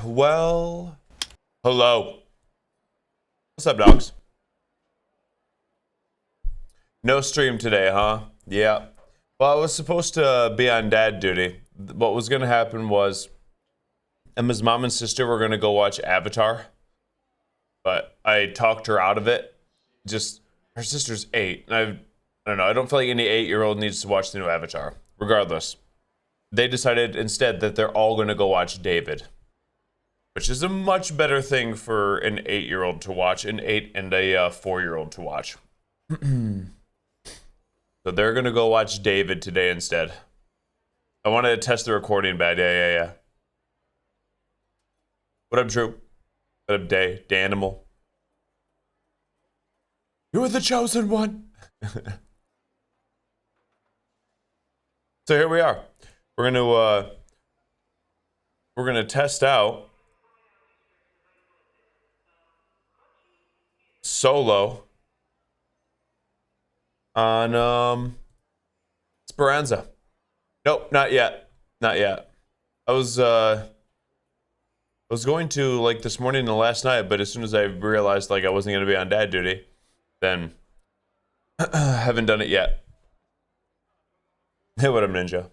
Well, hello. What's up, dogs? No stream today, huh? Yeah. Well, I was supposed to be on dad duty. What was going to happen was Emma's mom and sister were going to go watch Avatar, but I talked her out of it. Just, her sister's 8. And I don't know, I don't feel like any 8-year-old needs to watch the new Avatar. Regardless, they decided instead that they're all going to go watch David, which is a much better thing for an 8-year-old to watch, an 8 and a 4-year-old to watch. So they're going to go watch David today instead. I wanted to test the recording bad. Yeah. What up, Drew? What up, Danimal? You were the chosen one. So here we are. We're gonna test out Solo on Speranza. Nope, not yet. I was going to, like, this morning and last night, but as soon as I realized, like, I wasn't gonna be on dad duty, then haven't done it yet. Hey, what up, Ninja?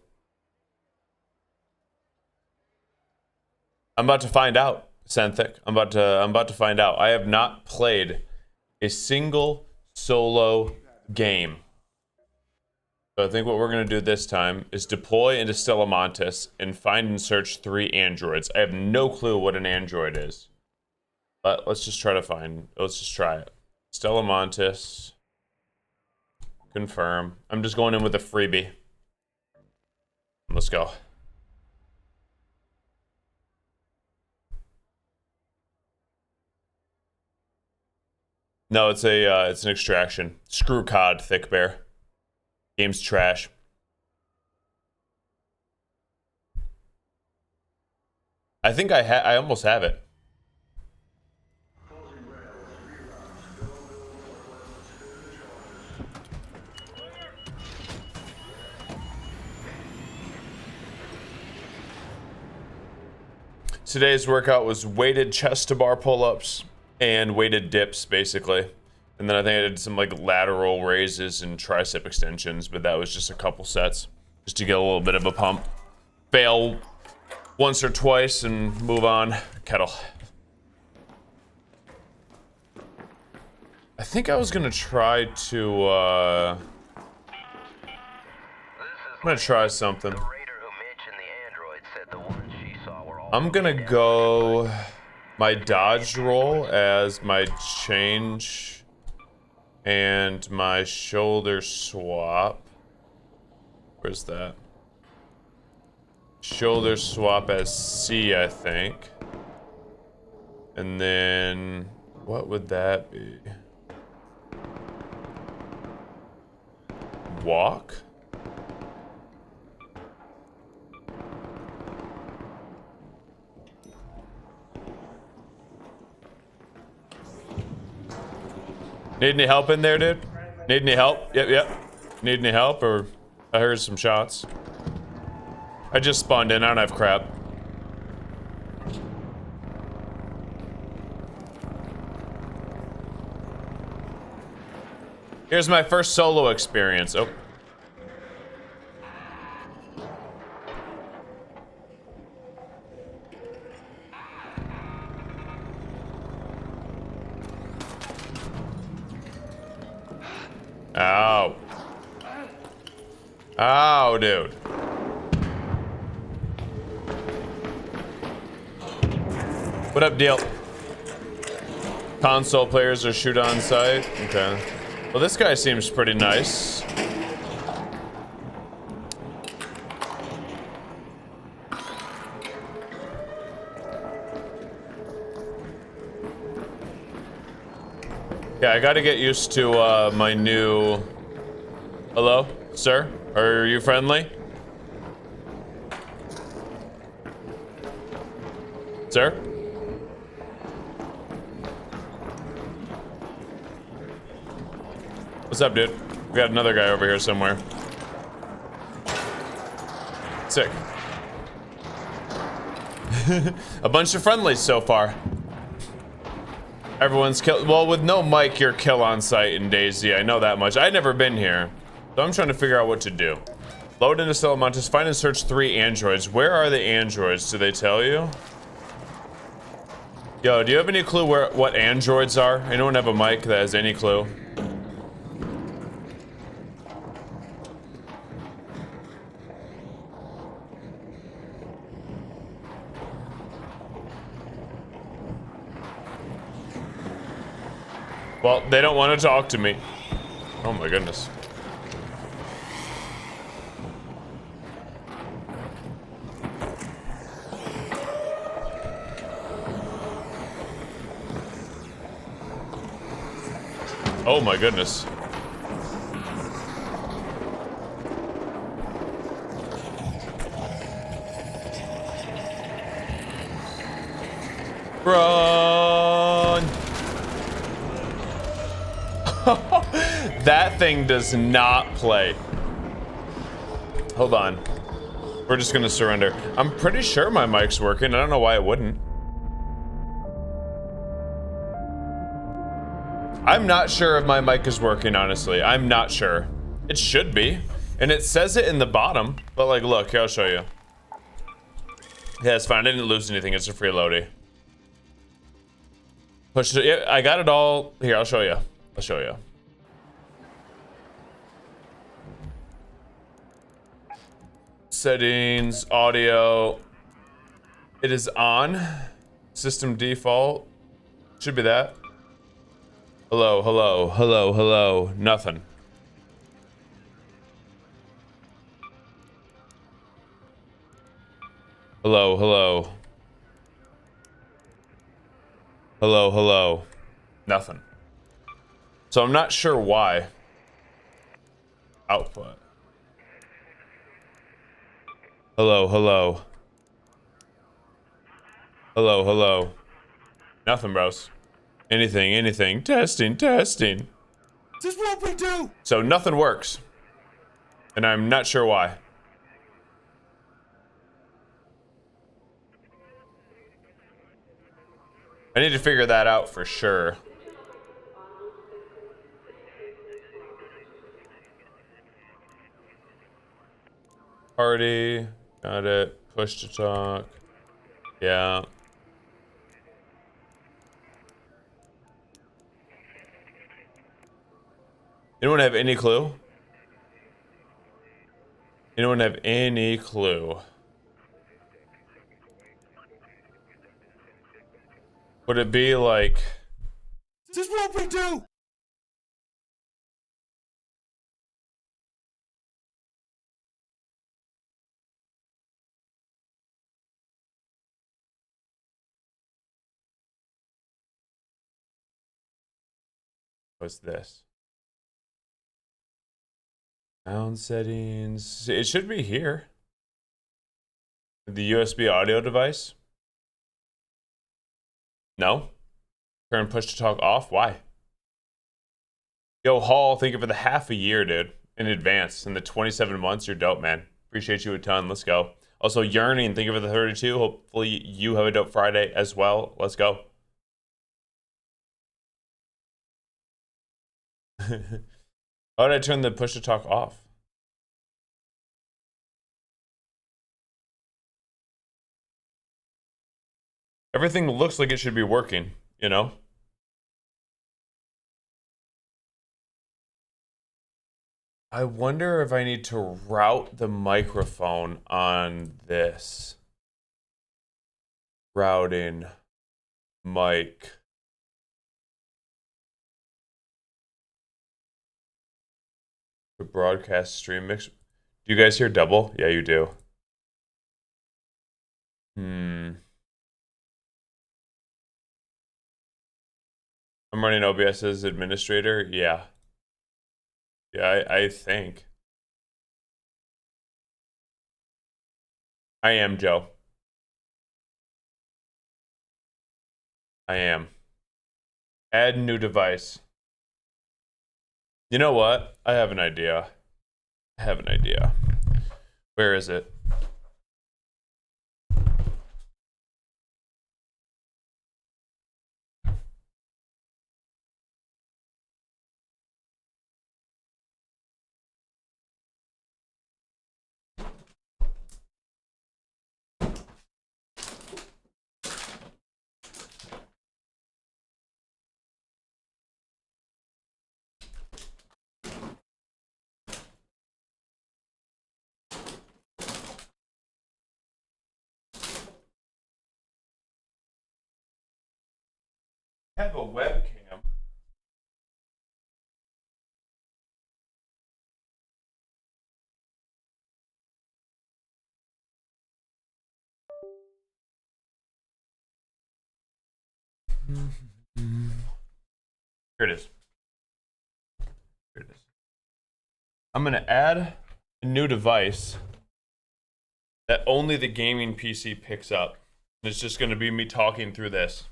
I'm about to find out, Santhic. I'm about to find out. I have not played a single solo game. So I think what we're gonna do this time is deploy into Stella Montis and find and search 3 androids. I have no clue what an android is, but let's just try it. Stella Montis. Confirm. I'm just going in with a freebie. Let's go. No, it's an extraction. Screw COD, Thick Bear. Game's trash. I think I almost have it. Today's workout was weighted chest to bar pull-ups and weighted dips, basically. And then I think I did some, like, lateral raises and tricep extensions, but that was just a couple sets, just to get a little bit of a pump. Fail once or twice and move on. Kettle. I think I was gonna try to, I'm gonna try something. I'm gonna go my dodge roll as my change and my shoulder swap. Where's that? Shoulder swap as C, I think. And then what would that be? Walk? Need any help in there, dude? Need any help? Yep. Need any help? Or I heard some shots. I just spawned in. I don't have crap. Here's my first solo experience. Oh. Ow. Ow, dude. What up, deal? Console players are shoot on site. Okay. Well, this guy seems pretty nice. Yeah, I gotta get used to my new... Hello, sir? Are you friendly? Sir? What's up, dude? We got another guy over here somewhere. Sick. A bunch of friendlies so far. Everyone's kill. Well, with no mic, you're kill on site in DayZ. I know that much. I've never been here, so I'm trying to figure out what to do. Load into Salamantis, find and search 3 androids. Where are the androids? Do they tell you? Yo, do you have any clue what androids are? Anyone have a mic that has any clue? Well, they don't want to talk to me. Oh my goodness. Oh my goodness. Run! That thing does not play. Hold on. We're just gonna surrender. I'm pretty sure my mic's working. I don't know why it wouldn't. I'm not sure if my mic is working, honestly. I'm not sure. It should be. And it says it in the bottom. But like, look, here, I'll show you. Yeah, it's fine. I didn't lose anything. It's a free loadie. Push it. Yeah, I got it all. Here, I'll show you. I'll show you. Settings, audio. It is on. System default. Should be that. Hello, hello, hello, hello. Nothing. Hello, hello. Hello, hello. Nothing. So I'm not sure why. Output. Hello, hello. Hello, hello. Nothing, bros. Anything, anything. Testing, testing. This won't we do. So nothing works. And I'm not sure why. I need to figure that out for sure. Party. Got it. Push to talk. Yeah. Anyone have any clue? Anyone have any clue? Would it be like... This won't we do. What's this? Sound settings. It should be here. The USB audio device. No. Turn push to talk off. Why? Yo, Hall, thank you for the half a year, dude. In advance. In the 27 months, you're dope, man. Appreciate you a ton. Let's go. Also, Yearning, thank you for the 32. Hopefully you have a dope Friday as well. Let's go. How did I turn the push to talk off? Everything looks like it should be working, you know? I wonder if I need to route the microphone on this. Routing mic. The broadcast stream mix. Do you guys hear double? Yeah, you do. I'm running OBS as administrator. Yeah. Yeah, I think. I am, Joe. I am. Add new device. You know what? I have an idea. I have an idea. Where is it? have a webcam. Here it is. Here it is. I'm gonna add a new device that only the gaming PC picks up. It's just gonna be me talking through this.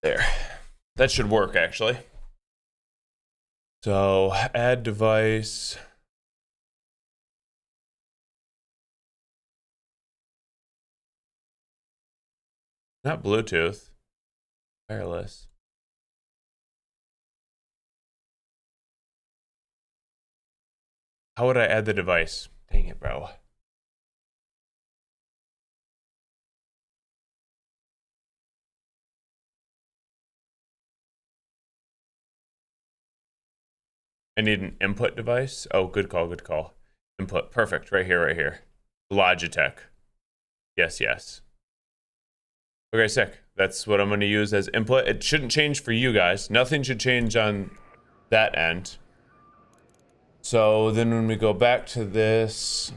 There. That should work, actually. So, add device. Not Bluetooth. Wireless. How would I add the device? Dang it, bro. I need an input device. Oh, good call, good call. Input, perfect, right here, right here. Logitech. Yes, yes. Okay, sick. That's what I'm gonna use as input. It shouldn't change for you guys. Nothing should change on that end. So then when we go back to this,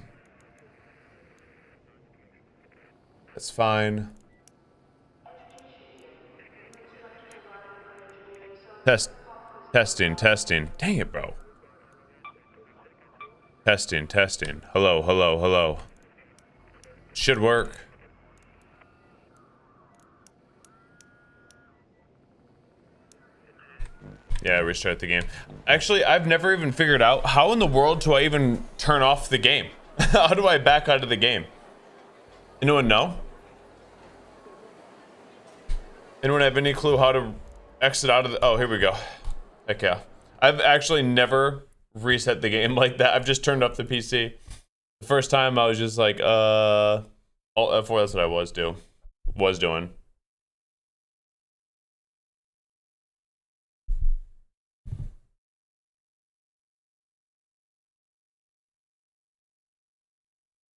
that's fine. Testing. Dang it, bro. Testing. Hello. Should work. Yeah, restart the game. Actually, I've never even figured out how in the world do I even turn off the game? How do I back out of the game? Anyone know? Anyone have any clue how to exit out of the... Oh, here we go. Heck yeah. I've actually never reset the game like that. I've just turned off the PC. The first time I was just like, Alt F4, that's what I was doing.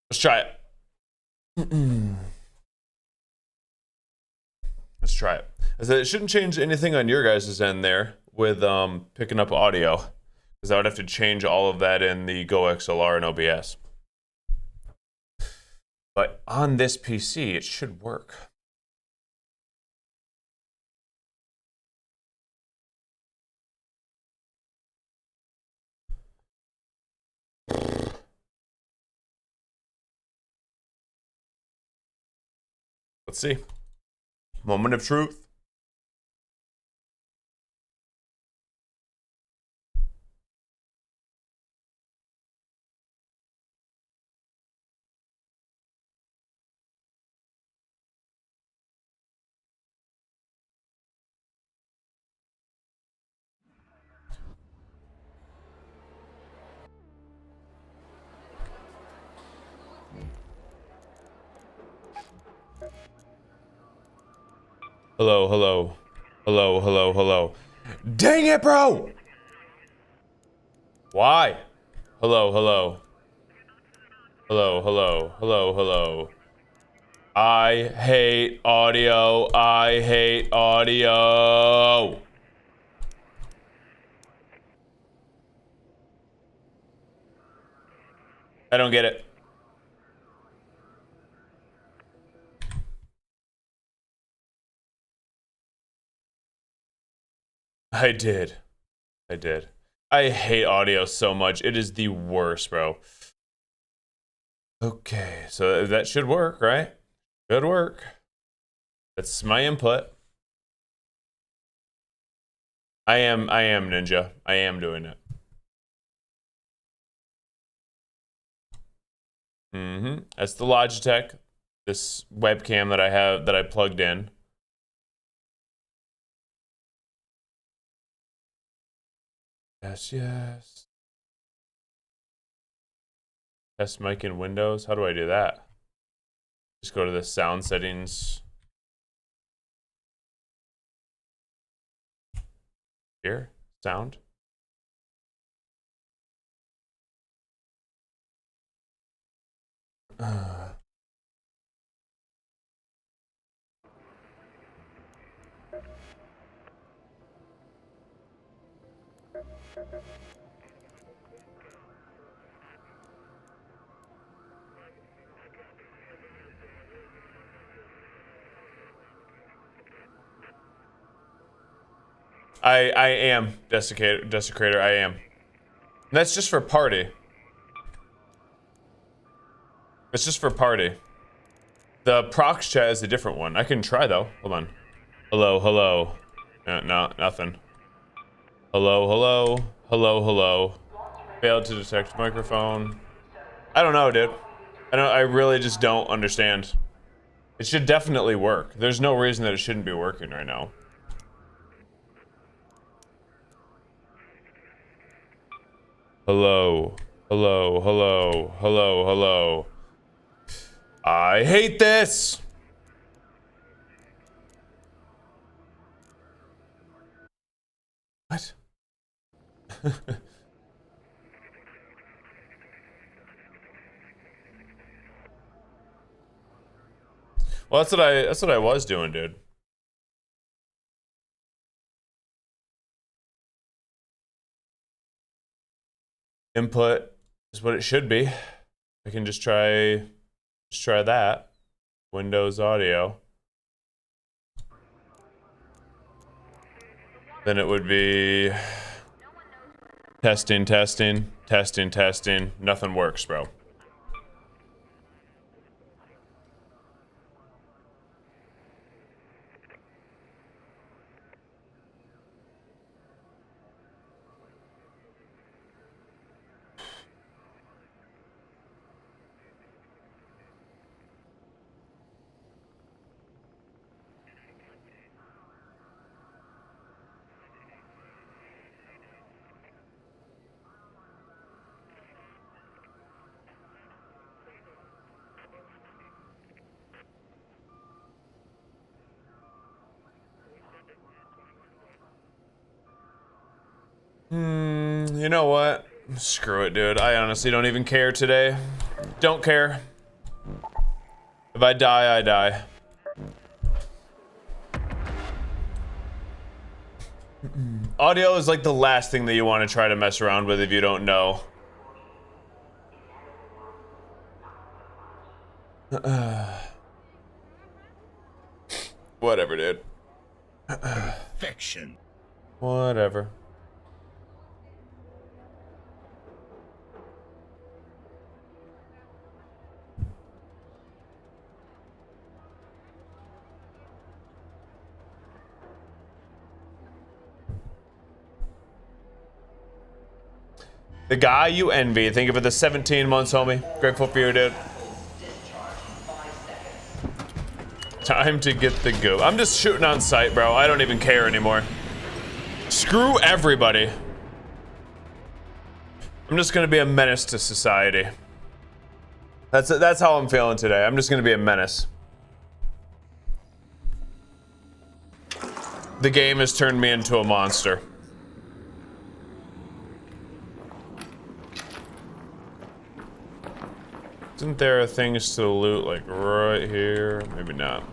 Let's try it. Let's try it. I said it shouldn't change anything on your guys' end there with picking up audio, because I would have to change all of that in the GOXLR and OBS. But on this PC, it should work. Let's see. Moment of truth. Hello. Dang it, bro! Why? Hello. I hate audio. I don't get it. I did. I hate audio so much. It is the worst, bro. Okay, so that should work, right? Should work. That's my input. I am Ninja. I am doing it. That's the Logitech. This webcam that I have, that I plugged in. Yes. Test mic in Windows. How do I do that? Just go to the sound settings. Here, sound. I am desecrator. I am. And that's just for party. It's just for party. The prox chat is a different one. I can try though. Hold on. Hello, hello. No, nothing. Hello, hello. Hello, hello. Failed to detect microphone. I don't know, dude. I really just don't understand. It should definitely work. There's no reason that it shouldn't be working right now. Hello, hello, hello, hello, hello. I hate this! What? Well, that's what I was doing, dude. Input is what it should be. I can just try that. Windows audio. Then it would be testing, testing, testing, testing. Nothing works, bro. You know what? Screw it, dude. I honestly don't even care today. Don't care. If I die, I die. Audio is like the last thing that you want to try to mess around with if you don't know. Whatever, dude. Perfection. Whatever. The guy you envy. Thank you for the 17 months, homie. Grateful for you, dude. Time to get the goop. I'm just shooting on sight, bro. I don't even care anymore. Screw everybody. I'm just gonna be a menace to society. That's how I'm feeling today. I'm just gonna be a menace. The game has turned me into a monster. Isn't there things to loot like right here? Maybe not.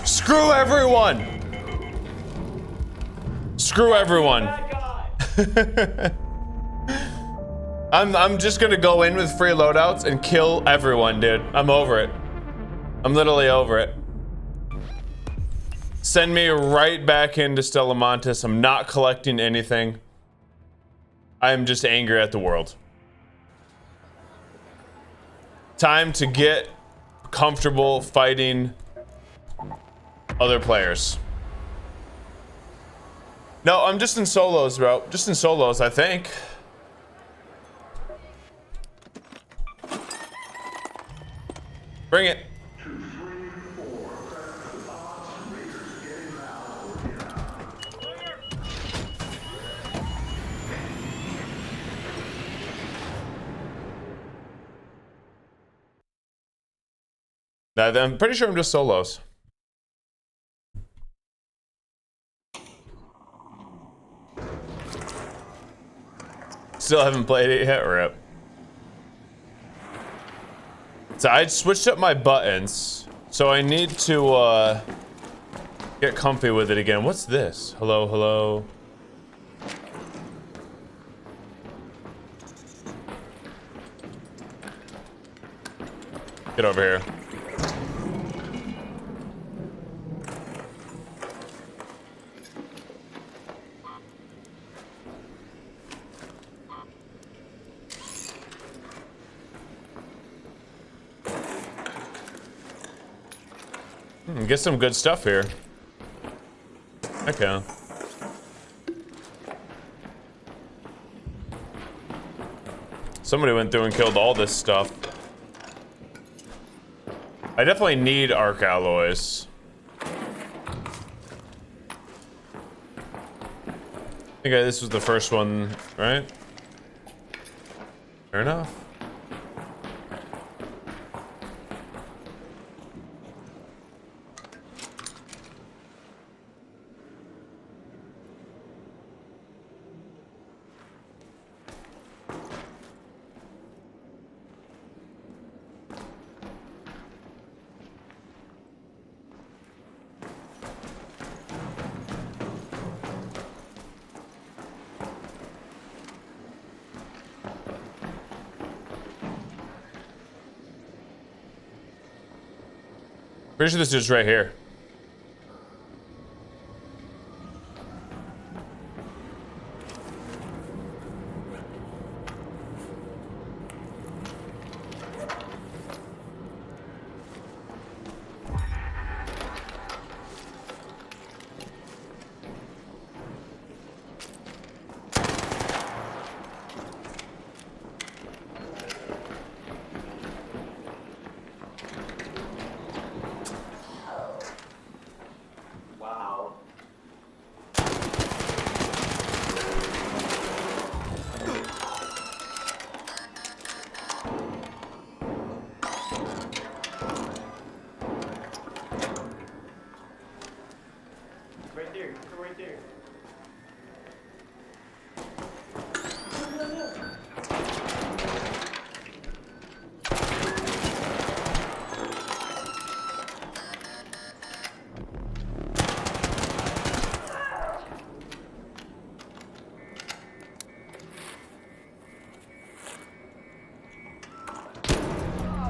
Screw everyone. Screw everyone. I'm just gonna go in with free loadouts and kill everyone, dude. I'm over it. I'm literally over it. Send me right back into Stellamontis. I'm not collecting anything. I am just angry at the world. Time to get comfortable fighting other players. No, I'm just in solos, bro. Just in solos, I think. Bring it. I'm pretty sure I'm just solos. Still haven't played it yet, rip. So I switched up my buttons, so I need to get comfy with it again. What's this? Hello, hello. Get over here. Get some good stuff here. Okay. Somebody went through and killed all this stuff. I definitely need arc alloys. I think this was the first one, right? Fair enough. Pretty sure this is right here.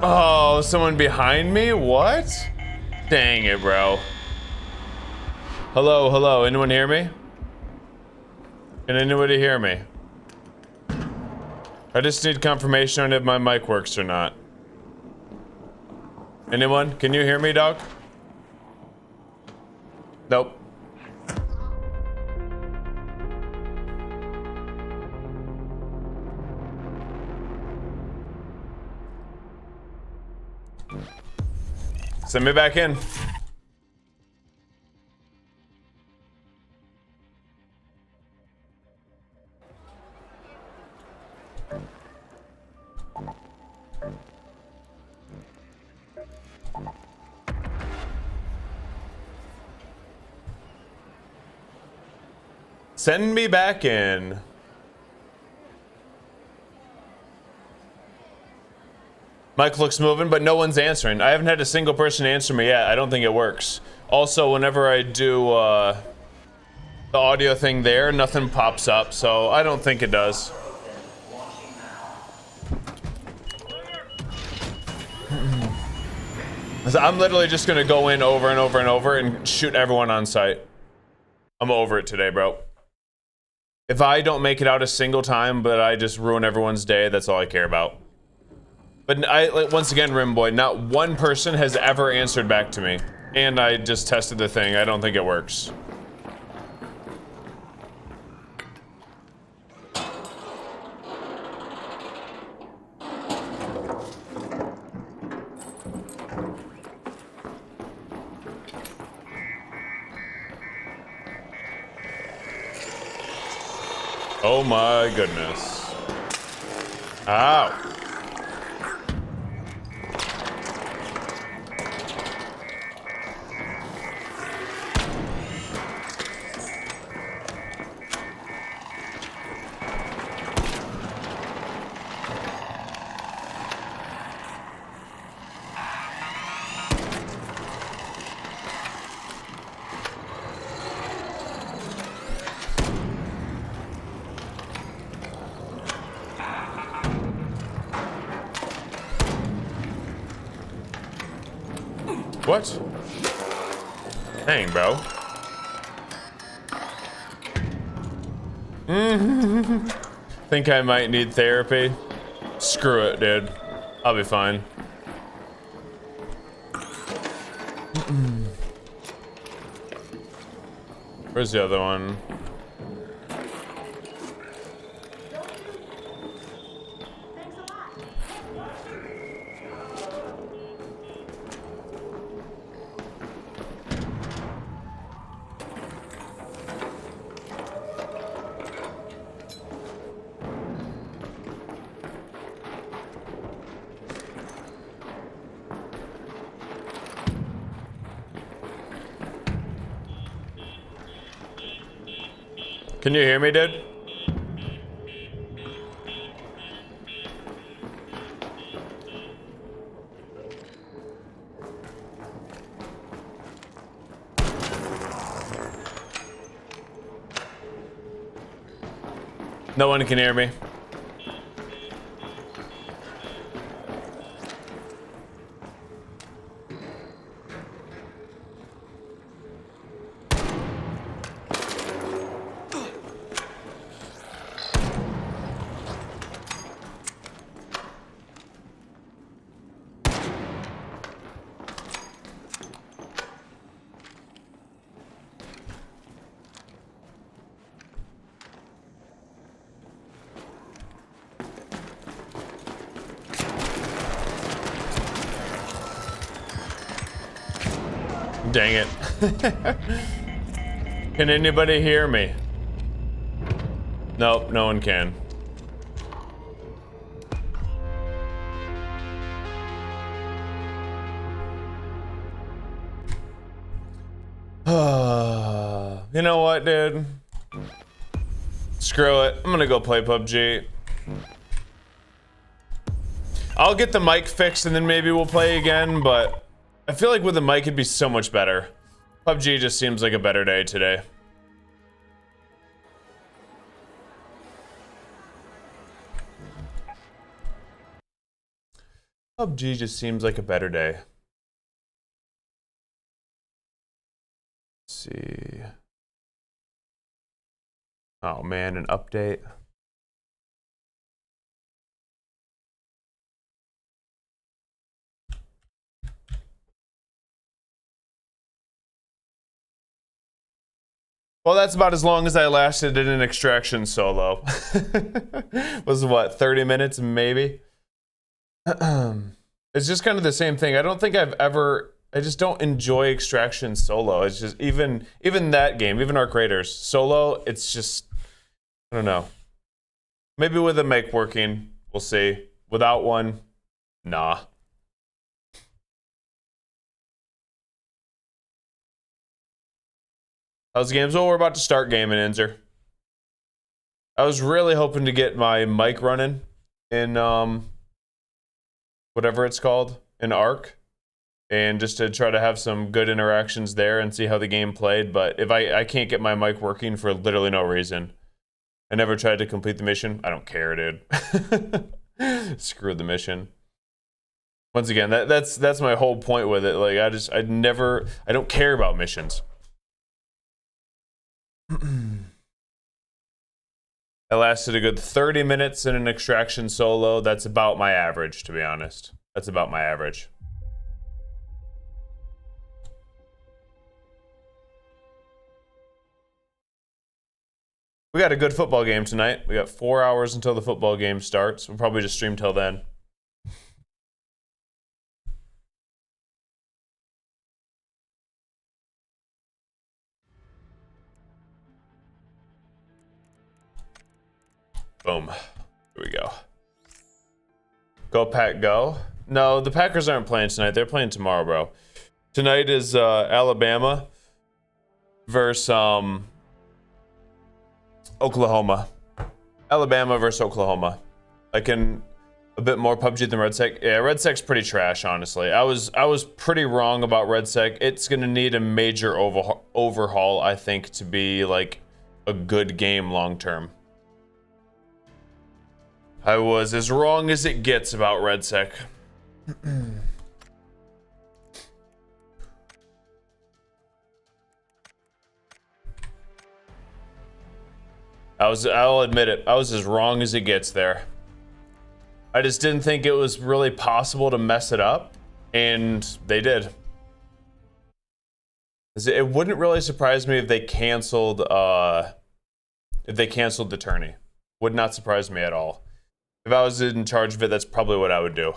Oh, someone behind me? What? Dang it, bro. Hello, hello. Anyone hear me? Can anybody hear me? I just need confirmation on if my mic works or not. Anyone? Can you hear me, dog? Nope. Send me back in. Send me back in. Mic looks moving, but no one's answering. I haven't had a single person answer me yet. I don't think it works. Also, whenever I do the audio thing there, nothing pops up, so I don't think it does. I'm literally just gonna go in over and over and over and shoot everyone on site. I'm over it today, bro. If I don't make it out a single time, but I just ruin everyone's day, that's all I care about. But once again, Rimboy, not one person has ever answered back to me. And I just tested the thing. I don't think it works. Oh my goodness. Ow. What? Dang, bro. Think I might need therapy? Screw it, dude. I'll be fine. Where's the other one? Can you hear me, dude? No one can hear me. Dang it. Can anybody hear me? Nope, no one can. You know what, dude? Screw it. I'm gonna go play PUBG. I'll get the mic fixed and then maybe we'll play again, but I feel like with the mic it'd be so much better. PUBG just seems like a better day today. PUBG just seems like a better day. Let's see. Oh man, an update. Well, that's about as long as I lasted in an extraction solo. Was what, 30 minutes maybe? It's just kind of the same thing. I don't think I've ever, I just don't enjoy extraction solo. It's just, even that game, even arcraiders solo, it's just, I don't know. Maybe with a mic working, we'll see. Without one, nah. How's the games? Well, we're about to start gaming, Enzer. I was really hoping to get my mic running in whatever it's called, in Arc, and just to try to have some good interactions there and see how the game played. But if I can't get my mic working for literally no reason. I never tried to complete the mission. I don't care, dude. Screw the mission. Once again, that's my whole point with it. Like I don't care about missions. I lasted a good 30 minutes in an extraction solo. That's about my average, to be honest. That's about my average. We got a good football game tonight. We got 4 hours until the football game starts. We'll probably just stream till then. Boom. Here we go. Go Pack Go. No, the Packers aren't playing tonight. They're playing tomorrow, bro. Tonight is Alabama versus Oklahoma. Alabama versus Oklahoma. A bit more PUBG than RedSec. Yeah, RedSec's pretty trash, honestly. I was pretty wrong about RedSec. It's gonna need a major overhaul, I think, to be like a good game long term. I was as wrong as it gets about RedSec. I'll admit it, I was as wrong as it gets there. I just didn't think it was really possible to mess it up, and they did. It wouldn't really surprise me if they canceled the tourney. Would not surprise me at all. If I was in charge of it, that's probably what I would do.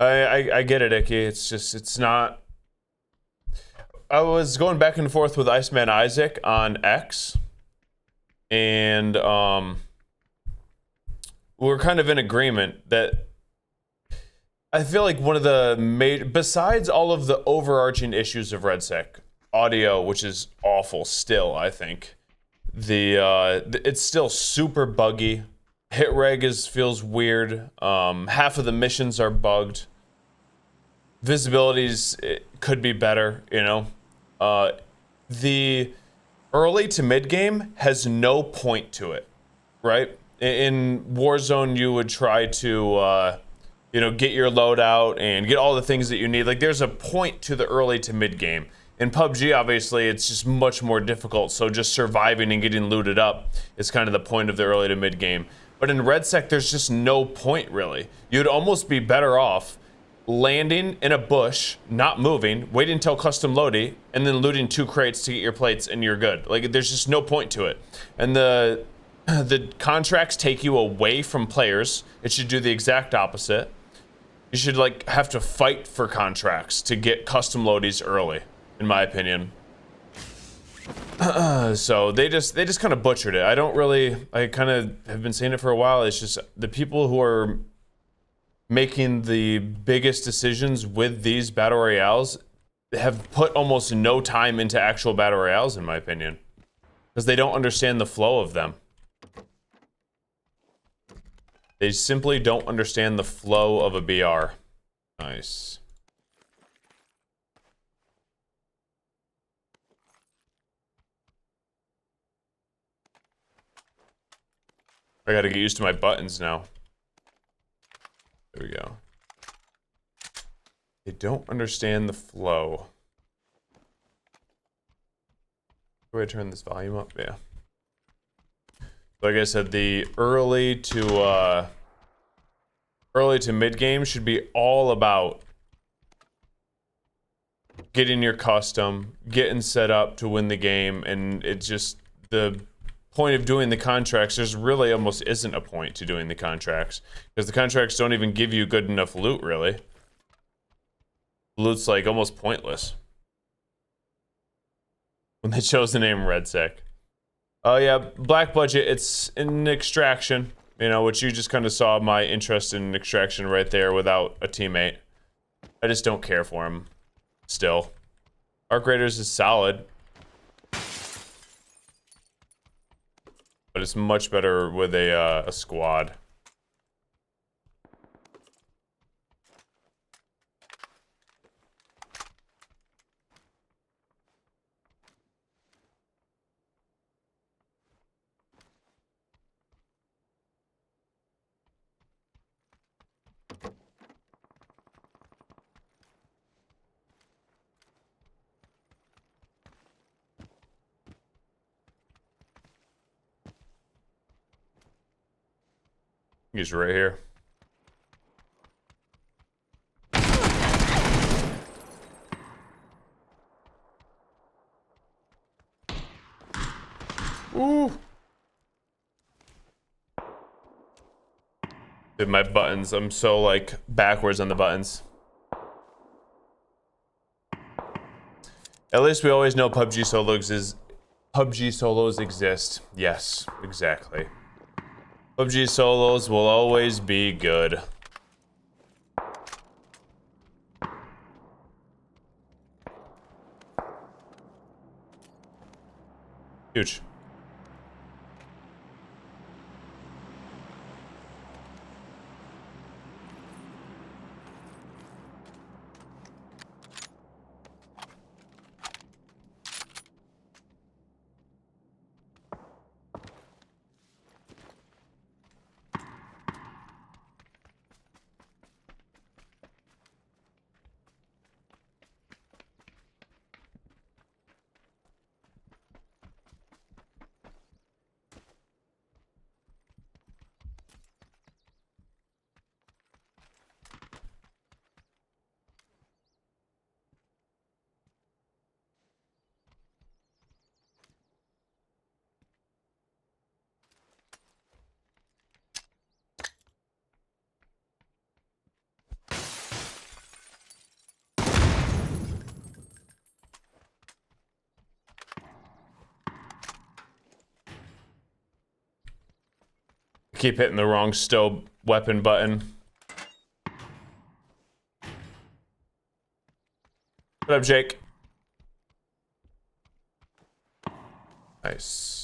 I get it, Icky. It's just, it's not... I was going back and forth with Iceman Isaac on X, and we're kind of in agreement that I feel like one of the besides all of the overarching issues of RedSec, audio, which is awful still, I think, it's still super buggy. Hit reg feels weird. Half of the missions are bugged. Visibilities could be better, you know. The early to mid game has no point to it, right? In Warzone, you would try to, you know, get your loadout and get all the things that you need. Like, there's a point to the early to mid game. In PUBG, obviously, it's just much more difficult. So just surviving and getting looted up is kind of the point of the early to mid game. But in RedSec, there's just no point, really. You'd almost be better off landing in a bush, not moving, waiting until custom loading, and then looting 2 crates to get your plates, and you're good. Like, there's just no point to it. And the contracts take you away from players. It should do the exact opposite. You should, like, have to fight for contracts to get custom loadies early, in my opinion. So they just kind of butchered it. I kind of have been saying it for a while. It's just the people who are making the biggest decisions with these battle royales have put almost no time into actual battle royales, in my opinion, because they don't understand the flow of them. They simply don't understand the flow of a BR. Nice. I gotta get used to my buttons now. There we go. They don't understand the flow. Do I turn this volume up? Yeah. Like I said, the early to mid game should be all about getting your custom, getting set up to win the game, and it's just the point of doing the contracts. There's really almost isn't a point to doing the contracts, because the contracts don't even give you good enough loot, really. Loot's like almost pointless when they chose the name RedSec. Oh yeah, black budget, it's an extraction. You know, which you just kind of saw my interest in extraction right there without a teammate. I just don't care for him. Still. Arcraiders is solid. But it's much better with a squad. He's right here. Ooh. Dude, my buttons. I'm so like backwards on the buttons. At least we always know PUBG solos exist. Yes, exactly. PUBG solos will always be good. Huge. Keep hitting the wrong stow weapon button. What up, Jake? Nice.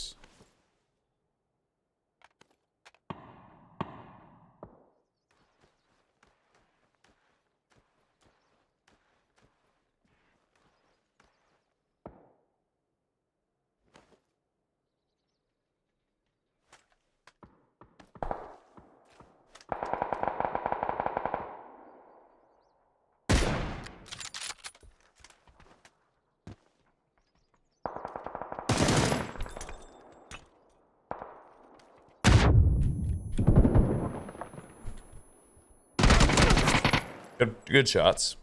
Good shots.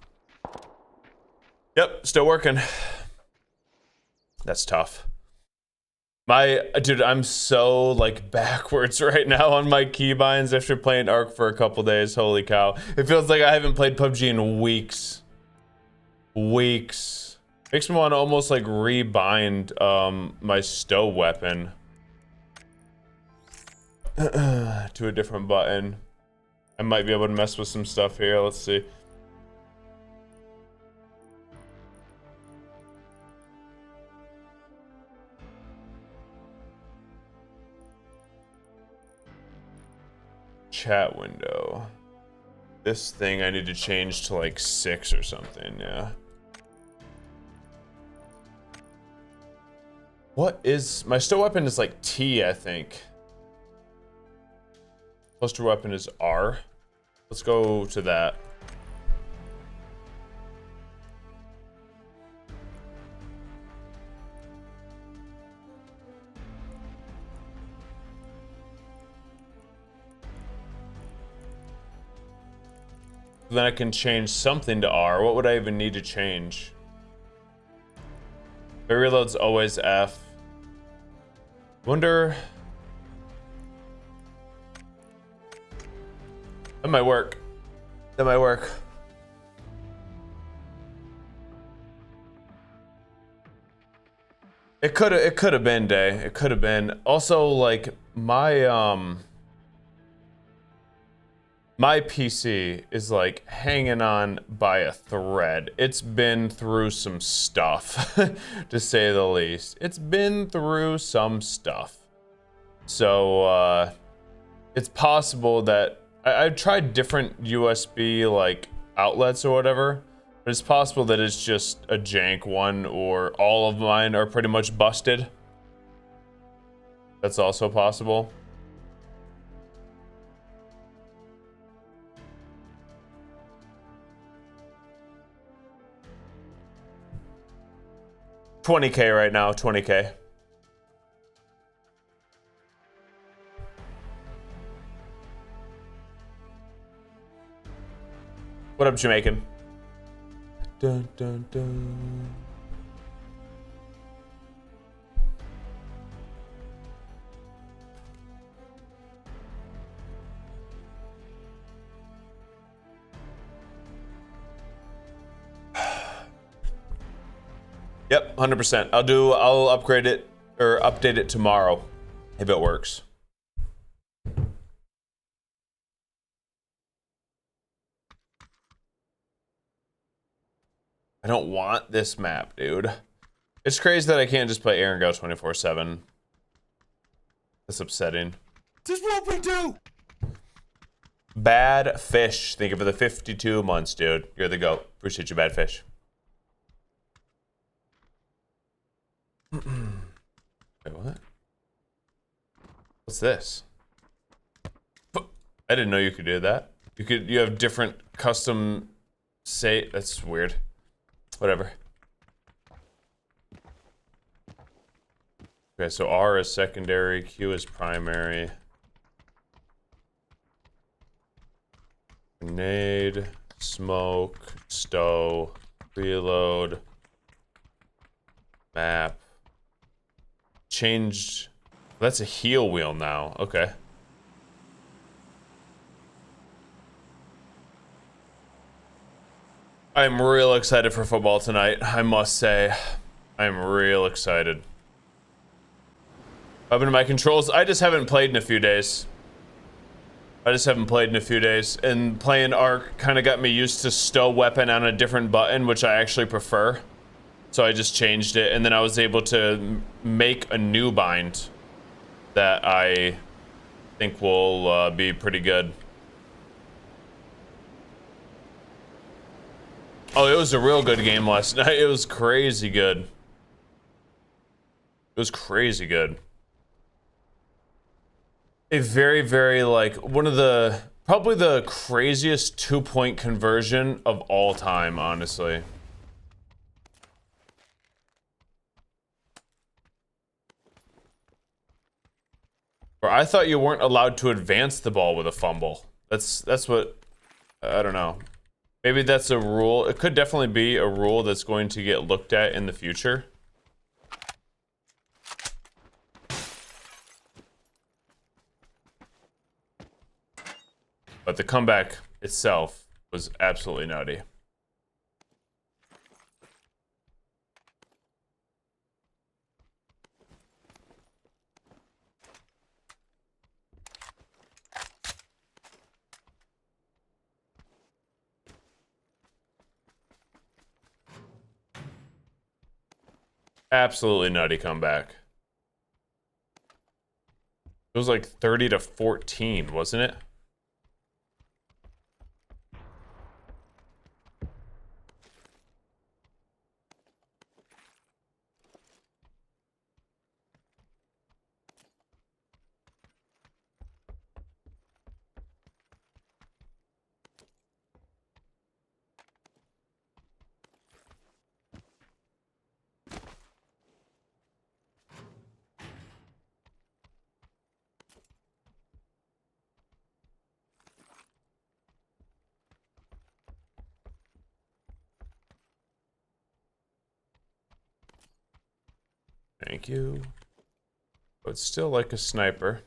Yep, still working. That's tough. Dude, I'm so like backwards right now on my keybinds after playing Arc for a couple days. Holy cow. It feels like I haven't played PUBG in weeks. Weeks. Makes me want to almost like rebind my stow weapon to a different button. I might be able to mess with some stuff here. Let's see. Chat window. This thing I need to change to like 6 or something, yeah. What is... my stow weapon is like T, I think. Poster weapon is R. Let's go to that. Then I can change something to R. What would I even need to change? Periloot's always F. Wonder... that might work. That might work. It could have been Day. It could have been. Also, like my My PC is like hanging on by a thread. It's been through some stuff, to say the least. It's been through some stuff. So, it's possible that I've tried different USB like outlets or whatever, but it's possible that it's just a jank one or all of mine are pretty much busted. That's also possible. $20K right now, $20K. What up, Jamaican? Dun, dun, dun. Yep, 100%. I'll upgrade it or update it tomorrow if it works. I don't want this map, dude. It's crazy that I can't just play Aaron Go 24/7. That's upsetting. Just what we do! Bad Fish. Thank you for the 52 months, dude. You're the GOAT. Appreciate you, Bad Fish. Wait, what? What's this? I didn't know you could do that. You have different custom say. That's weird. Whatever. Okay, so R is secondary, Q is primary. Grenade, smoke, stow, reload, map. Changed. That's a heel wheel now. Okay. I'm real excited for football tonight, I must say. I'm real excited. Up into my controls. I just haven't played in a few days. And playing Arc kind of got me used to stow weapon on a different button, which I actually prefer. So I just changed it, and then I was able to make a new bind that I think will be pretty good. Oh, it was a real good game last night. It was crazy good. It was crazy good. A very, very, like, one of the, probably the craziest 2-point conversion of all time, honestly. Where I thought you weren't allowed to advance the ball with a fumble. That's what, I don't know. Maybe that's a rule. It could definitely be a rule that's going to get looked at in the future. But the comeback itself was absolutely nutty. Absolutely nutty comeback. It was like 30-14, wasn't it? Thank you. But still like a sniper.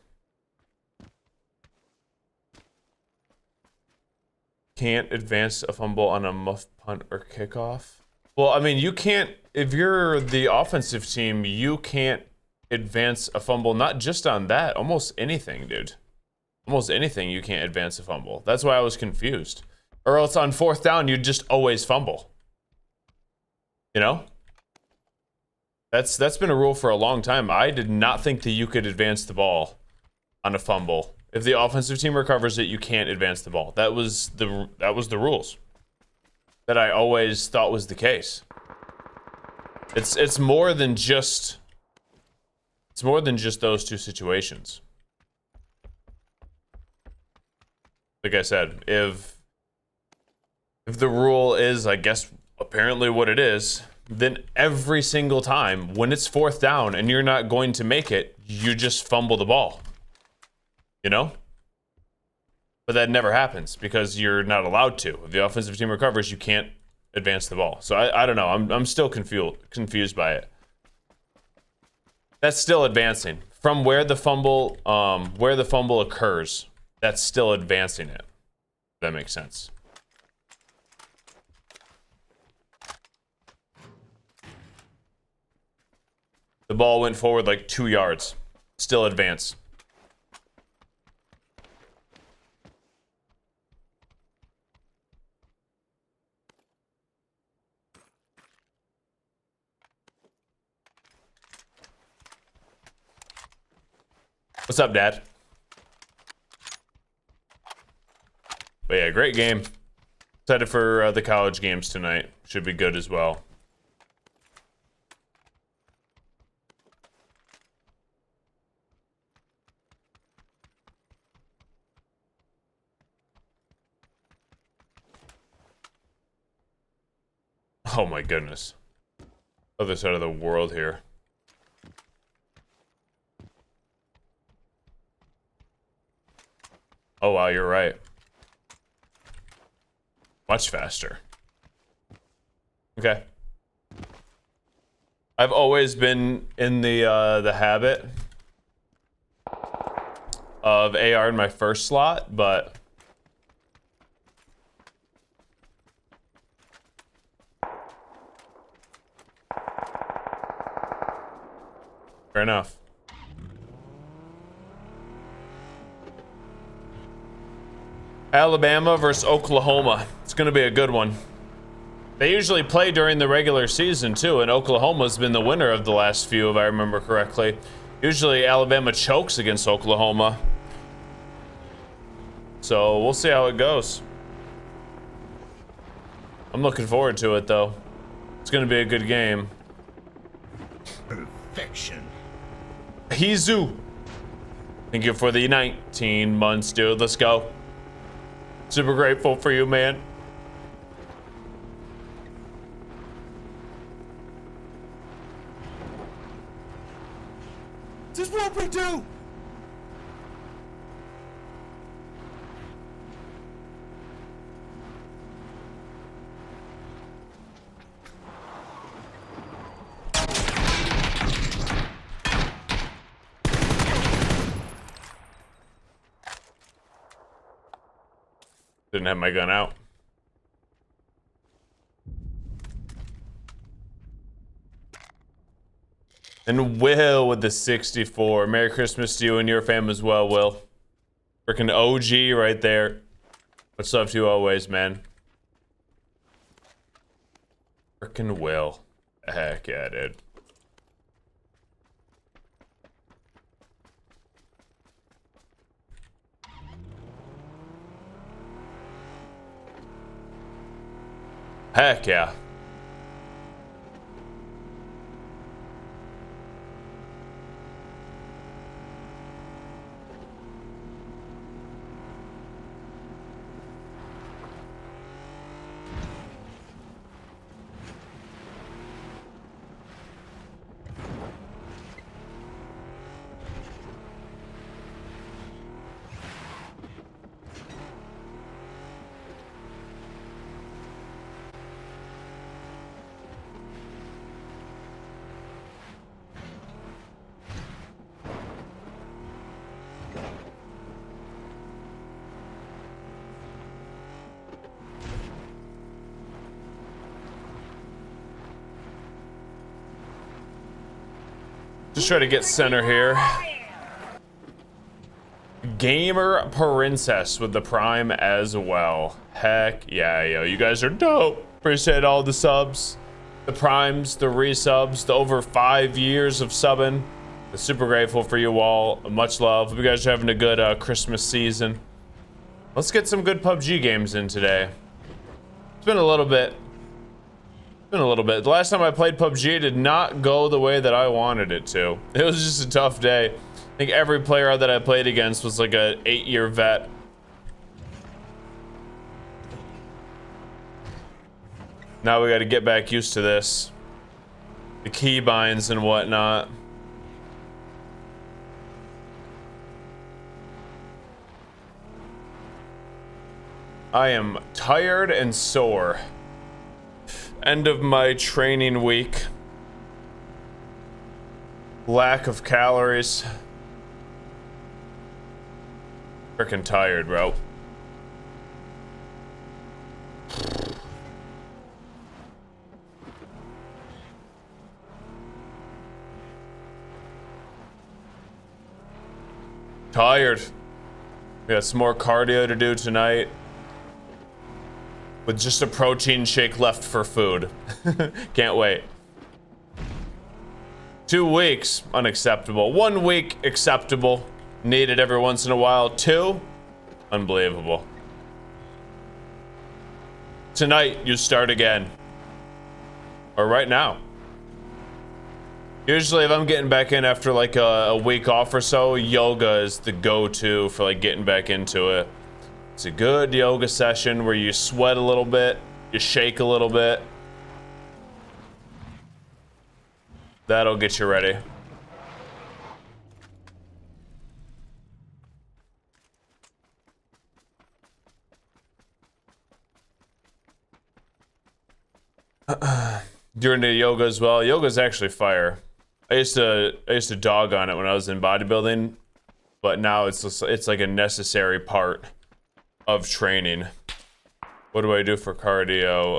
Can't advance a fumble on a muff punt or kickoff. Well, I mean, you can't, if you're the offensive team, you can't advance a fumble, not just on that, almost anything, dude. Almost anything you can't advance a fumble. That's why I was confused. Or else on 4th down, you'd just always fumble. You know? That's been a rule for a long time. I did not think that you could advance the ball on a fumble. If the offensive team recovers it, you can't advance the ball. That was the rules that I always thought was the case. It's more than just those two situations. Like I said, if the rule is, I guess, apparently what it is, then every single time when it's 4th down and you're not going to make it, you just fumble the ball. You know? But that never happens because you're not allowed to. If the offensive team recovers, you can't advance the ball. So I don't know. I'm still confused by it. That's still advancing. From where the fumble occurs, that's still advancing it. If that makes sense. The ball went forward like 2 yards. Still advance. What's up, Dad? But yeah, great game. Excited for the college games tonight. Should be good as well. Oh my goodness. Other side of the world here. Oh wow, you're right. Much faster. Okay. I've always been in the habit of AR in my first slot, but fair enough. Alabama versus Oklahoma. It's going to be a good one. They usually play during the regular season too, and Oklahoma's been the winner of the last few, if I remember correctly. Usually Alabama chokes against Oklahoma. So we'll see how it goes. I'm looking forward to it though. It's going to be a good game. Perfection. Hizu. Thank you for the 19 months, dude. Let's go. Super grateful for you, man. This is what we do! Didn't have my gun out. And Will with the 64. Merry Christmas to you and your fam as well, Will. Freaking OG right there. What's up to you always, man? Freaking Will. Heck yeah, dude. Heck yeah. Just try to get center here. Gamer Princess with the Prime as well. Heck yeah, yo. You guys are dope. Appreciate all the subs, the primes, the resubs, the over 5 years of subbing. I'm super grateful for you all. Much love. Hope you guys are having a good Christmas season. Let's get some good PUBG games in today. It's been a little bit. The last time I played PUBG did not go the way that I wanted it to. It was just a tough day. I think every player that I played against was like an 8-year vet. Now we got to get back used to this. The keybinds and whatnot. I am tired and sore. End of my training week. Lack of calories. Freaking tired, bro. Tired. We got some more cardio to do tonight. With just a protein shake left for food. Can't wait. 2 weeks, unacceptable. 1 week, acceptable. Needed every once in a while. 2, unbelievable. Tonight, you start again. Or right now. Usually if I'm getting back in after like a week off or so, yoga is the go-to for like getting back into it. It's a good yoga session where you sweat a little bit, you shake a little bit. That'll get you ready. During the yoga as well. Yoga's actually fire. I used to dog on it when I was in bodybuilding, but now it's like a necessary part of training. What do I do for cardio?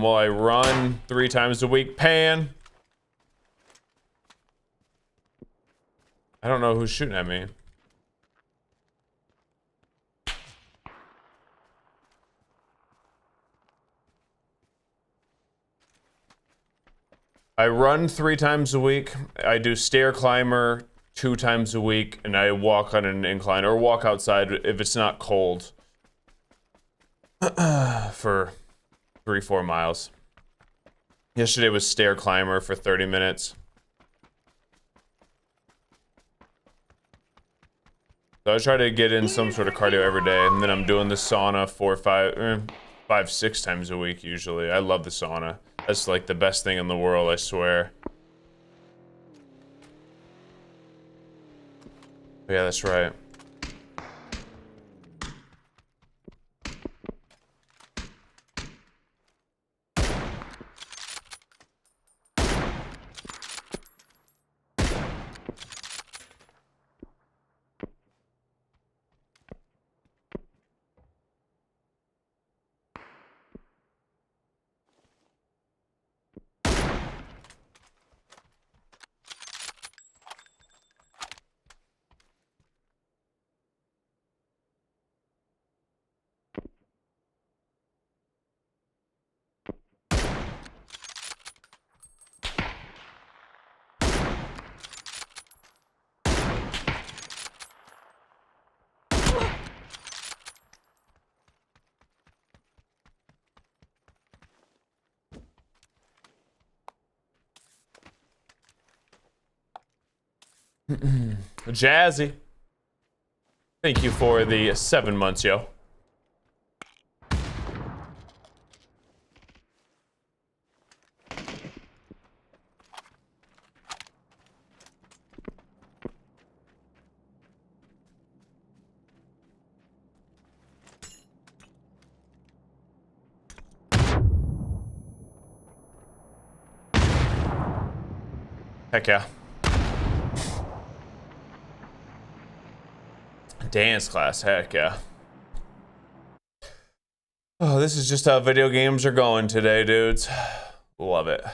Well, I run 3 times a week. Pan. I don't know who's shooting at me. I run 3 times a week. I do stair climber 2 times a week, and I walk on an incline or walk outside if it's not cold. For 3-4 miles. Yesterday was stair climber for 30 minutes. So I try to get in some sort of cardio every day, and then I'm doing the sauna 5-6 times a week usually. I love the sauna. That's like the best thing in the world, I swear. Yeah, that's right. Jazzy. Thank you for the 7 months, yo. Heck yeah. Dance class, heck yeah. Oh, this is just how video games are going today, dudes. Love it.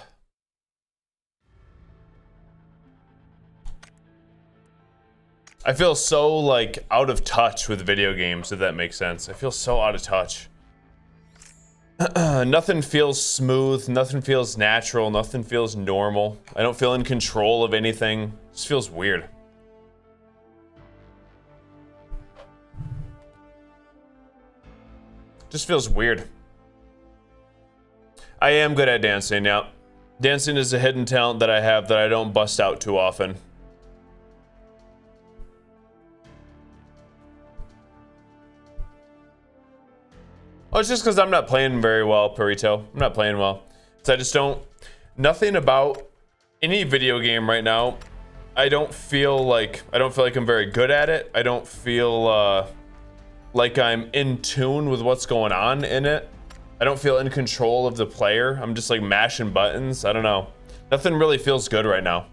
I feel so like out of touch with video games, if that makes sense. I feel so out of touch. Nothing feels smooth, nothing feels natural, nothing feels normal. I don't feel in control of anything. It just feels weird. Just feels weird. I am good at dancing, yeah. Dancing is a hidden talent that I have that I don't bust out too often. Oh, it's just because I'm not playing very well, Perito. I'm not playing well. So I just don't... Nothing about any video game right now. I don't feel like I'm very good at it. I don't feel like I'm in tune with what's going on in it. I don't feel in control of the player. I'm just like mashing buttons. I don't know. Nothing really feels good right now.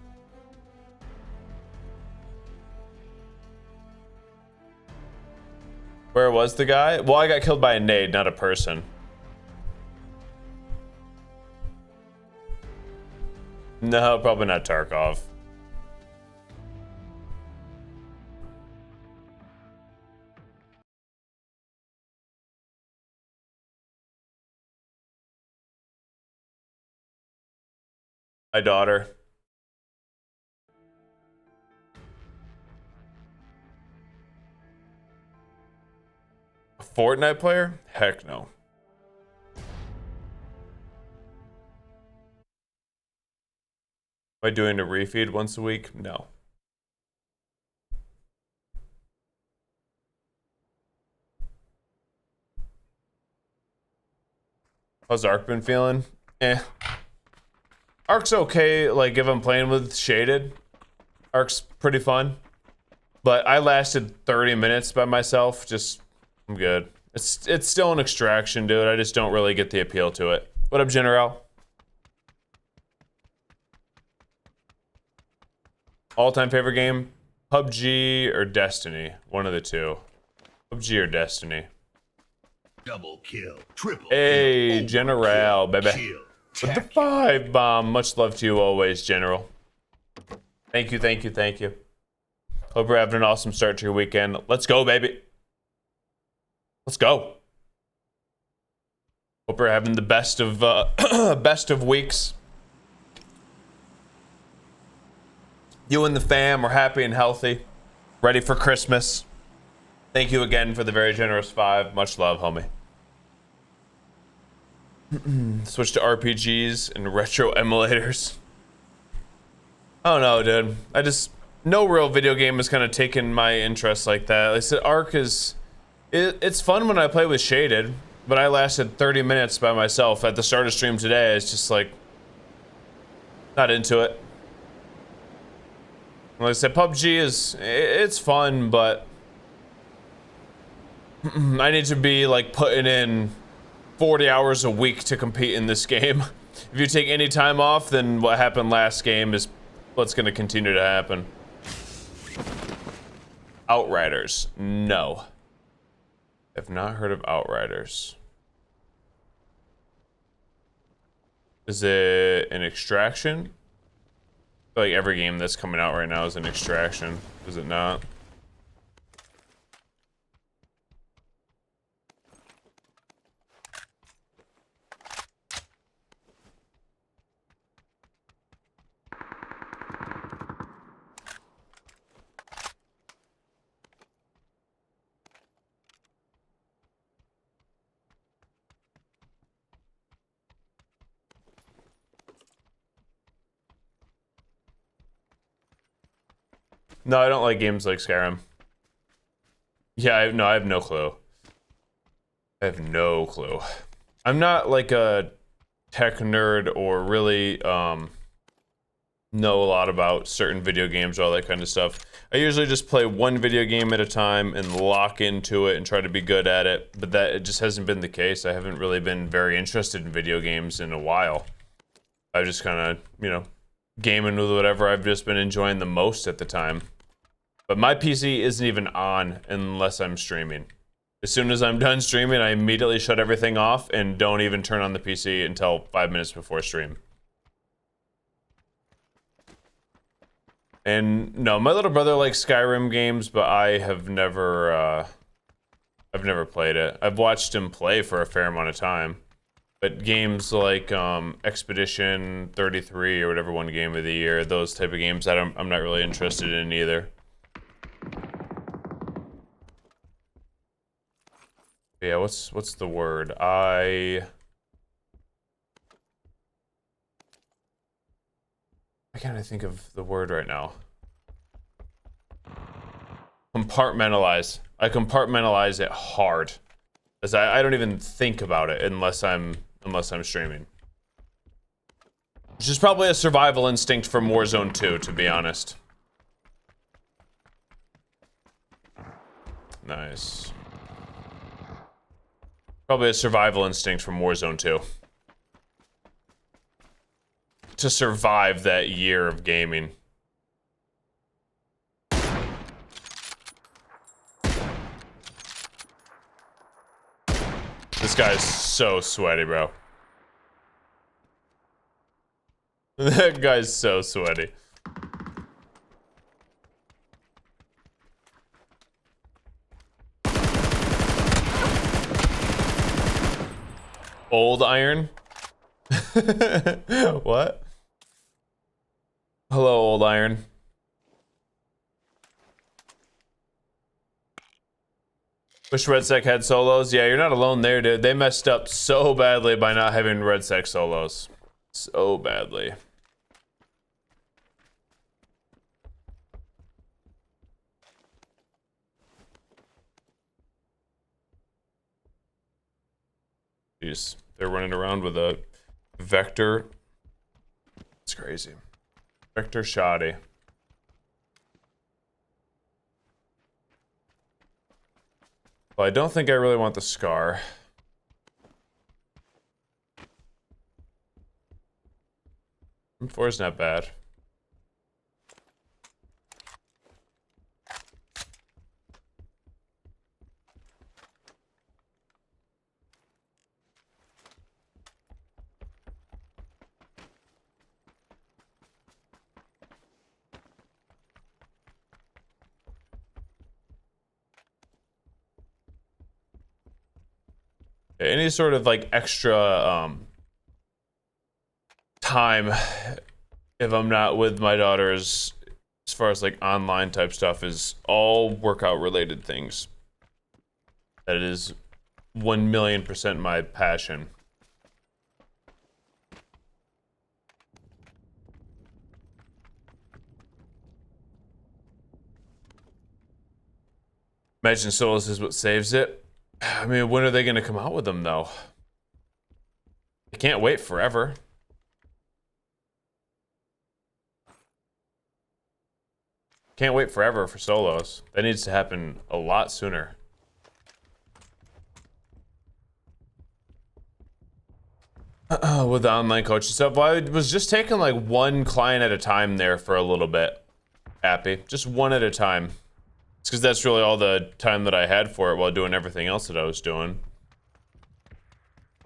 Where was the guy? Well, I got killed by a nade, not a person. No, probably not Tarkov. My daughter. A Fortnite player? Heck no. Am I doing a refeed once a week? No. How's Ark been feeling? Eh. Ark's okay, like if I'm playing with shaded. Ark's pretty fun. But I lasted 30 minutes by myself, just I'm good. It's still an extraction, dude. I just don't really get the appeal to it. What up, General? All-time favorite game? PUBG or Destiny? One of the two. PUBG or Destiny. Double kill, triple Hey, kill, General, baby. kill. With the 5 bomb. Much love to you always, General. Thank you, thank you, thank you. Hope you're having an awesome start to your weekend. Let's go, baby. Let's go. Hope you're having the best of best of weeks. You and the fam are happy and healthy, ready for Christmas. Thank you again for the very generous 5. Much love, homie. Switch to RPGs and retro emulators. I don't know, dude. No real video game has kind of taken my interest like that. Like I said, Ark is... It's fun when I play with shaded, but I lasted 30 minutes by myself at the start of stream today. It's just like... Not into it. Like I said, PUBG is... It's fun, but... I need to be like putting in 40 hours a week to compete in this game. If you take any time off, then what happened last game is what's going to continue to happen. Outriders. No. I've not heard of Outriders. Is it an extraction? I feel like every game that's coming out right now is an extraction. Is it not? No, I don't like games like Skyrim. Yeah, I have no clue. I have no clue. I'm not like a tech nerd or really know a lot about certain video games or all that kind of stuff. I usually just play one video game at a time and lock into it and try to be good at it, but that it just hasn't been the case. I haven't really been very interested in video games in a while. I just kind of, you know, gaming with whatever I've just been enjoying the most at the time. But my PC isn't even on unless I'm streaming. As soon as I'm done streaming, I immediately shut everything off and don't even turn on the PC until 5 minutes before stream. And no, my little brother likes Skyrim games, but I have never, I've never played it. I've watched him play for a fair amount of time. But games like Expedition 33 or whatever won Game of the Year, those type of games, I'm not really interested in either. Yeah, what's the word? Why can't I think of the word right now? Compartmentalize. I compartmentalize it hard. As I don't even think about it unless I'm streaming. Which is probably a survival instinct from Warzone 2, to be honest. Nice. Probably a survival instinct from Warzone 2. To survive that year of gaming. This guy's so sweaty, bro. That guy's so sweaty. Old iron? What? Hello, old iron. Wish RedSec had solos. Yeah, you're not alone there, dude. They messed up so badly by not having RedSec solos. So badly. Jeez, they're running around with a Vector. It's crazy. Vector shoddy. Well, I don't think I really want the Scar. M4 is not bad. Any sort of like extra time if I'm not with my daughters, as far as like online type stuff, is all workout related things. That is 1,000,000% my passion. Imagine solos is what saves it. I mean, when are they going to come out with them, though? They can't wait forever. Can't wait forever for solos. That needs to happen a lot sooner. With the online coaching stuff, well, I was just taking like one client at a time there for a little bit. Happy. Just one at a time. It's because that's really all the time that I had for it while doing everything else that I was doing.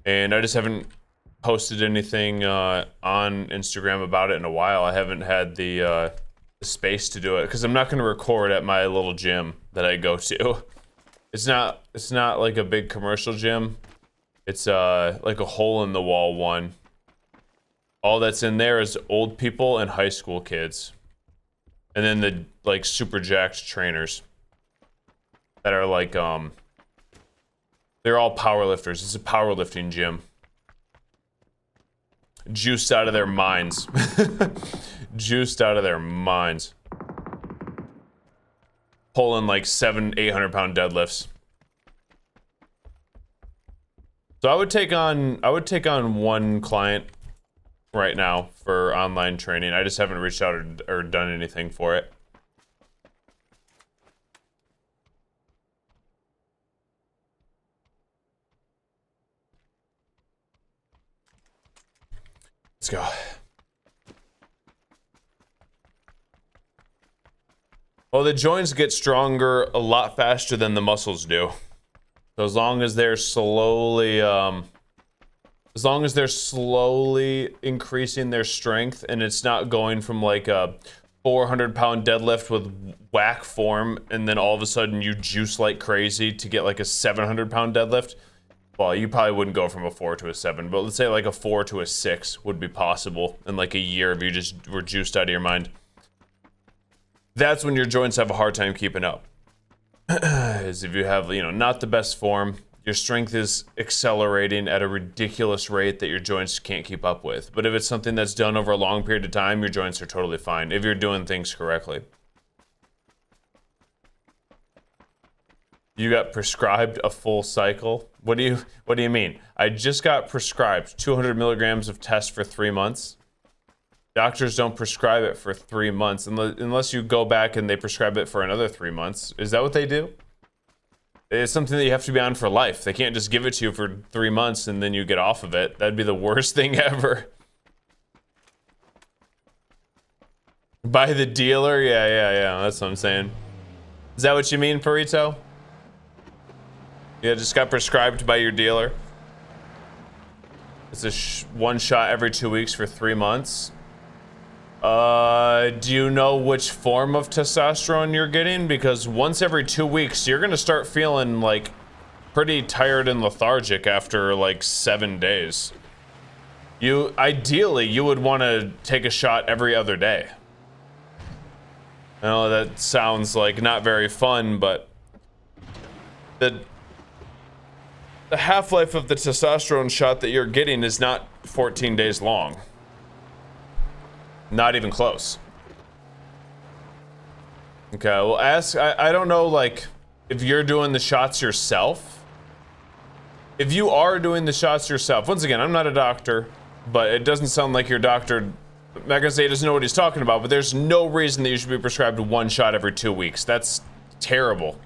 And I just haven't posted anything on Instagram about it in a while. I haven't had the space to do it because I'm not going to record at my little gym that I go to. It's not like a big commercial gym. It's like a hole in the wall one. All that's in there is old people and high school kids. And then the like super jacked trainers that are like they're all powerlifters. It's a powerlifting gym. Juiced out of their minds. Juiced out of their minds. Pulling like 700-800 pound deadlifts. So I would take on one client right now for online training. I just haven't reached out or done anything for it. Let's go. Well, the joints get stronger a lot faster than the muscles do. So as long as they're slowly increasing their strength, and it's not going from like a 400-pound deadlift with whack form, and then all of a sudden you juice like crazy to get like a 700-pound deadlift, well, you probably wouldn't go from a 4 to a 7, but let's say like a 4 to a 6 would be possible in like a year if you just were juiced out of your mind. That's when your joints have a hard time keeping up. Is if you have, you know, not the best form, your strength is accelerating at a ridiculous rate that your joints can't keep up with. But if it's something that's done over a long period of time, your joints are totally fine if you're doing things correctly. You got prescribed a full cycle? What do you mean? I just got prescribed 200 milligrams of test for 3 months. Doctors don't prescribe it for 3 months unless you go back and they prescribe it for another 3 months. Is that what they do? It's something that you have to be on for life. They can't just give it to you for 3 months and then you get off of it. That'd be the worst thing ever. By the dealer? Yeah. That's what I'm saying. Is that what you mean, Perito? Yeah, just got prescribed by your dealer. It's a one shot every 2 weeks for 3 months. Do you know which form of testosterone you're getting? Because once every 2 weeks, you're gonna start feeling like pretty tired and lethargic after like 7 days. Ideally, you would want to take a shot every other day. I know that sounds like not very fun, but the half-life of the testosterone shot that you're getting is not 14 days long. Not even close. Okay, well, I don't know, like, if you're doing the shots yourself. If you are doing the shots yourself, once again, I'm not a doctor, but it doesn't sound like your doctor, I'm not gonna say he doesn't know what he's talking about, but there's no reason that you should be prescribed one shot every 2 weeks. That's terrible.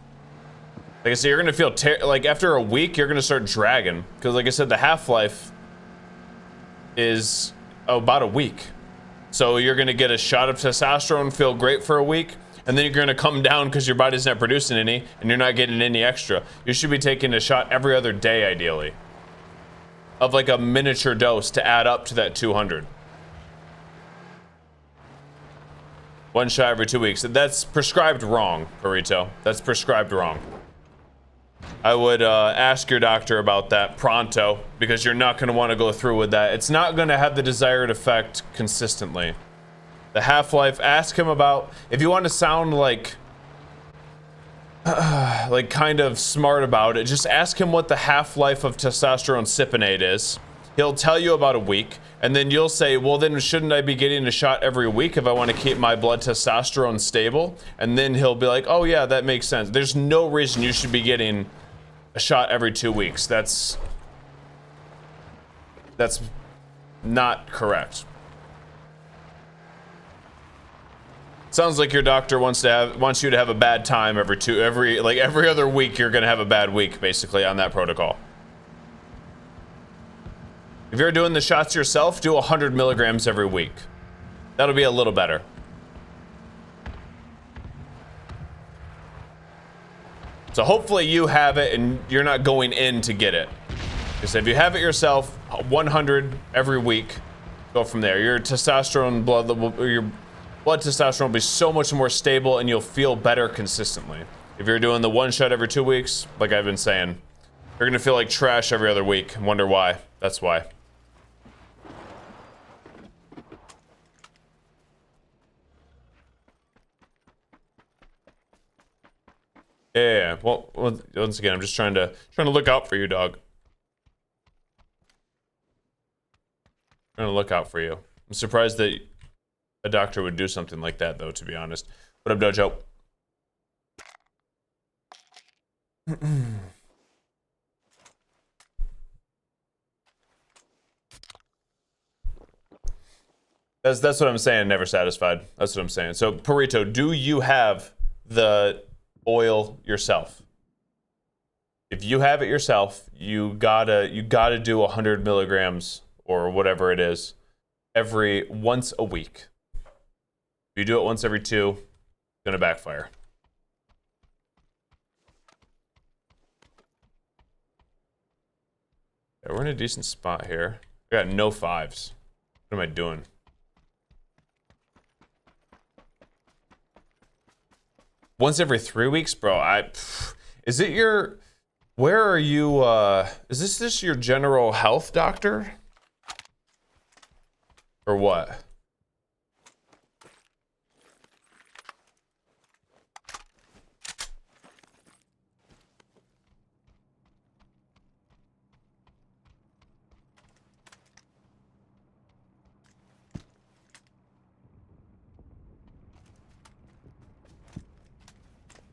Like I said, you're gonna feel, like, after a week, you're gonna start dragging. Because, like I said, the half-life is about a week. So you're gonna get a shot of testosterone, feel great for a week, and then you're gonna come down because your body's not producing any, and you're not getting any extra. You should be taking a shot every other day, ideally. Of like a miniature dose to add up to that 200. One shot every 2 weeks. That's prescribed wrong, Burrito. That's prescribed wrong. I would ask your doctor about that pronto, because you're not going to want to go through with that. It's not going to have the desired effect consistently. The half-life, ask him about, if you want to sound like kind of smart about it, just ask him what the half-life of testosterone cypionate is. He'll tell you about a week, and then you'll say, well, then shouldn't I be getting a shot every week if I want to keep my blood testosterone stable? And then he'll be like, oh yeah, that makes sense. There's no reason you should be getting a shot every 2 weeks. That's not correct. Sounds like your doctor wants you to have a bad time every other week. You're gonna have a bad week, basically, on that protocol. If you're doing the shots yourself, do 100 milligrams every week. That'll be a little better. So hopefully you have it and you're not going in to get it. Because if you have it yourself, 100 every week, go from there. Your testosterone your blood testosterone will be so much more stable and you'll feel better consistently. If you're doing the one shot every 2 weeks, like I've been saying, you're gonna feel like trash every other week. Wonder why. That's why. Yeah. Well, once again, I'm just trying to look out for you, dog. Trying to look out for you. I'm surprised that a doctor would do something like that, though, to be honest. What up, Dojo? That's what I'm saying, never satisfied. That's what I'm saying. So, Perito, do you have the oil yourself? If you have it yourself, you gotta do 100 milligrams or whatever it is once a week. If you do it once every 2, it's gonna backfire. Yeah, we're in a decent spot here. I got no 5s. What am I doing? Once every 3 weeks, bro. Is it your? Where are you? Is this your general health doctor? Or what?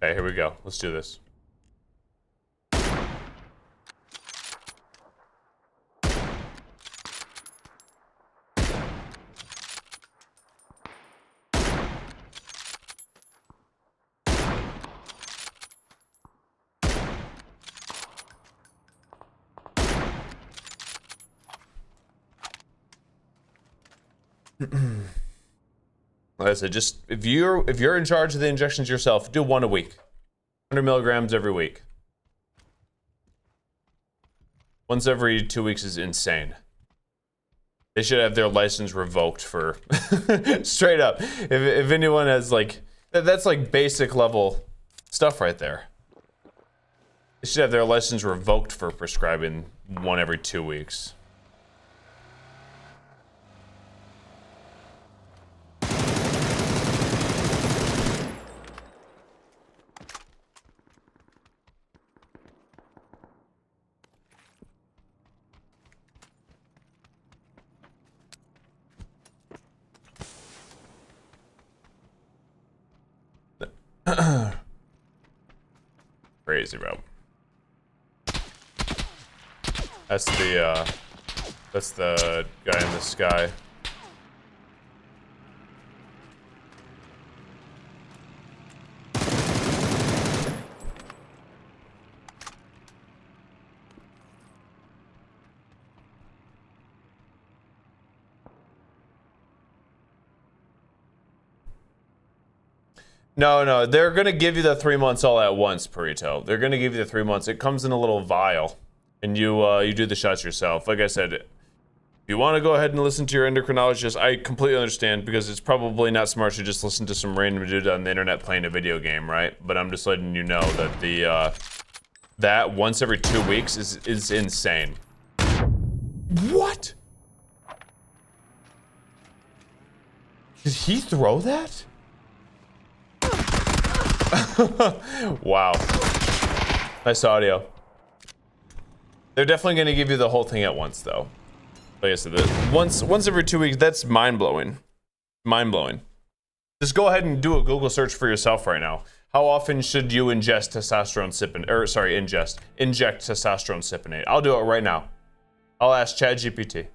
Okay, here we go. Let's do this. Like I said, just if you're in charge of the injections yourself, do 1 a week, 100 milligrams every week. Once every 2 weeks is insane. They should have their license revoked for straight up. If anyone has like that's like basic level stuff right there. They should have their license revoked for prescribing 1 every 2 weeks. Crazy, bro. That's the guy in the sky. No, they're gonna give you the 3 months all at once, Perito. They're gonna give you the 3 months. It comes in a little vial, and you do the shots yourself. Like I said, if you want to go ahead and listen to your endocrinologist, I completely understand, because it's probably not smart to just listen to some random dude on the internet playing a video game, right? But I'm just letting you know that the that once every 2 weeks is insane. What? Did he throw that? Wow. Nice audio. They're definitely going to give you the whole thing at once, though. Like I said, once every 2 weeks, that's mind-blowing. Mind-blowing. Just go ahead and do a Google search for yourself right now. How often should you inject testosterone inject testosterone cypionate? I'll do it right now. I'll ask ChatGPT.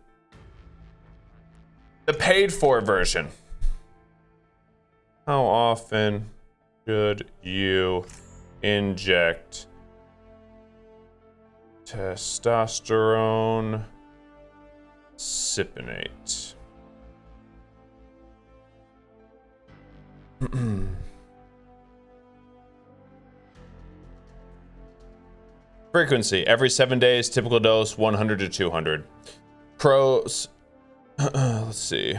The paid-for version. How often should you inject testosterone cypionate? Frequency, every 7 days, typical dose, 100 to 200. Pros, let's see.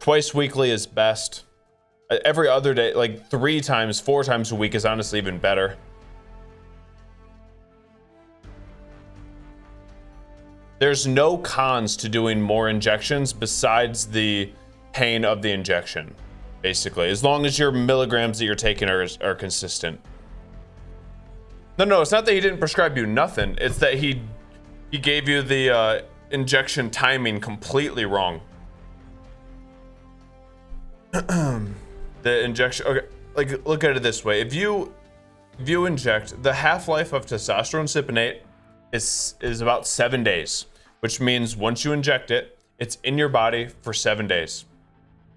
Twice weekly is best. Every other day, like 3 times, 4 times a week is honestly even better. There's no cons to doing more injections besides the pain of the injection, basically, as long as your milligrams that you're taking are consistent. No, it's not that he didn't prescribe you nothing. It's that he gave you the injection timing completely wrong. The injection, okay, like look at it this way. If you inject, the half-life of testosterone cypionate is about 7 days, which means once you inject it, it's in your body for 7 days.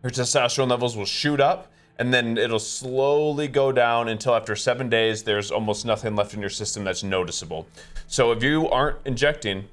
Your testosterone levels will shoot up, and then it'll slowly go down until after 7 days, there's almost nothing left in your system that's noticeable. So if you aren't injecting,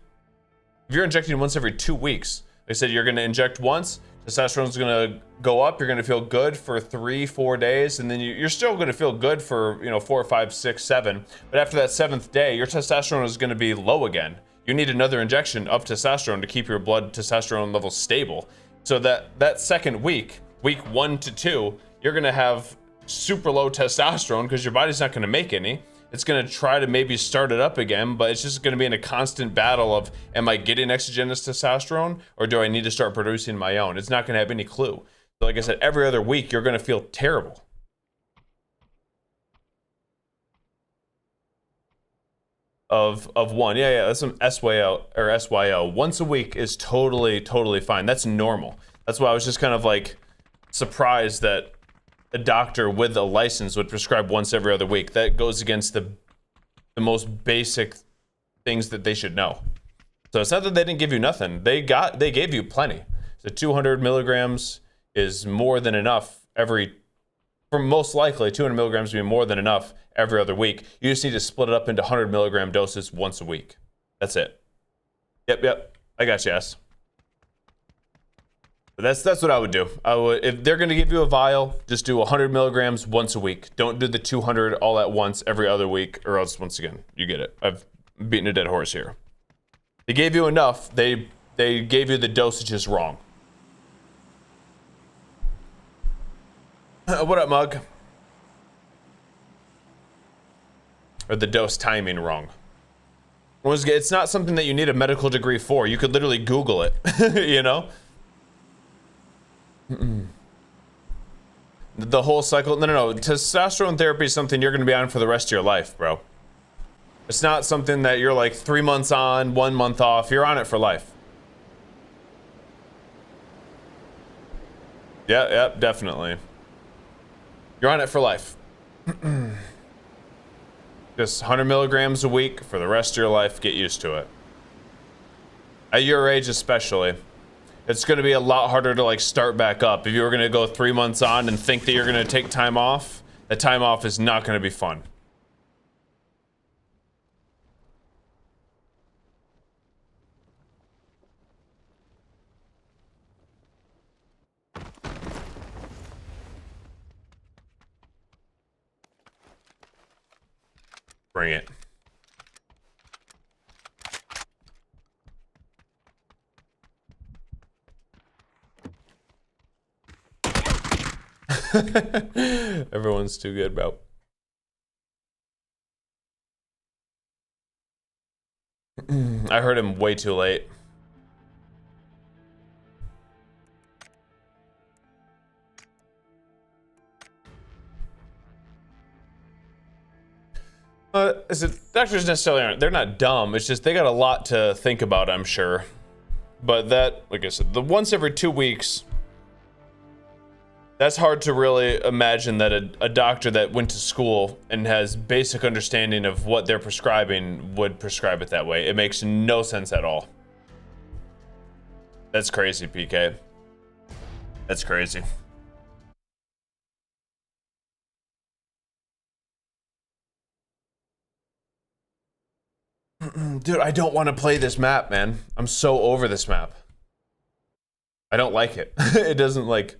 if you're injecting once every 2 weeks, they said you're gonna inject once, testosterone's gonna go up, you're gonna feel good for 3-4 days, and then you're still gonna feel good for 4, 5, 6, 7. But after that 7th day, your testosterone is gonna be low again. You need another injection of testosterone to keep your blood testosterone levels stable. So that second week 1 to 2, you're gonna have super low testosterone because your body's not going to make any. It's going to try to maybe start it up again, but it's just going to be in a constant battle of, am I getting exogenous testosterone or do I need to start producing my own? It's not going to have any clue. So like I said, every other week, you're going to feel terrible. Of one. Yeah, that's some SYO or SYO. Once a week is totally fine. That's normal. That's why I was just kind of like surprised that a doctor with a license would prescribe once every other week. That goes against the most basic things that they should know. So it's not that they didn't give you nothing. They gave you plenty. So 200 milligrams is more than enough most likely 200 milligrams would be more than enough every other week. You just need to split it up into 100 milligram doses once a week. That's it. Yep. I got you, yes. But that's what I would do. If they're going to give you a vial, just do 100 milligrams once a week. Don't do the 200 all at once every other week, or else once again, you get it. I've beaten a dead horse here. They gave you enough. They gave you the dosages wrong. What up, Mug? Or the dose timing wrong. It's not something that you need a medical degree for. You could literally Google it, you know? The whole cycle. No. Testosterone therapy is something you're going to be on for the rest of your life, bro. It's not something that you're like 3 months on, 1 month off. You're on it for life. Yeah, definitely. You're on it for life. Just 100 milligrams a week for the rest of your life. Get used to it. At your age especially. It's going to be a lot harder to like start back up. If you were going to go 3 months on and think that you're going to take time off, the time off is not going to be fun. Bring it. Everyone's too good, bro. I heard him way too late. Doctors necessarily aren't. They're not dumb. It's just they got a lot to think about, I'm sure. But that, like I said, the once every 2 weeks, that's hard to really imagine that a doctor that went to school and has basic understanding of what they're prescribing would prescribe it that way. It makes no sense at all. That's crazy, PK. That's crazy. Dude, I don't want to play this map, man. I'm so over this map. I don't like it. It doesn't like...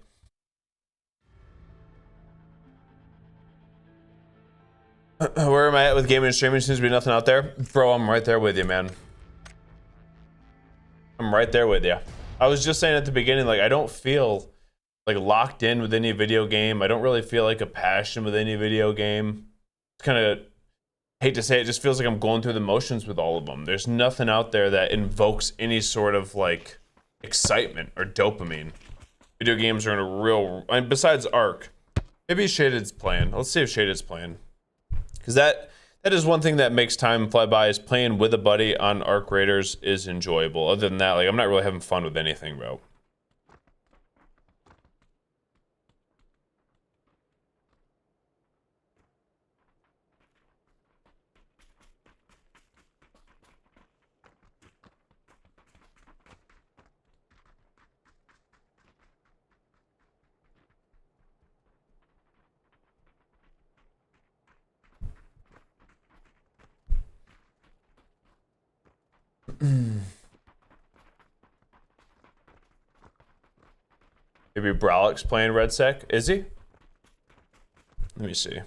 Where am I at with gaming and streaming? Seems to be nothing out there. Bro, I'm right there with you, man. I'm right there with you. I was just saying at the beginning, like, I don't feel like locked in with any video game. I don't really feel like a passion with any video game. It's kind of... hate to say it, just feels like I'm going through the motions with all of them. There's nothing out there that invokes any sort of like excitement or dopamine. Video games are in a real, I mean, besides Arc, maybe Shaded's playing. Let's see if Shaded's playing, because that is one thing that makes time fly by. Is playing with a buddy on ArcRaiders is enjoyable. Other than that, like I'm not really having fun with anything, bro. Maybe Brolix playing Red Sec. Is he? Let me see.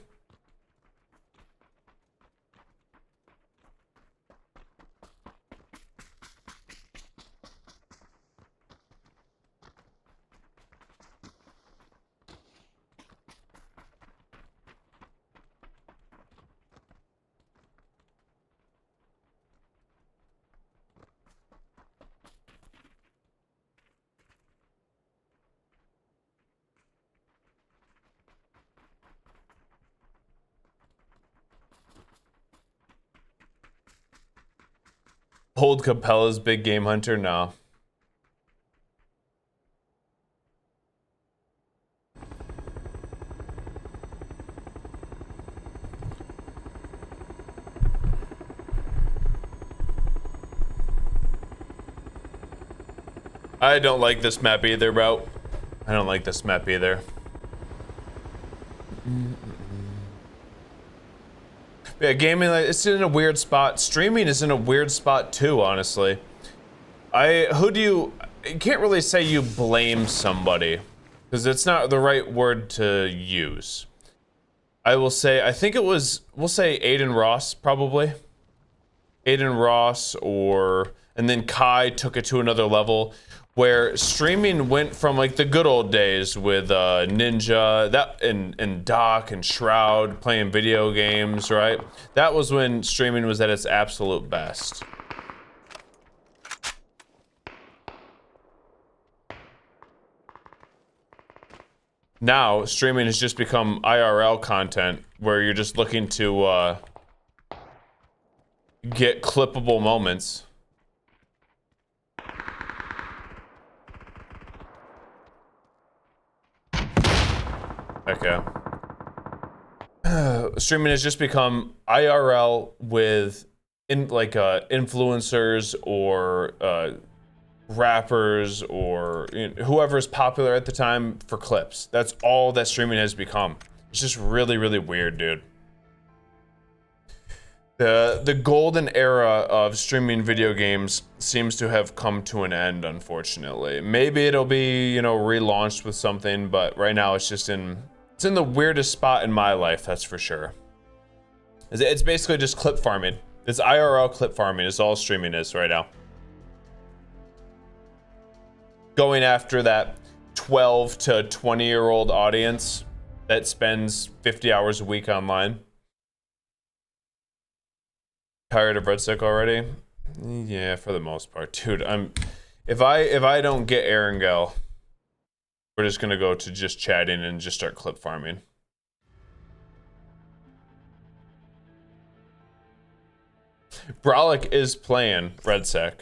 Old Capella's Big Game Hunter? No. I don't like this map either, bro. I don't like this map either. Yeah, gaming, it's in a weird spot. Streaming is in a weird spot too, honestly. You can't really say you blame somebody, because it's not the right word to use. I will say, I think it was, we'll say Aiden Ross, probably. Aiden Ross, and then Kai took it to another level, where streaming went from like the good old days with Ninja, and Doc and Shroud playing video games, right? That was when streaming was at its absolute best. Now, streaming has just become IRL content, where you're just looking to get clippable moments. Okay. Streaming has just become IRL with influencers or rappers or whoever's popular at the time for clips. That's all that streaming has become. It's just really, really weird, dude. The golden era of streaming video games seems to have come to an end, unfortunately. Maybe it'll be, relaunched with something, but right now it's in the weirdest spot in my life, that's for sure. It's basically just clip farming. It's IRL clip farming is all streaming is right now. Going after that 12 to 20-year-old audience that spends 50 hours a week online. Tired of RedSec already? Yeah, for the most part, dude. If I don't get Erangel, we're just gonna go to just chatting and just start clip farming. Brolic is playing RedSec.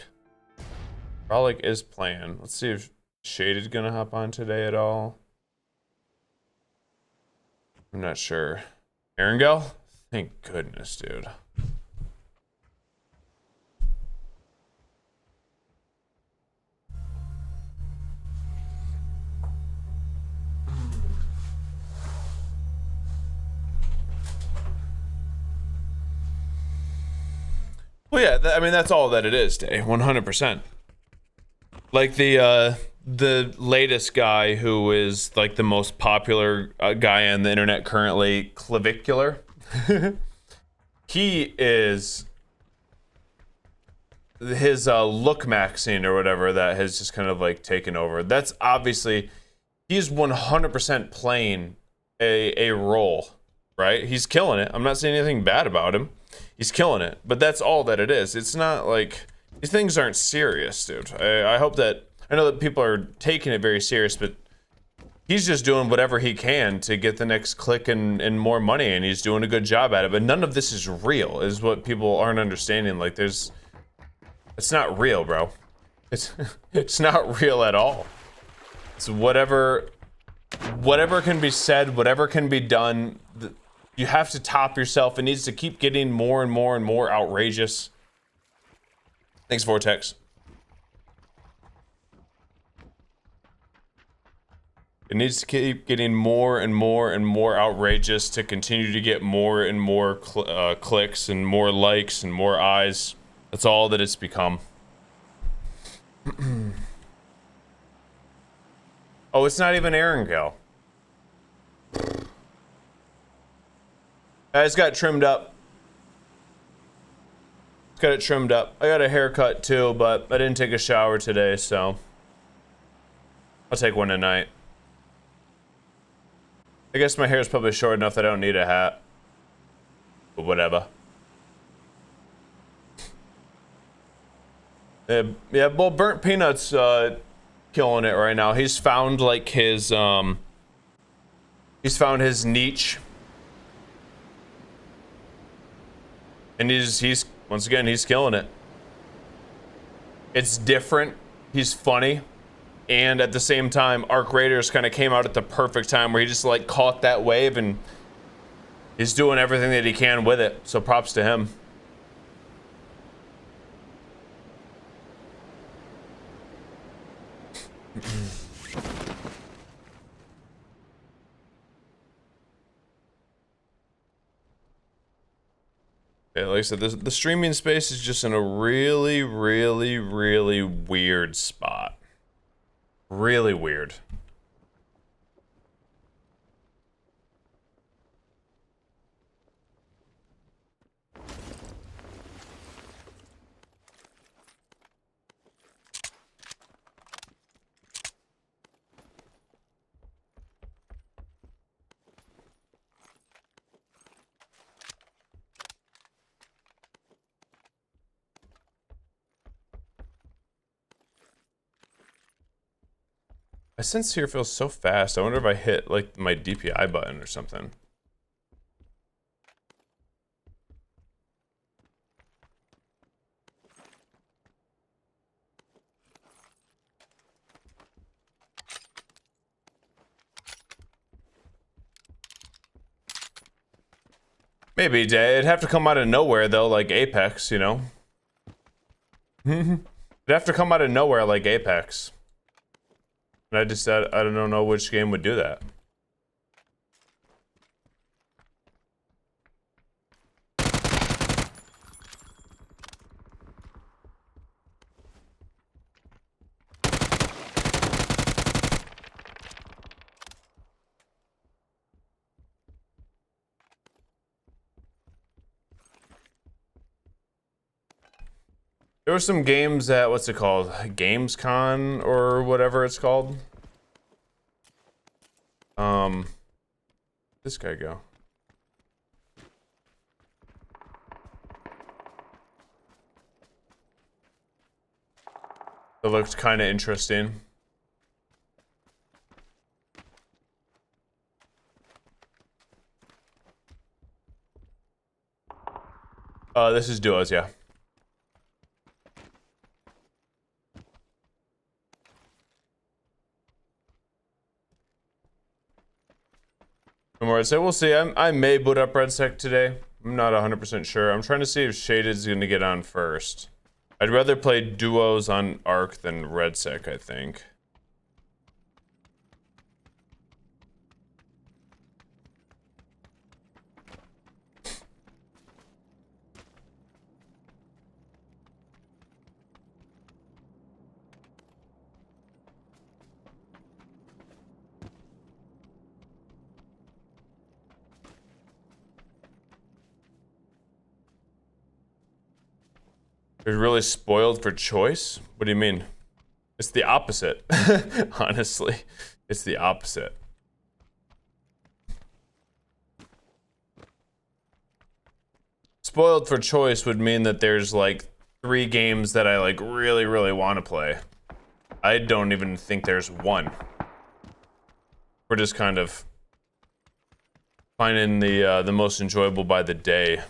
Brolic is playing. Let's see if Shaded gonna hop on today at all. I'm not sure. Erangel? Thank goodness, dude. Well, yeah, I mean, that's all that it is, Day. 100%. Like the latest guy who is like the most popular guy on the internet currently, Clavicular. He is his look maxing or whatever that has just kind of like taken over. That's obviously he's 100% playing a role, right? He's killing it. I'm not saying anything bad about him. He's killing it, but that's all that it is. It's not like these things aren't serious, dude. I hope that I know that people are taking it very serious, but he's just doing whatever he can to get the next click and more money, and he's doing a good job at it. But none of this is real, is what people aren't understanding. Like, it's not real, bro. It's not real at all. It's whatever can be said, whatever can be done. You have to top yourself. It needs to keep getting more and more and more outrageous. Thanks, Vortex. It needs to keep getting more and more and more outrageous to continue to get more and more clicks and more likes and more eyes. That's all that it's become. Oh, it's not even Erangel. I just got trimmed up. Got it trimmed up. I got a haircut too, but I didn't take a shower today, so I'll take one tonight. I guess my hair is probably short enough that I don't need a hat. But whatever. Yeah, well, Burnt Peanut's killing it right now. He's found like his niche. And he's once again, he's killing it. It's different. He's funny. And at the same time, ArcRaiders kind of came out at the perfect time where he just like caught that wave and he's doing everything that he can with it. So props to him. Yeah, like I said, the streaming space is just in a really, really, really weird spot. Really weird. My sense here feels so fast. I wonder if I hit like my DPI button or something. Maybe it'd have to come out of nowhere though, like Apex, you know. It'd have to come out of nowhere like Apex. And I don't know which game would do that. There were some games at, what's it called? Gamescom or whatever it's called. This guy go. It looked kind of interesting. This is duos, yeah. So we'll see. I may boot up RedSec today. I'm not 100% sure. I'm trying to see if Shaded's going to get on first. I'd rather play duos on Arc than RedSec, I think. They're really spoiled for choice? What do you mean? It's the opposite. Honestly, it's the opposite. Spoiled for choice would mean that there's like 3 games that I like really, really want to play. I don't even think there's one. We're just kind of finding the most enjoyable by the day.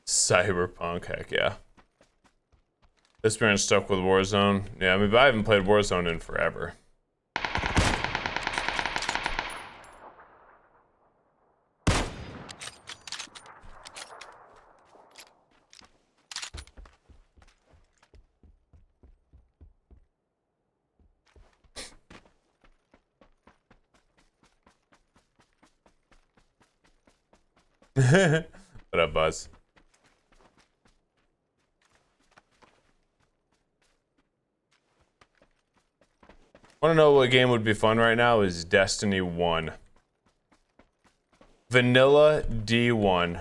Cyberpunk, heck yeah. This man's stuck with Warzone. Yeah, I mean, but I haven't played Warzone in forever. What up, Buzz? Want to know what game would be fun right now? Is Destiny 1. Vanilla D1.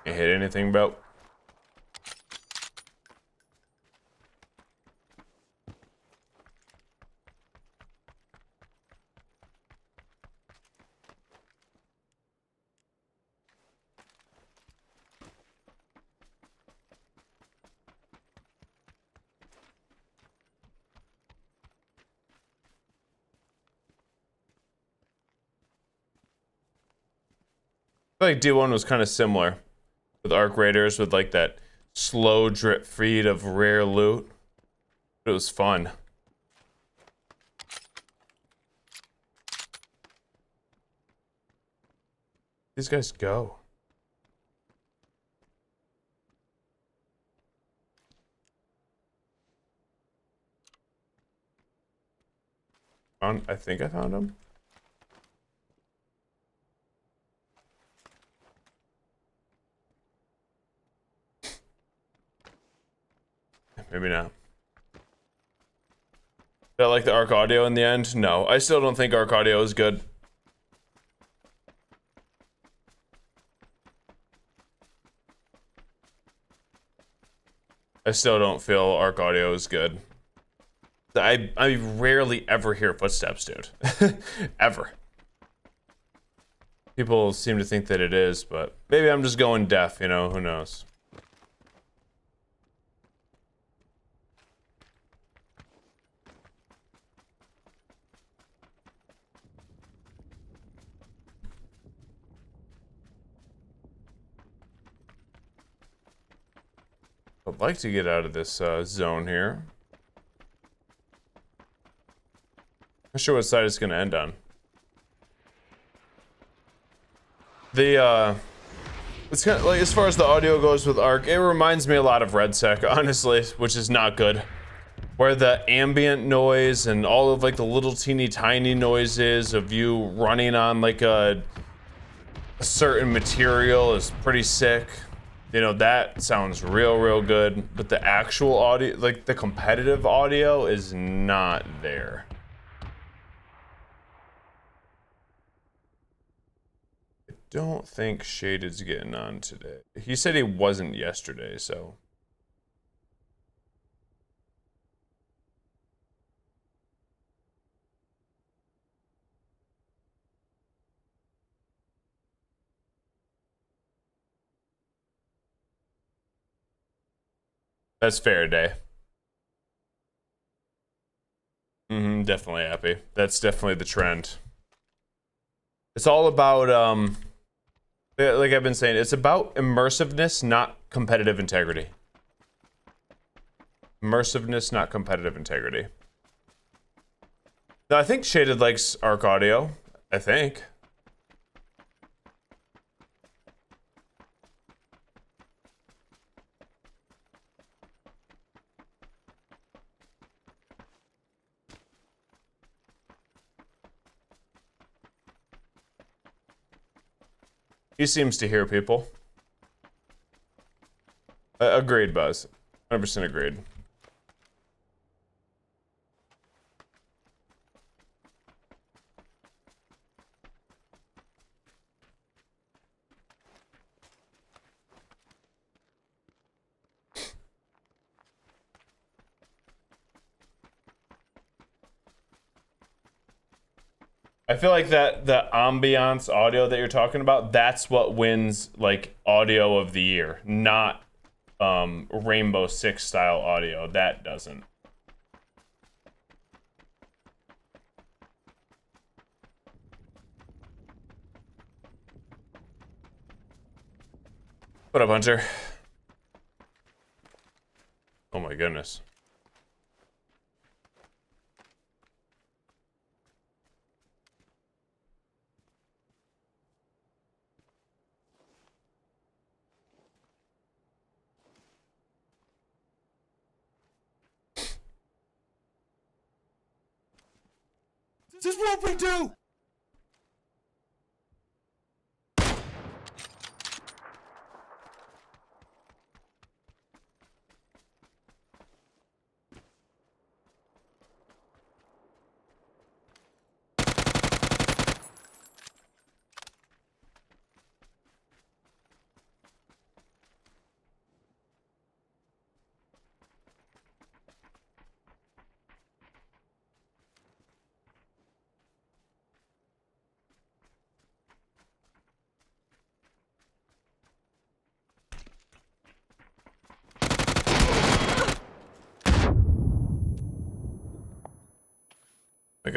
Can't hit anything, bro. I feel like D1 was kind of similar with arcraiders, with like that slow drip feed of rare loot. It was fun. These guys go. I think I found him. Maybe not. Did I like the ARC audio in the end? No, I still don't think ARC audio is good. I still don't feel ARC audio is good. I rarely ever hear footsteps, dude. Ever. People seem to think that it is, but maybe I'm just going deaf, you know, who knows. I'd like to get out of this zone here. Not sure what side it's gonna end on. It's kind of like, as far as the audio goes with ARC, it reminds me a lot of RedSec, honestly, which is not good. Where the ambient noise and all of like the little teeny tiny noises of you running on like a certain material is pretty sick. You know, that sounds real good, but the actual audio, like the competitive audio, is not there. I don't think Shaded's getting on today. He said he wasn't yesterday, so. That's fair, Day. Definitely happy. That's definitely the trend. It's all about, like I've been saying, it's about immersiveness, not competitive integrity. Immersiveness, not competitive integrity. No, I think Shaded likes ARC audio. I think. He seems to hear people. Agreed, Buzz. 100% agreed. I feel like that the ambiance audio that you're talking about, that's what wins like audio of the year, not Rainbow Six style audio. That doesn't. What up, Hunter? Oh my goodness. This is what we do!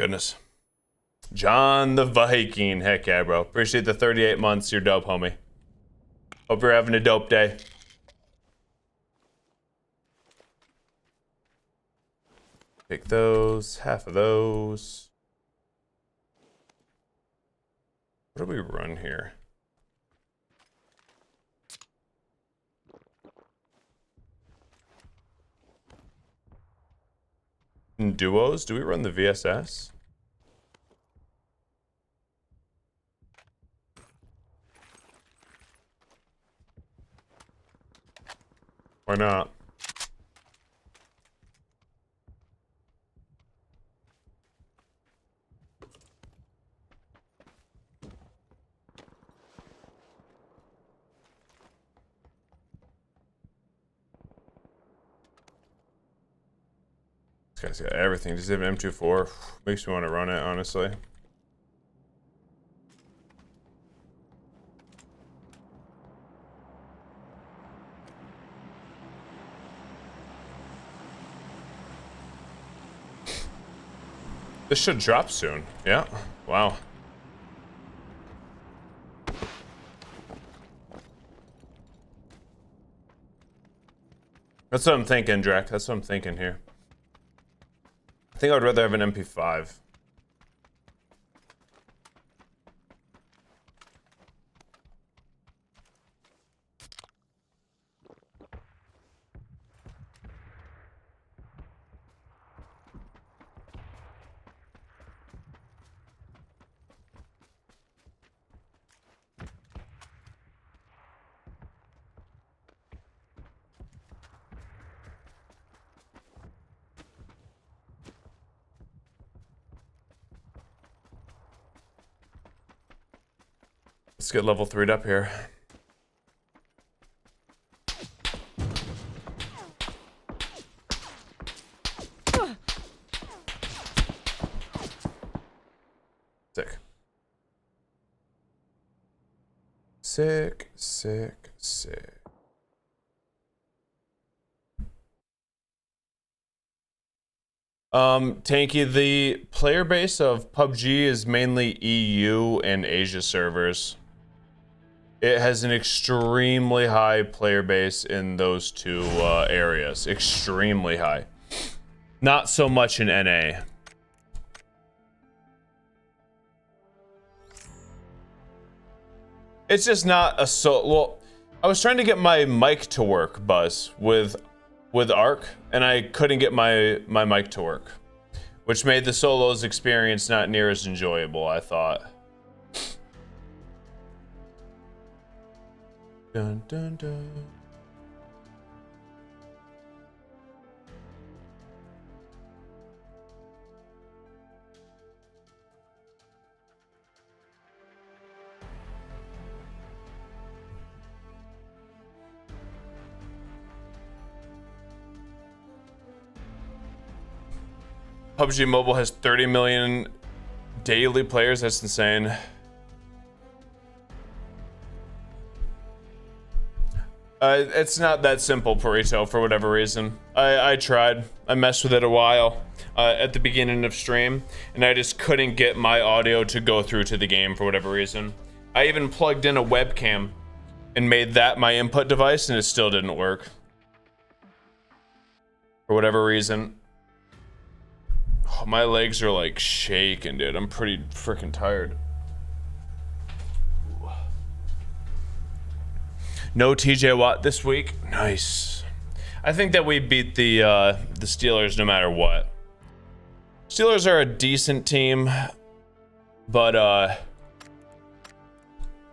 goodness. John the Viking. Heck yeah, bro. Appreciate the 38 months. You're dope, homie. Hope you're having a dope day. Take those. Half of those. What do we run here? In duos, do we run the VSS? Why not? This guy's got everything. Does he have an M24? Makes me want to run it, honestly. This should drop soon. Yeah. Wow. That's what I'm thinking, Drac. That's what I'm thinking here. I think I would rather have an MP5. Let's get level 3'd up here. Sick. Sick, sick, sick. Tanky, the player base of PUBG is mainly EU and Asia servers. It has an extremely high player base in those two areas. Extremely high. Not so much in NA. It's just not a well, I was trying to get my mic to work, Buzz, with Arc, and I couldn't get my mic to work, which made the solos experience not near as enjoyable, I thought. Dun dun dun. PUBG Mobile has 30 million daily players. That's insane. It's not that simple, Perito, for whatever reason. I tried. I messed with it a while at the beginning of stream, and I just couldn't get my audio to go through to the game for whatever reason. I even plugged in a webcam and made that my input device, and it still didn't work. For whatever reason. Oh, my legs are like shaking, dude. I'm pretty freaking tired. No TJ Watt this week. Nice. I think that we beat the Steelers no matter what. Steelers are a decent team, but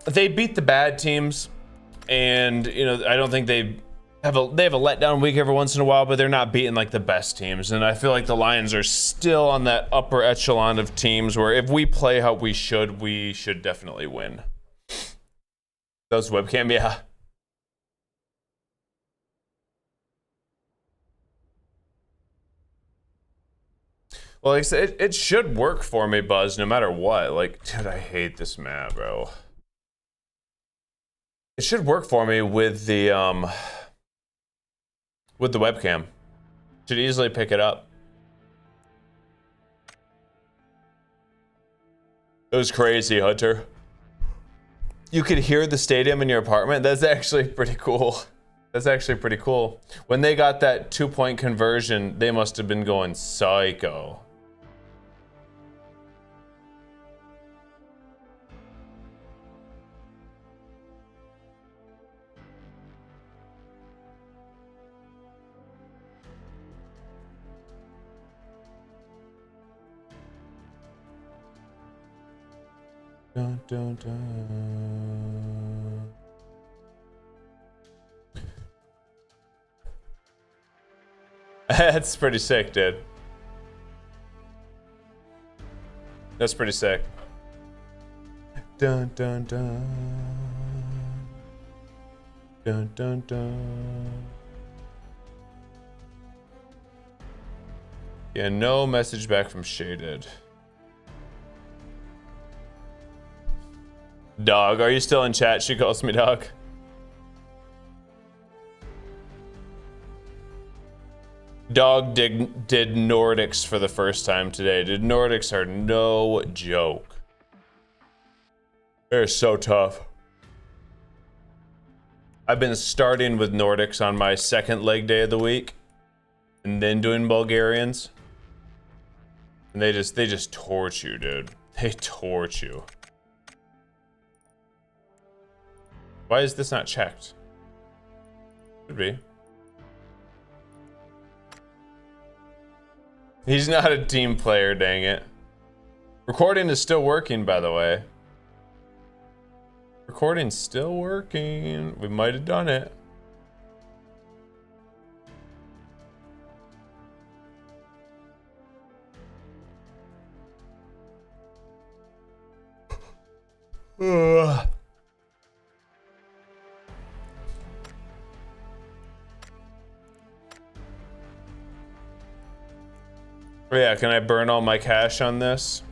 they beat the bad teams, and you know I don't think they have a letdown week every once in a while, but they're not beating like the best teams. And I feel like the Lions are still on that upper echelon of teams where if we play how we should definitely win. Those webcam, yeah. Well, like I said, it should work for me, Buzz, no matter what. Like, dude, I hate this map, bro. It should work for me with the webcam. Should easily pick it up. It was crazy, Hunter. You could hear the stadium in your apartment. That's actually pretty cool. That's actually pretty cool. When they got that 2-point conversion, they must have been going psycho. Dun, dun, dun. That's pretty sick, dude. That's pretty sick. Dun dun dun. Dun dun dun. Yeah, no message back from Shaded. Dog, are you still in chat? She calls me dog. Dog did Nordics for the first time today. Dude, Nordics are no joke. They're so tough. I've been starting with Nordics on my second leg day of the week, and then doing Bulgarians. And they just torch you, dude. They torch you. Why is this not checked? Should be. He's not a team player, dang it. Recording is still working, by the way. Recording's still working. We might have done it. Ugh. Yeah, can I burn all my cash on this?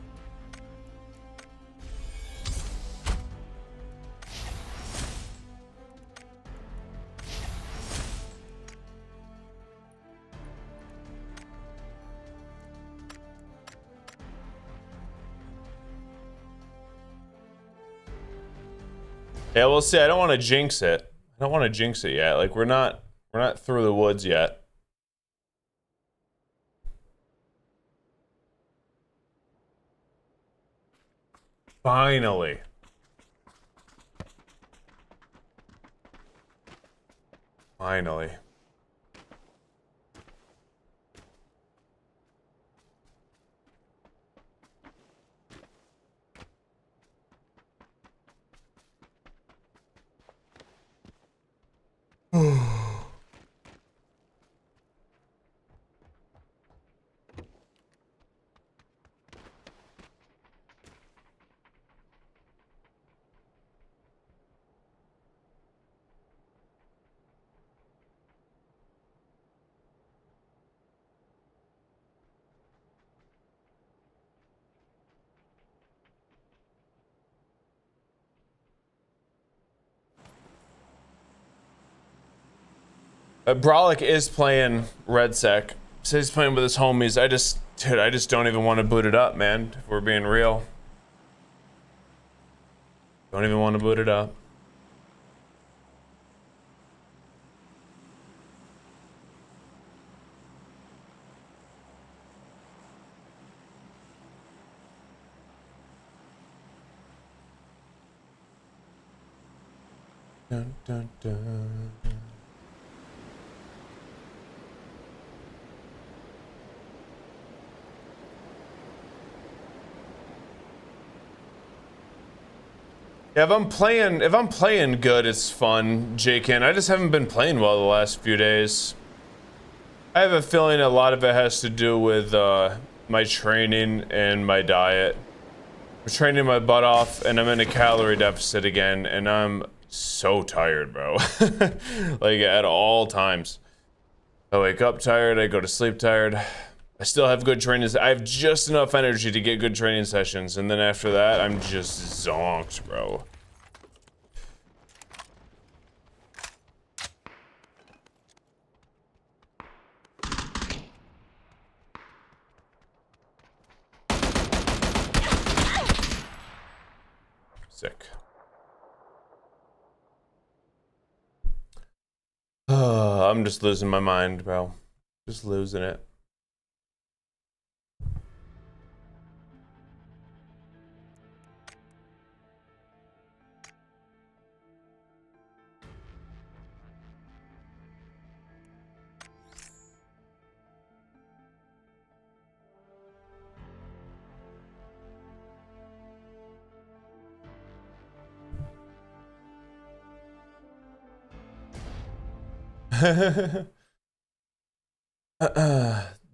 Yeah, we'll see. I don't want to jinx it. I don't want to jinx it yet. Like we're not through the woods yet. Finally. Finally. Brolic is playing RedSec. So he's playing with his homies. I just don't even want to boot it up, man. If we're being real. Don't even want to boot it up. Dun, dun, dun. Yeah, if I'm playing good, it's fun, Jakin. I just haven't been playing well the last few days. I have a feeling a lot of it has to do with my training and my diet. I'm training my butt off, and I'm in a calorie deficit again, and I'm so tired, bro. Like, at all times. I wake up tired, I go to sleep tired. I still have good training. I have just enough energy to get good training sessions, and then after that, I'm just zonked, bro. Sick. I'm just losing my mind, bro. Just losing it.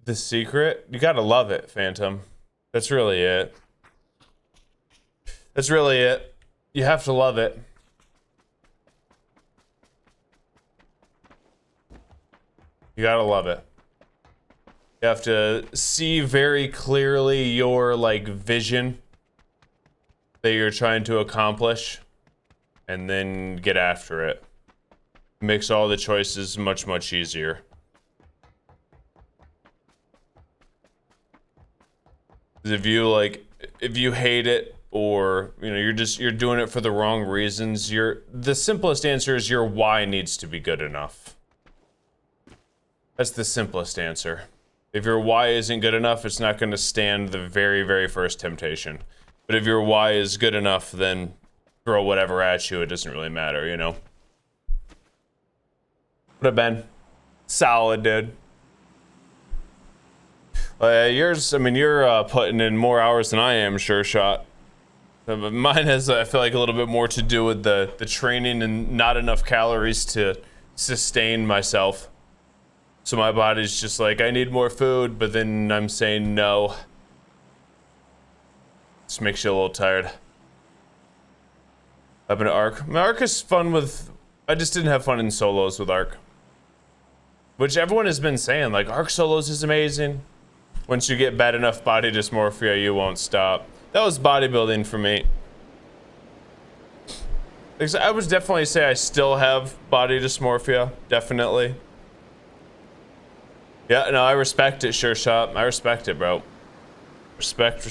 The secret? You gotta love it, Phantom. That's really it. That's really it. You have to love it. You gotta love it. You have to see very clearly your, like, vision that you're trying to accomplish, and then get after it. It makes all the choices much, much easier. If you hate it, or you're doing it for the wrong reasons, the simplest answer is your why needs to be good enough. That's the simplest answer. If your why isn't good enough, it's not going to stand the very, very first temptation. But if your why is good enough, then throw whatever at you. It doesn't really matter, you know. What up, Ben? Solid, dude. Yours, I mean, you're putting in more hours than I am, sure shot. But mine has, I feel like, a little bit more to do with the training and not enough calories to sustain myself. So my body's just like, I need more food, but then I'm saying no. Just makes you a little tired. Up in Arc. My Arc is fun with, I just didn't have fun in solos with Arc. Which everyone has been saying, like, Arc solos is amazing. Once you get bad enough body dysmorphia, you won't stop. That was bodybuilding for me. I would definitely say I still have body dysmorphia, definitely. Yeah, no, I respect it, sure shot. I respect it, bro. Respect.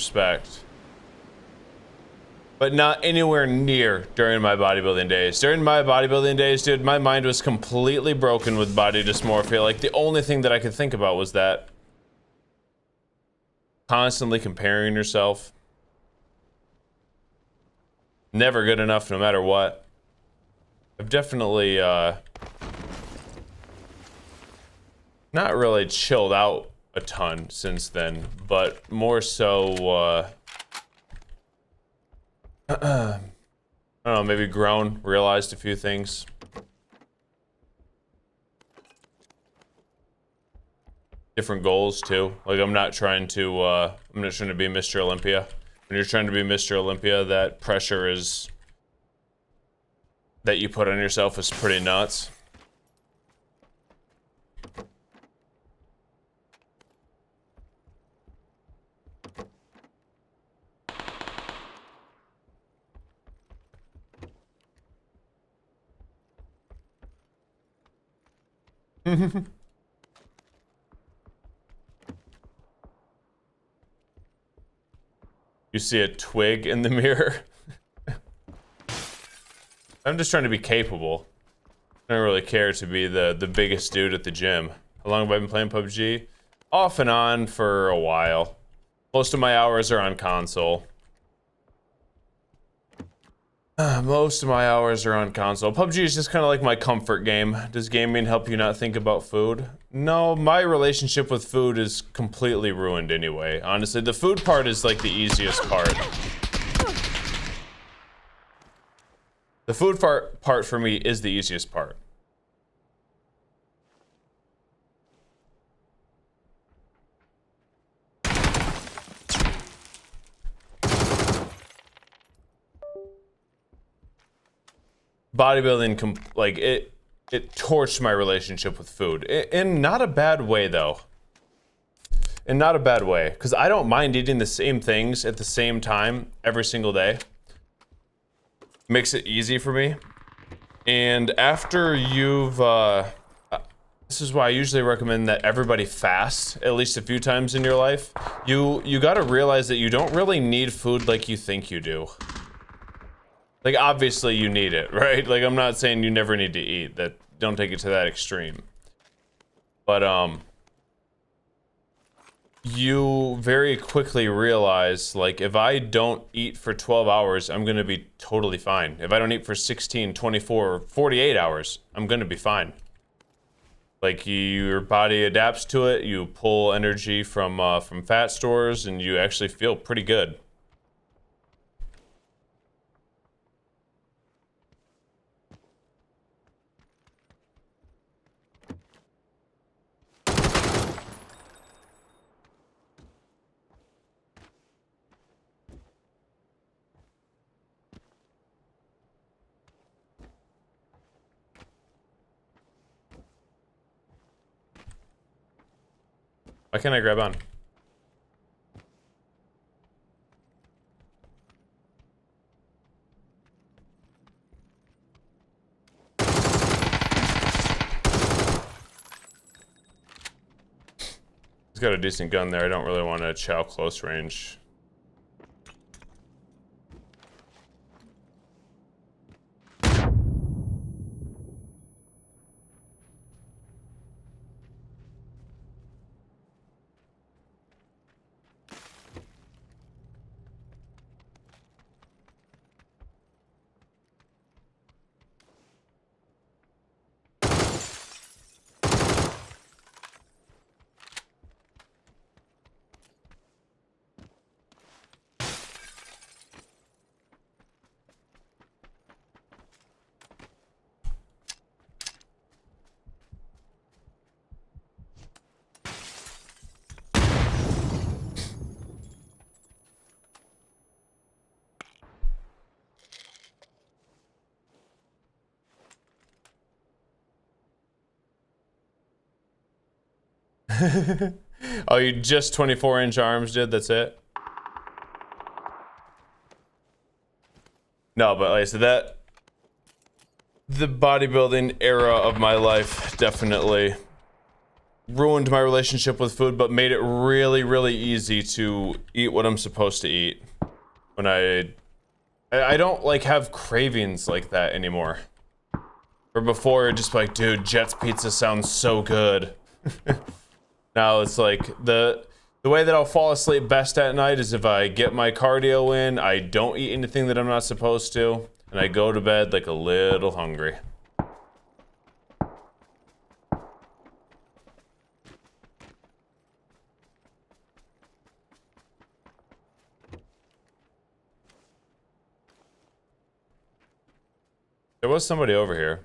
But not anywhere near during my bodybuilding days. During my bodybuilding days, dude, my mind was completely broken with body dysmorphia. Like, the only thing that I could think about was that. Constantly comparing yourself. Never good enough no matter what. I've definitely, not really chilled out a ton since then, but more so, I don't know, maybe grown, realized a few things. Different goals too. Like, I'm not trying to be Mr. Olympia. When you're trying to be Mr. Olympia, that pressure is that you put on yourself is pretty nuts. You see a twig in the mirror? I'm just trying to be capable. I don't really care to be the biggest dude at the gym. How long have I been playing PUBG? Off and on for a while. Most of my hours are on console. Most of my hours are on console. PUBG is just kind of like my comfort game. Does gaming help you not think about food? No, my relationship with food is completely ruined anyway. Honestly, the food part is like the easiest part. The food part for me is the easiest part. Bodybuilding, like, it torched my relationship with food. In not a bad way, though. In not a bad way. Because I don't mind eating the same things at the same time every single day. Makes it easy for me. And after you've, this is why I usually recommend that everybody fast at least a few times in your life. You gotta realize that you don't really need food like you think you do. Like, obviously you need it, right? Like, I'm not saying you never need to eat. That, don't take it to that extreme. But, you very quickly realize, like, if I don't eat for 12 hours, I'm gonna be totally fine. If I don't eat for 16, 24, 48 hours, I'm gonna be fine. Like, your body adapts to it, you pull energy from fat stores, and you actually feel pretty good. Why can't I grab on? He's got a decent gun there. I don't really want to chow close range. Oh, you just 24-inch arms, dude? That's it? No, but like I said, that... The bodybuilding era of my life definitely ruined my relationship with food, but made it really, really easy to eat what I'm supposed to eat. When I don't, like, have cravings like that anymore. Or before, just like, dude, Jet's Pizza sounds so good. Now it's like, the way that I'll fall asleep best at night is if I get my cardio in, I don't eat anything that I'm not supposed to, and I go to bed like a little hungry. There was somebody over here.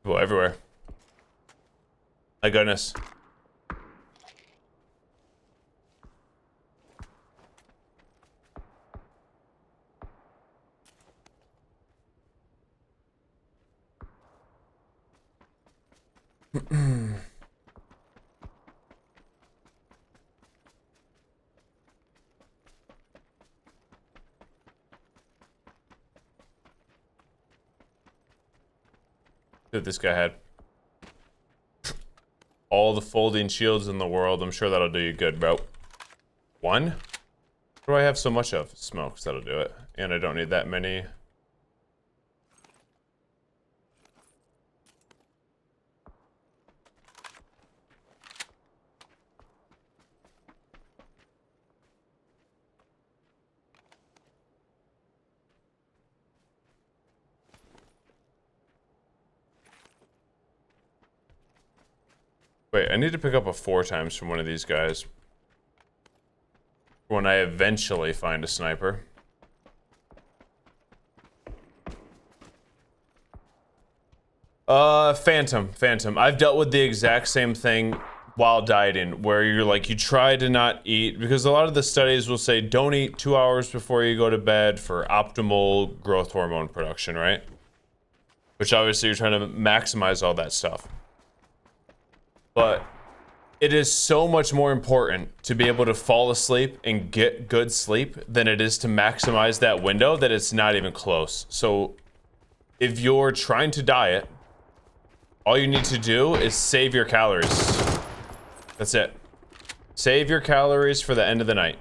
People everywhere. My goodness. That this guy had all the folding shields in the world. I'm sure that'll do you good, bro. One? What do I have so much of? Smokes, that'll do it. And I don't need that many. Wait, I need to pick up a 4 times from one of these guys. When I eventually find a sniper. Phantom. I've dealt with the exact same thing while dieting, where you're like, you try to not eat, because a lot of the studies will say don't eat 2 hours before you go to bed for optimal growth hormone production, right? Which obviously you're trying to maximize all that stuff. But it is so much more important to be able to fall asleep and get good sleep than it is to maximize that window, that it's not even close. So if you're trying to diet, all you need to do is save your calories. That's it. Save your calories for the end of the night.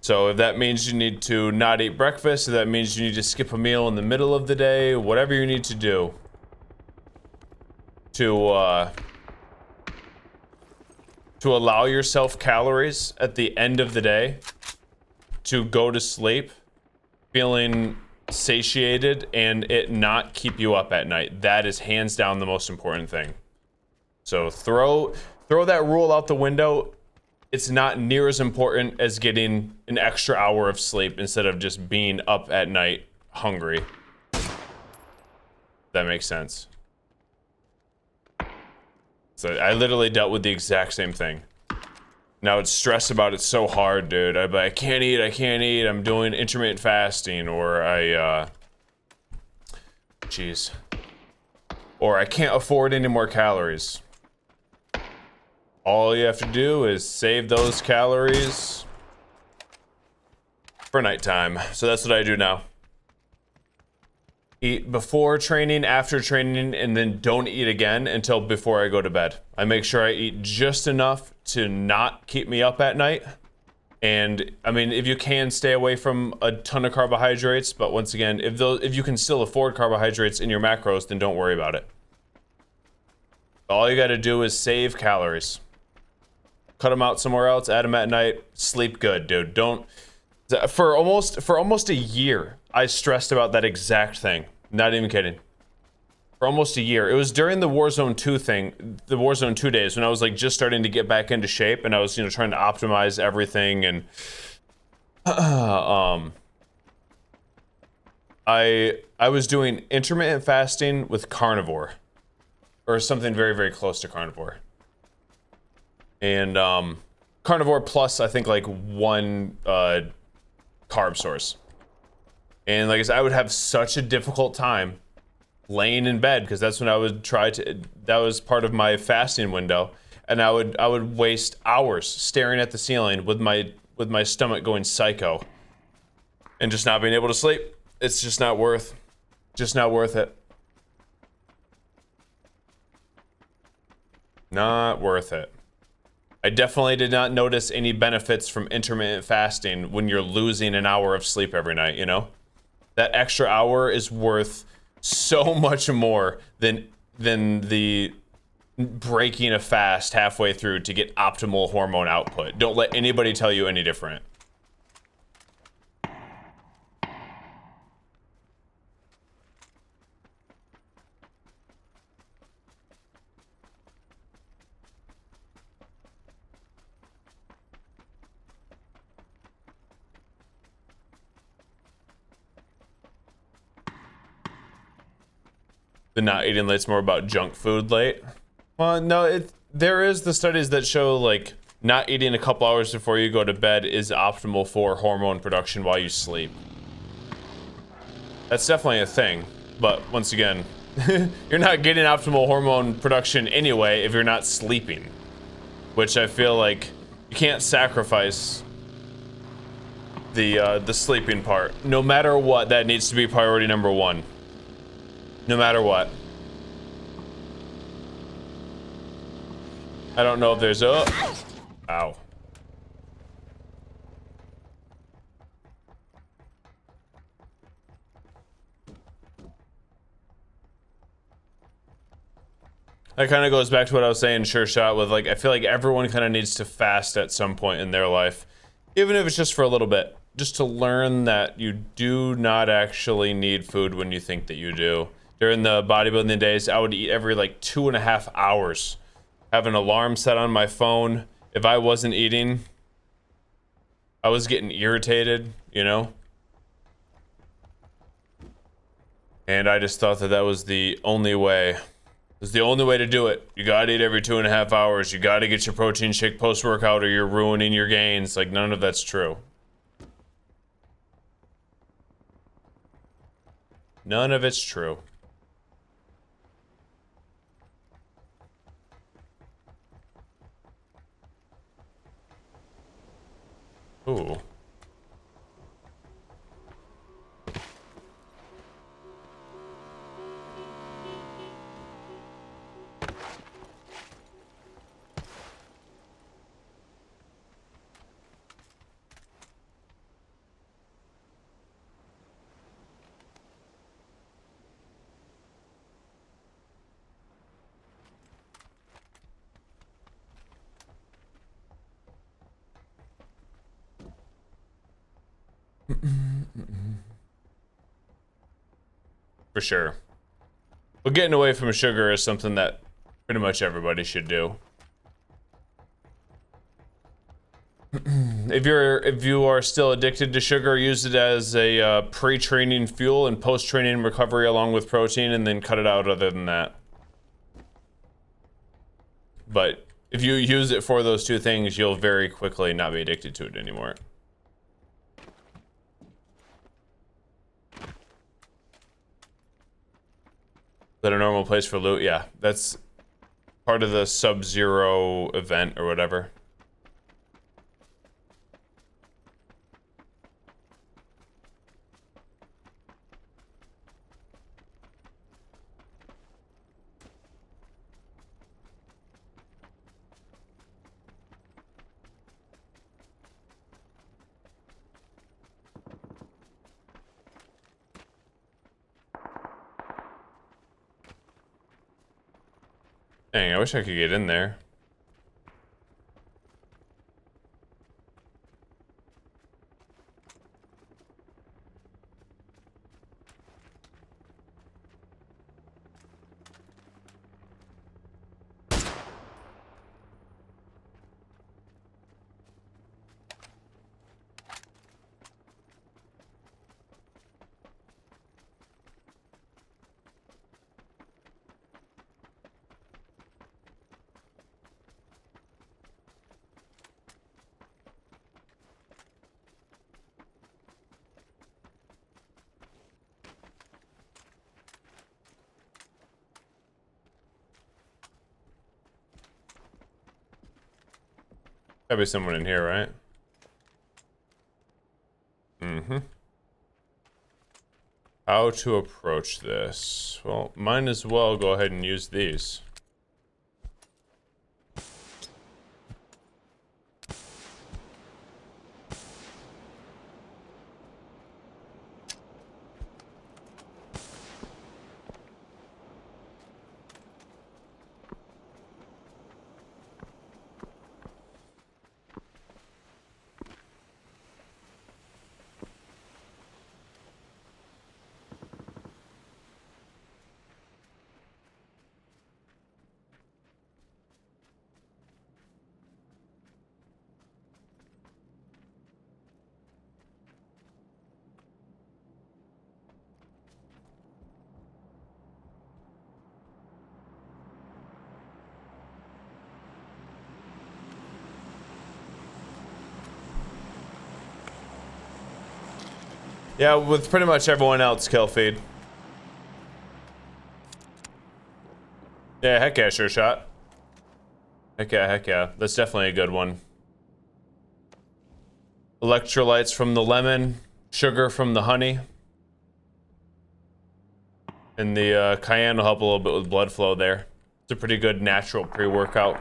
So if that means you need to not eat breakfast, if that means you need to skip a meal in the middle of the day, whatever you need to do to allow yourself calories at the end of the day to go to sleep feeling satiated and it not keep you up at night. That is hands down the most important thing. So throw that rule out the window. It's not near as important as getting an extra hour of sleep instead of just being up at night hungry. That makes sense. So I literally dealt with the exact same thing. Now it's stress about it so hard, dude. I'd be like, I can't eat. I'm doing intermittent fasting, or or I can't afford any more calories. All you have to do is save those calories for nighttime. So that's what I do now. Eat before training, after training, and then don't eat again until before I go to bed. I make sure I eat just enough to not keep me up at night. And I mean, if you can, stay away from a ton of carbohydrates, but once again, if you can still afford carbohydrates in your macros, then don't worry about it. All you got to do is save calories. Cut them out somewhere else, add them at night, sleep good, dude. For almost a year, I stressed about that exact thing. Not even kidding. For almost a year. It was during the Warzone 2 thing, the Warzone 2 days, when I was like just starting to get back into shape, and I was, trying to optimize everything, and I was doing intermittent fasting with carnivore, or something very, very close to carnivore. And carnivore plus, I think, like one carb source. And like I said, I would have such a difficult time laying in bed, because that's when I would that was part of my fasting window, and I would waste hours staring at the ceiling with my stomach going psycho and just not being able to sleep. It's just not worth it. Not worth it. I definitely did not notice any benefits from intermittent fasting when you're losing an hour of sleep every night, That extra hour is worth so much more than the breaking a fast halfway through to get optimal hormone output. Don't let anybody tell you any different. The not eating late's more about junk food late. Well, no, there is the studies that show like not eating a couple hours before you go to bed is optimal for hormone production while you sleep. That's definitely a thing, but once again, you're not getting optimal hormone production anyway if you're not sleeping, which I feel like you can't sacrifice the sleeping part. No matter what, that needs to be priority number one. No matter what. I don't know if there's ow. That kind of goes back to what I was saying, Sure Shot, with like, I feel like everyone kind of needs to fast at some point in their life. Even if it's just for a little bit. Just to learn that you do not actually need food when you think that you do. During the bodybuilding days, I would eat every like 2.5 hours. Have an alarm set on my phone. If I wasn't eating, I was getting irritated, you know? And I just thought that that was the only way. It was the only way to do it. You gotta eat every 2.5 hours. You gotta get your protein shake post-workout or you're ruining your gains. Like, none of that's true. None of it's true. Ooh. For sure. But getting away from sugar is something that pretty much everybody should do. If you are still addicted to sugar, use it as a pre-training fuel and post-training recovery along with protein, and then cut it out other than that. But if you use it for those two things, you'll very quickly not be addicted to it anymore. Is that a normal place for loot? Yeah, that's part of the Sub-Zero event or whatever. Dang, I wish I could get in there. Gotta be someone in here, right? Mm-hmm. How to approach this? Well, might as well go ahead and use these. Yeah, with pretty much everyone else, kill feed. Yeah, heck yeah, Sure Shot. Heck yeah, heck yeah. That's definitely a good one. Electrolytes from the lemon, sugar from the honey. And the cayenne will help a little bit with blood flow there. It's a pretty good natural pre-workout.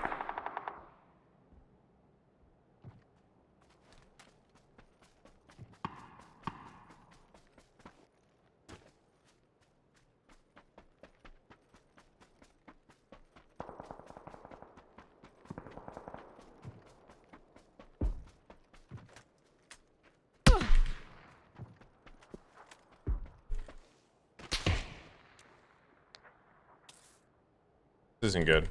This isn't good.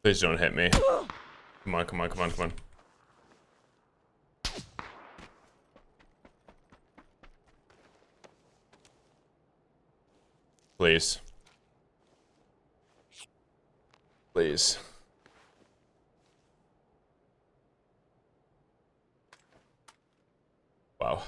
Please don't hit me. Come on, come on, come on, come on. Please. Please. Wow.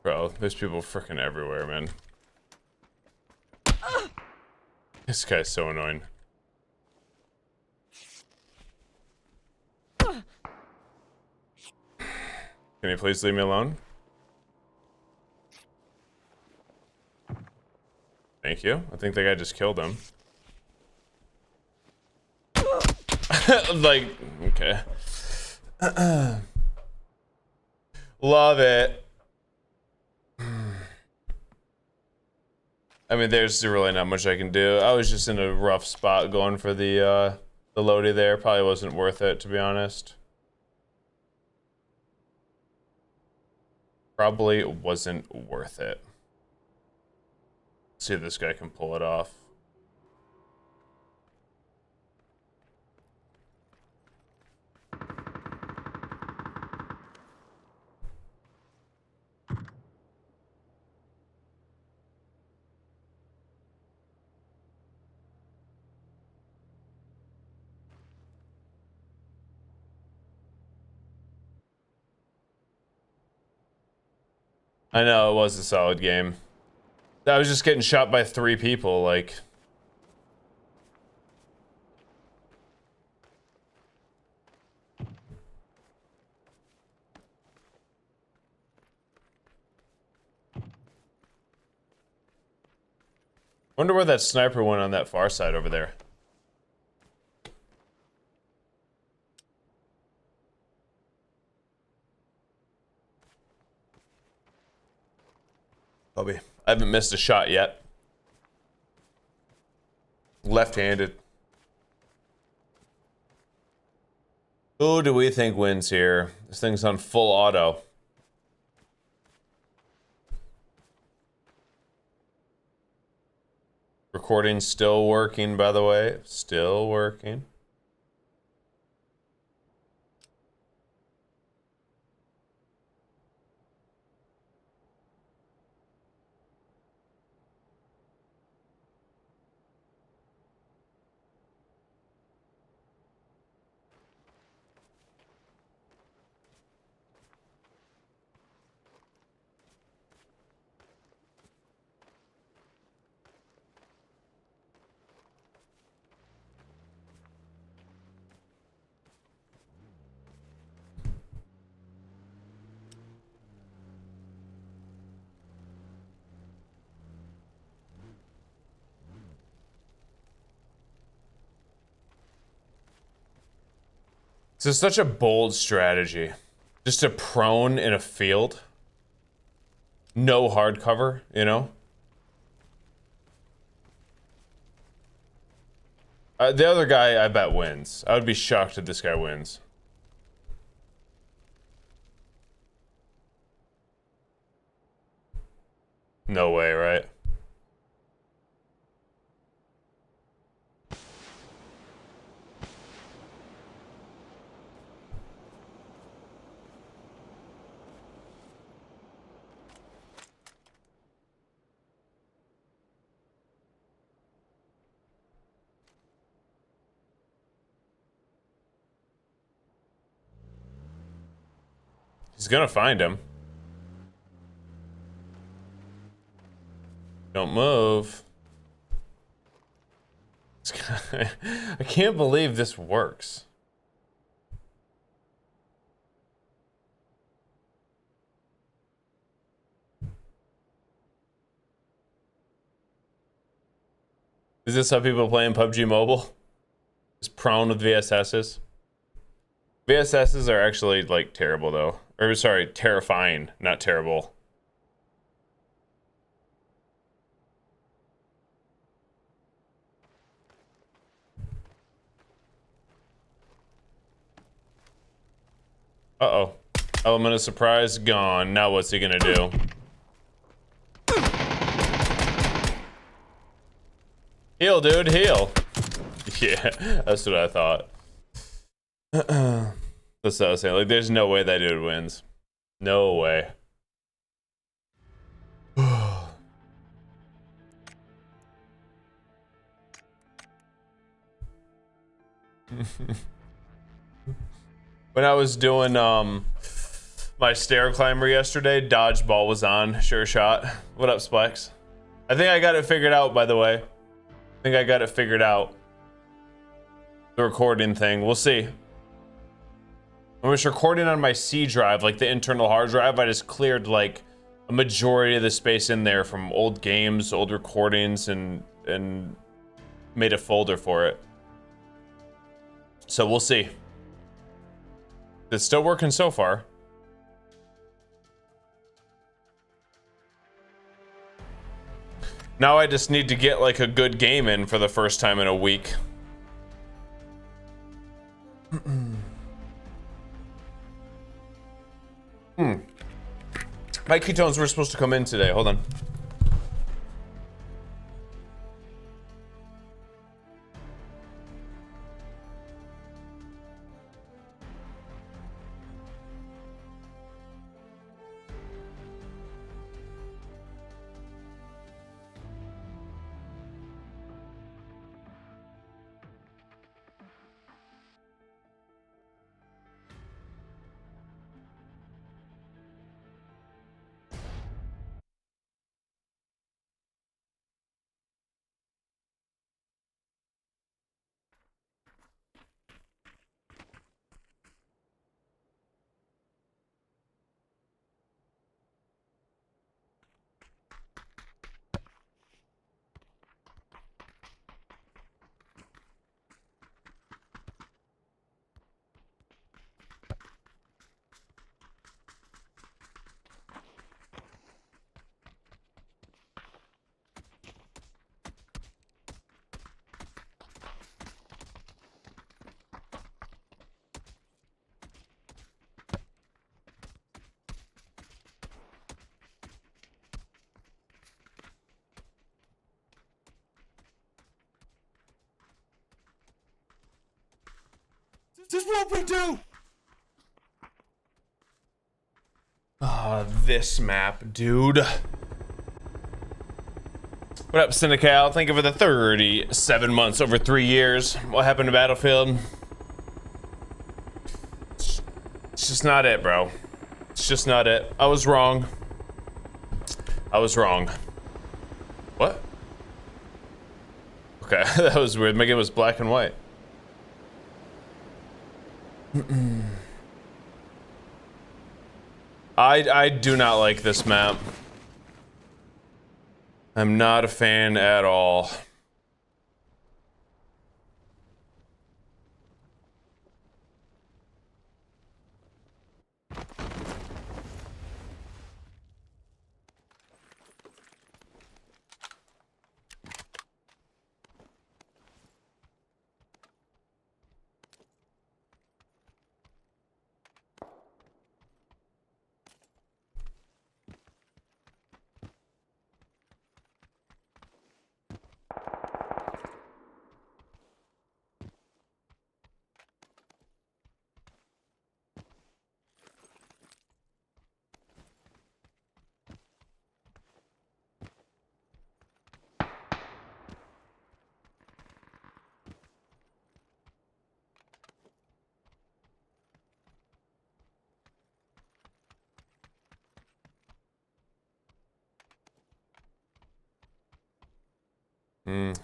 Bro, there's people freaking everywhere, man. This guy's so annoying. Can you please leave me alone? Thank you. I think the guy just killed him. Like, okay. Love it. I mean, there's really not much I can do. I was just in a rough spot going for the loadie there. Probably wasn't worth it, to be honest. Probably wasn't worth it. Let's see if this guy can pull it off. I know, it was a solid game. I was just getting shot by 3 people, like... Wonder where that sniper went on that far side over there. Bobby, I haven't missed a shot yet. Left-handed. Who do we think wins here? This thing's on full auto. Recording still working, by the way. Still working. This is such a bold strategy. Just a prone in a field. No hard cover, you know? The other guy, I bet, wins. I would be shocked if this guy wins. No way, right? He's gonna find him. Don't move. I can't believe this works. Is this how people play in PUBG Mobile? Just prone with VSSs? VSSs are actually, like, terrible, though. Or, sorry, terrifying, not terrible. Uh-oh. Element of surprise gone. Now what's he gonna do? Heal, dude, heal. Yeah, that's what I thought. That's what I was saying. Like, there's no way that dude wins. No way. When I was doing my stair climber yesterday, dodgeball was on. Sure shot. What up, Splex? I think I got it figured out, by the way. I think I got it figured out. The recording thing. We'll see. I was recording on my C drive, like the internal hard drive. I just cleared like a majority of the space in there from old games, old recordings, and made a folder for it. So we'll see. It's still working so far. Now I just need to get like a good game in for the first time in a week. My ketones were supposed to come in today. Hold on. This won't we do? This map, dude. What up, Cynical? Thank you for the 37 months over 3 years. What happened to Battlefield? It's just not it, bro. It's just not it. I was wrong. I was wrong. What? Okay, that was weird. Maybe it was black and white. I do not like this map. I'm not a fan at all.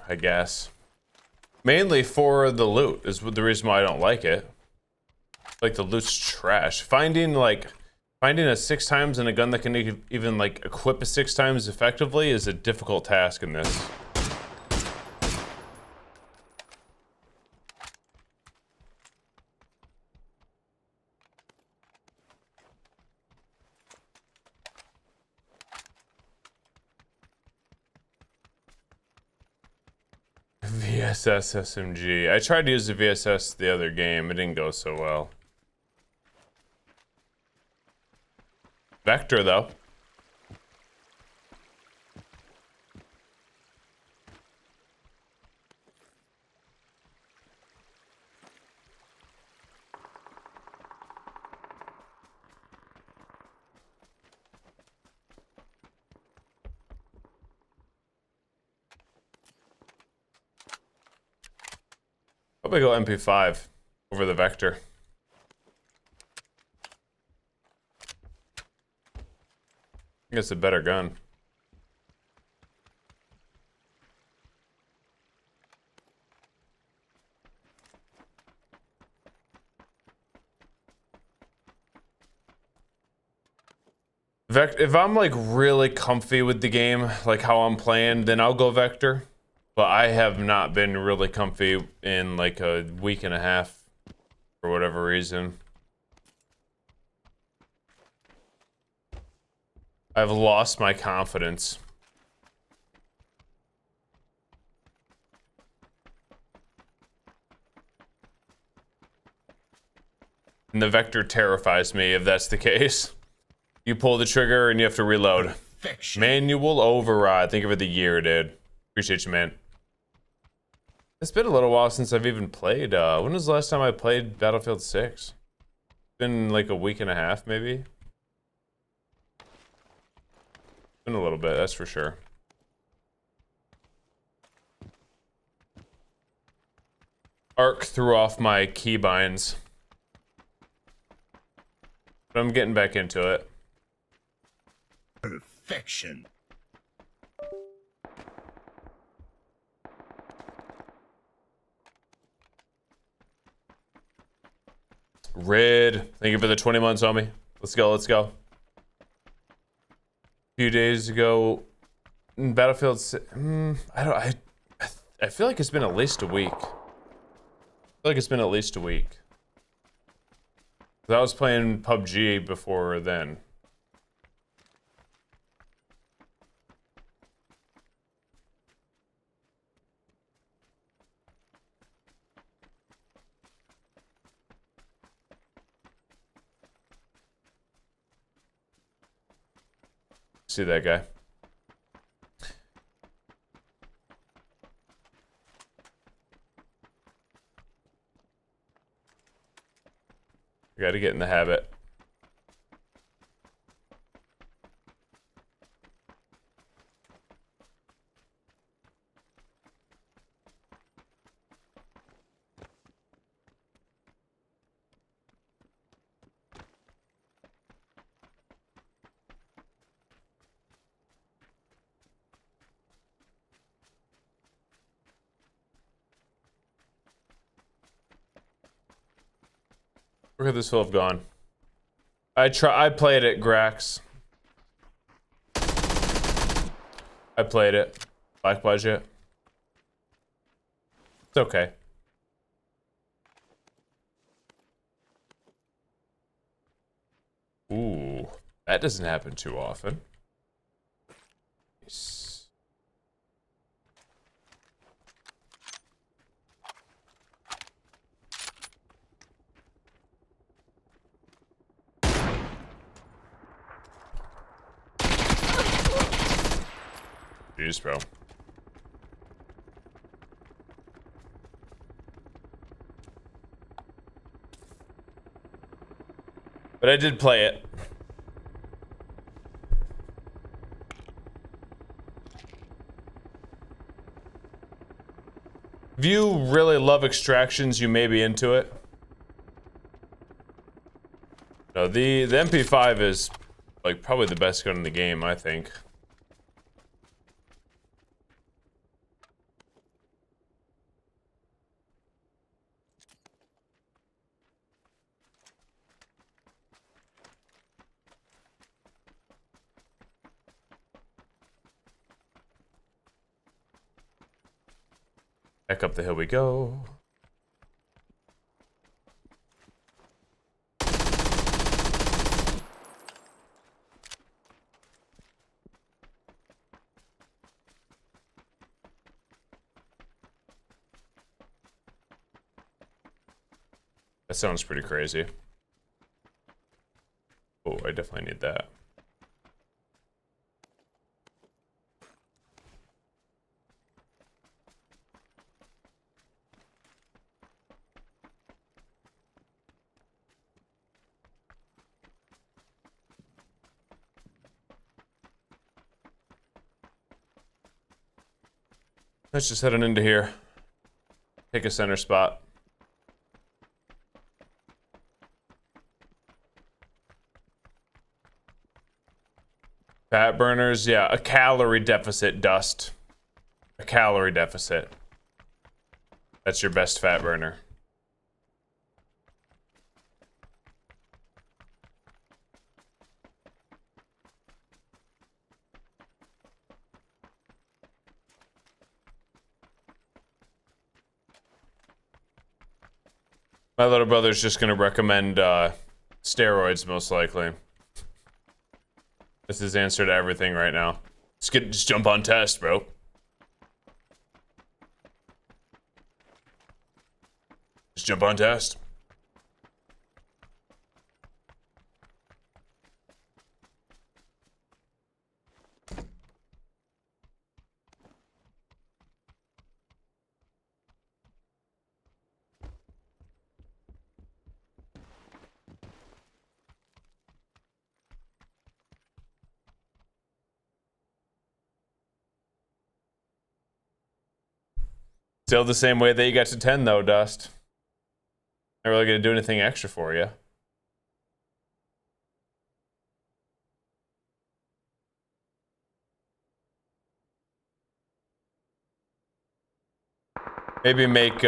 I guess. Mainly for the loot is the reason why I don't like it. Like the loot's trash. Finding a 6 times in a gun that can even like equip a 6 times effectively is a difficult task in this. VSS SMG. I tried to use the VSS the other game. It didn't go so well. Vector though. Probably go MP5 over the Vector. I think it's a better gun. If I'm like really comfy with the game, like how I'm playing, then I'll go Vector. But I have not been really comfy in like a week and a half for whatever reason. I've lost my confidence. And the Vector terrifies me if that's the case. You pull the trigger and you have to reload. Perfection. Manual override. Think of it the year, dude. Appreciate you, man. It's been a little while since I've even played. When was the last time I played Battlefield 6? It's been like a week and a half, maybe. Been a little bit, that's for sure. Arc threw off my keybinds. But I'm getting back into it. Perfection. Red, thank you for the 20 months, homie. Let's go, let's go. A few days ago, in Battlefield, I feel like it's been at least a week. I feel like it's been at least a week. I was playing PUBG before then. See that guy. I gotta get in the habit. Where could this fill have gone? I played it, Grax. I played it. Black budget. It's okay. Ooh, that doesn't happen too often. Nice. Jeez, bro. But I did play it. If you really love extractions, you may be into it. No, the MP5 is like probably the best gun in the game, I think. Back up the hill we go. That sounds pretty crazy. Oh, I definitely need that. Let's just heading into here. Take a center spot. Fat burners, yeah, a calorie deficit, Dust. A calorie deficit. That's your best fat burner. My little brother's just gonna recommend steroids, most likely. That's his answer to everything right now. Just jump on test, bro. Just jump on test. Still the same way that you got to 10 though, Dust. Not really gonna do anything extra for you. Maybe make, give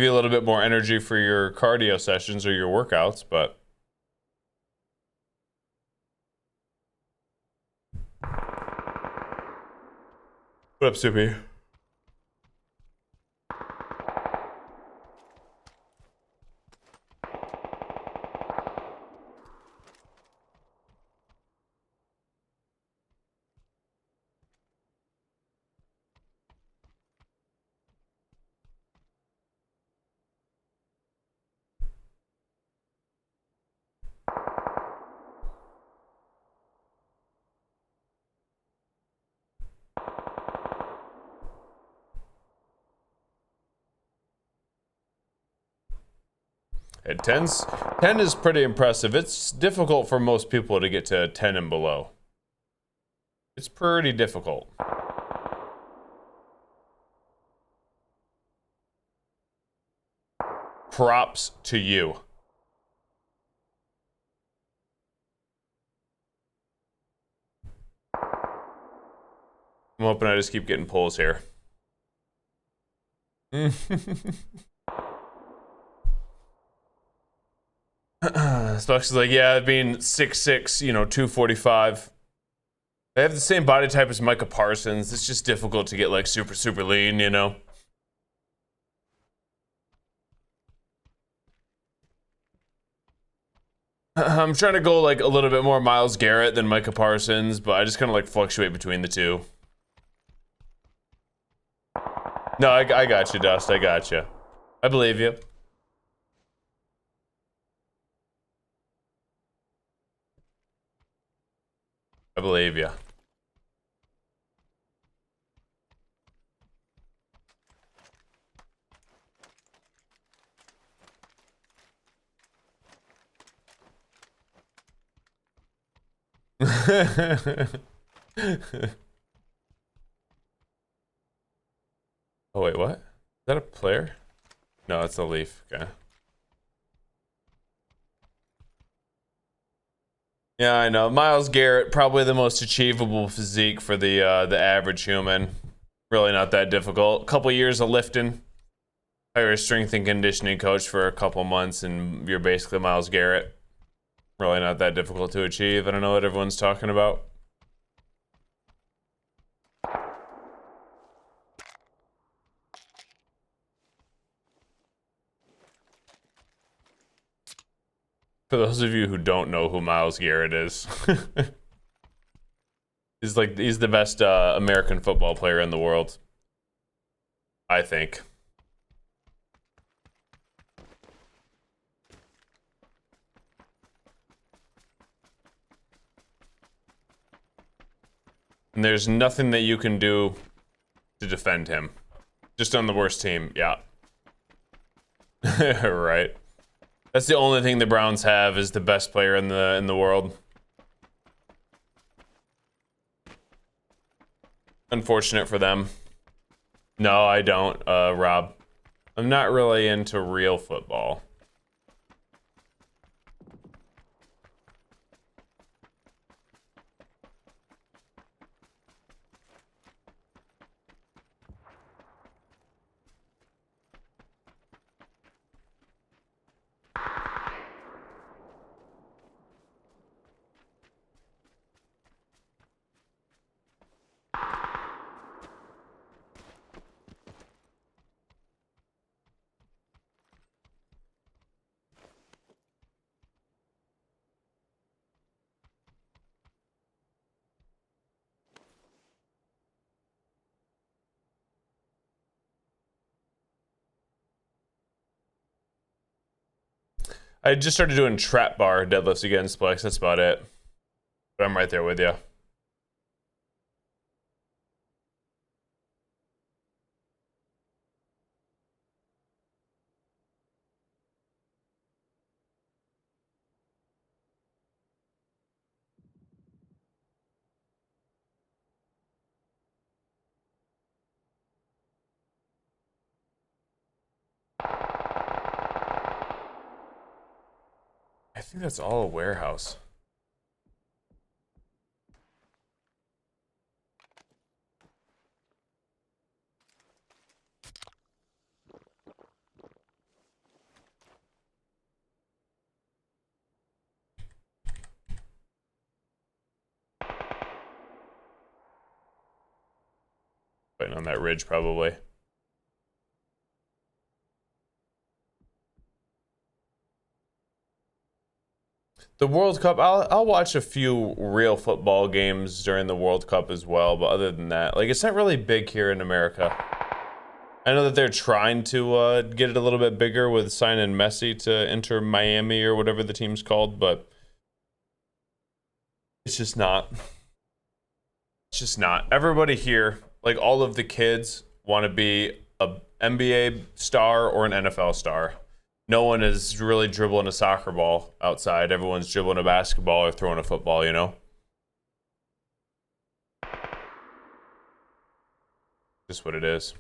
you a little bit more energy for your cardio sessions or your workouts, but. What up, Soupy? At 10 is pretty impressive. It's difficult for most people to get to 10 and below. It's pretty difficult. Props to you. I'm hoping I just keep getting pulls here. Spucks is like, yeah, being 6'6", you know, 245. They have the same body type as Micah Parsons. It's just difficult to get like super lean, you know. I'm trying to go like a little bit more Myles Garrett than Micah Parsons, but I just kind of like fluctuate between the two. No, I got you, Dust. I got you. I believe you. I believe you. Oh wait, what? Is that a player? No, it's a Leaf. Okay. Yeah, I know. Myles Garrett, probably the most achievable physique for the average human. Really not that difficult. A couple years of lifting. Hire a strength and conditioning coach for a couple months, and you're basically Myles Garrett. Really not that difficult to achieve. I don't know what everyone's talking about. For those of you who don't know who Myles Garrett is, he's the best American football player in the world, I think. And there's nothing that you can do to defend him. Just on the worst team, yeah. Right. That's the only thing the Browns have is the best player in the world. Unfortunate for them. No, I don't, Rob. I'm not really into real football. I just started doing trap bar deadlifts again, Splex. That's about it. But I'm right there with you. I think that's all a warehouse. Waiting on that ridge, probably. The World Cup, I'll watch a few real football games during the World Cup as well, but other than that, like, it's not really big here in America. I know that they're trying to get it a little bit bigger with signing Messi to enter Miami or whatever the team's called, but it's just not. It's just not. Everybody here, like all of the kids, want to be a NBA star or an NFL star. No one is really dribbling a soccer ball outside. Everyone's dribbling a basketball or throwing a football, you know? Just what it is.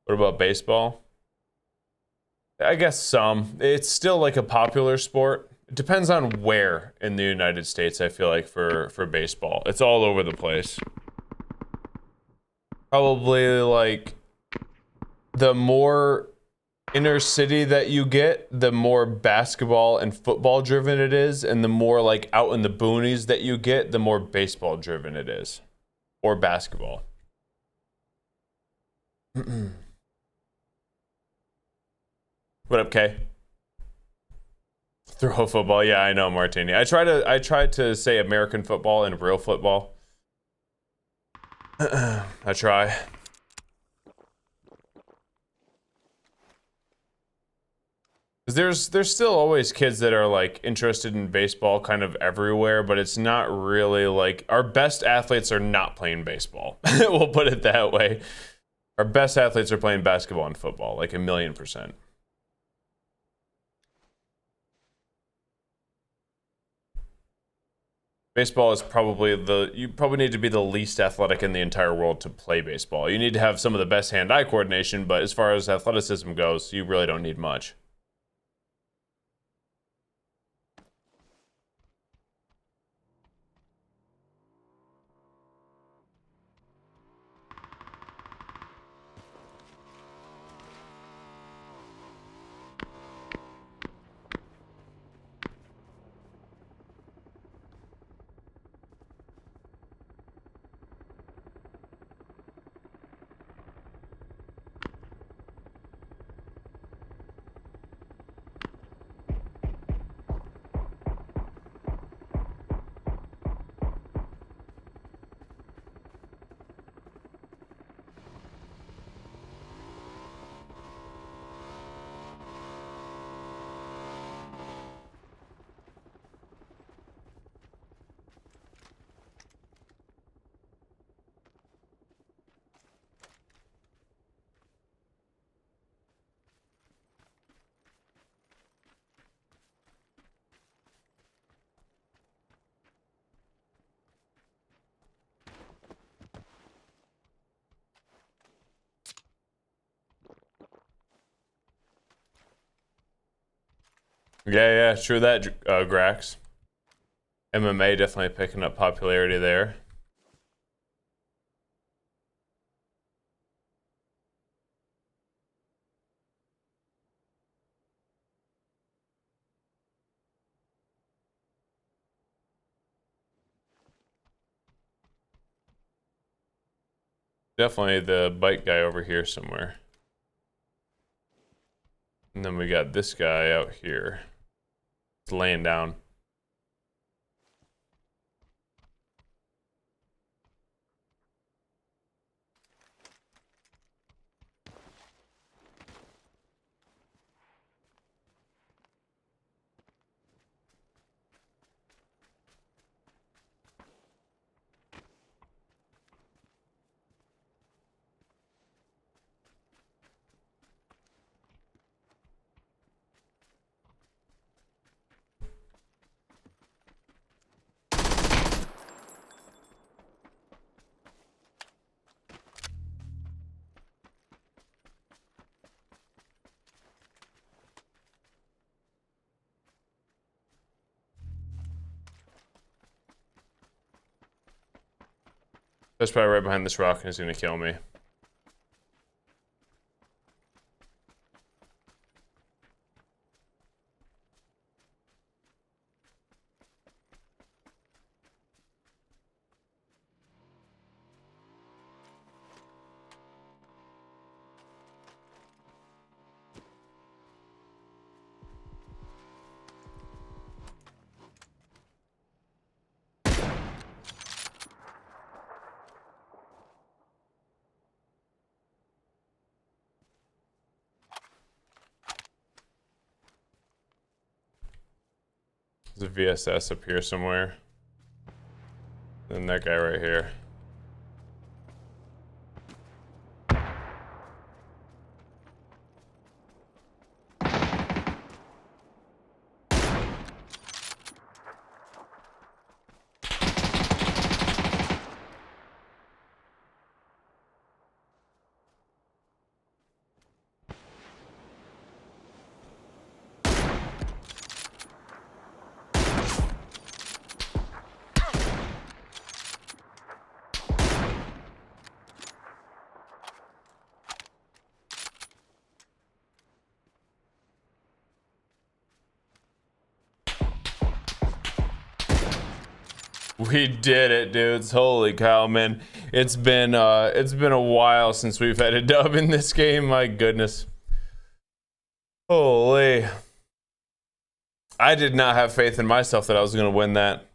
What about baseball? I guess some. It's still like a popular sport. It depends on where in the United States, I feel like, for baseball. It's all over the place. Probably like the more inner city that you get, the more basketball and football driven it is, and the more like out in the boonies that you get, the more baseball driven it is. Or basketball. What up, Kay? Throw football, yeah, I know, Martini. I try to say American football and real football. I try. There's still always kids that are like interested in baseball kind of everywhere, but it's not really like our best athletes are not playing baseball. We'll put it that way. Our best athletes are playing basketball and football, like 1,000,000%. Baseball is probably you probably need to be the least athletic in the entire world to play baseball. You need to have some of the best hand-eye coordination, but as far as athleticism goes, you really don't need much. Yeah, true that, Grax. MMA definitely picking up popularity there. Definitely the bike guy over here somewhere. And then we got this guy out here. It's laying down. That's probably right behind this rock and he's gonna kill me. There's a VSS up here somewhere. And that guy right here. We did it, dudes. Holy cow, man. It's been a while since we've had a dub in this game. My goodness. Holy. I did not have faith in myself that I was going to win that.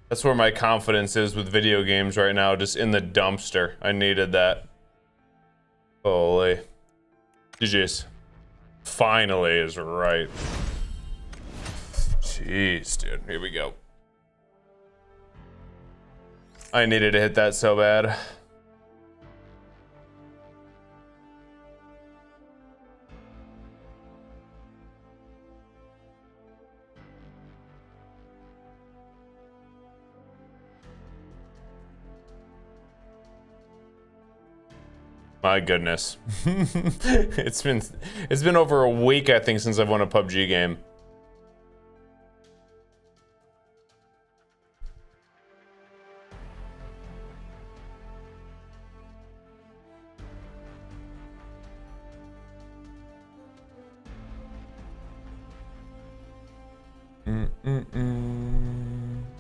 That's where my confidence is with video games right now, just in the dumpster. I needed that. Holy. GG's. Finally is right. Jeez, dude. Here we go. I needed to hit that so bad. My goodness. It's been over a week, I think, since I've won a PUBG game.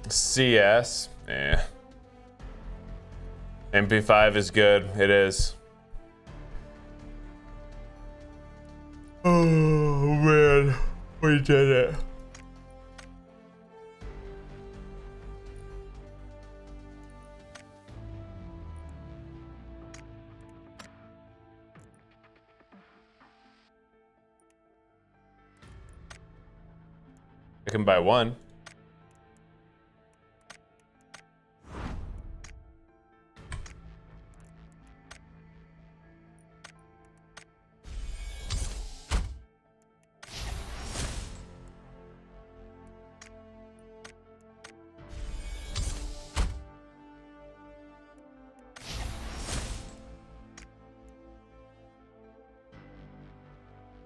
CS, MP5 is good. It is. Oh man, we did it. I can buy one.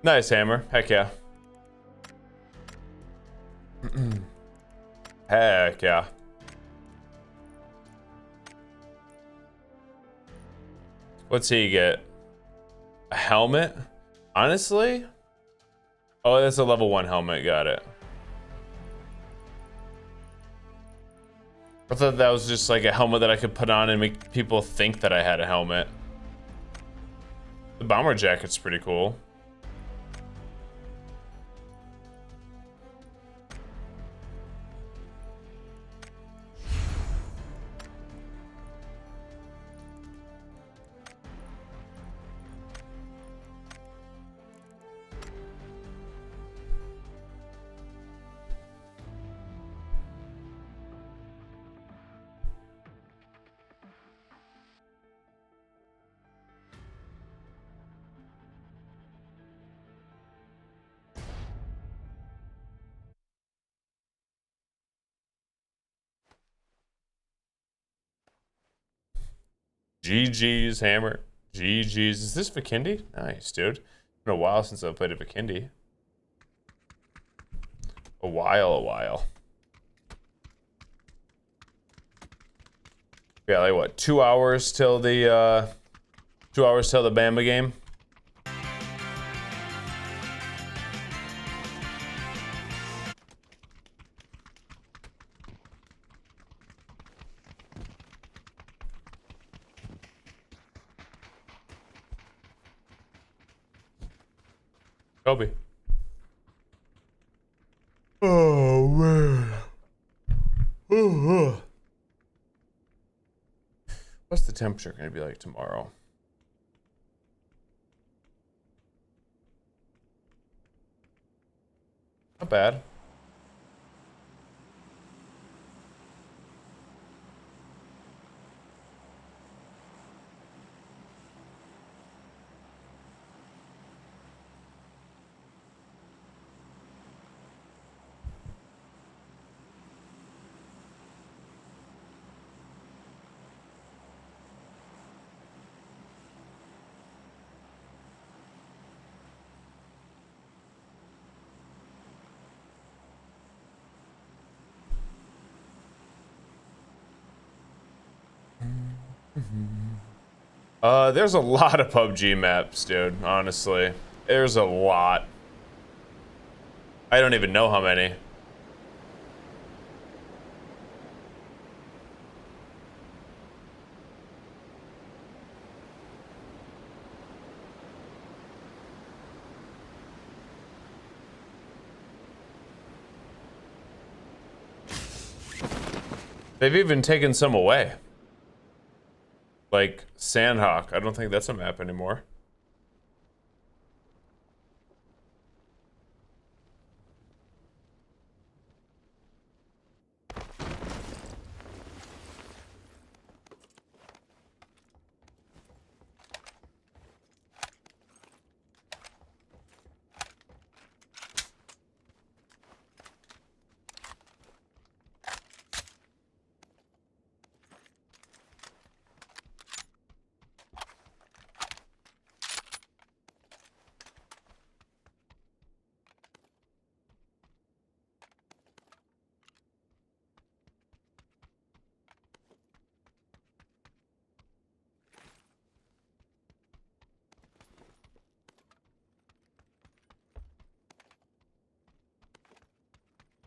Nice hammer. Heck yeah. Heck yeah. What's he get? A helmet? Honestly? Oh, that's a level 1 helmet. Got it. I thought that was just like a helmet that I could put on and make people think that I had a helmet. The bomber jacket's pretty cool. GG's hammer. GG's. Is this Vikendi? Nice, dude. Been a while since I've played a Vikendi. A while. Yeah, like what? 2 hours till the 2 hours till the Bamba game. Kobe. Oh man. What's the temperature gonna be like tomorrow? Not bad. There's a lot of PUBG maps, dude, honestly. There's a lot. I don't even know how many. They've even taken some away. Like Sandhawk. I don't think that's a map anymore.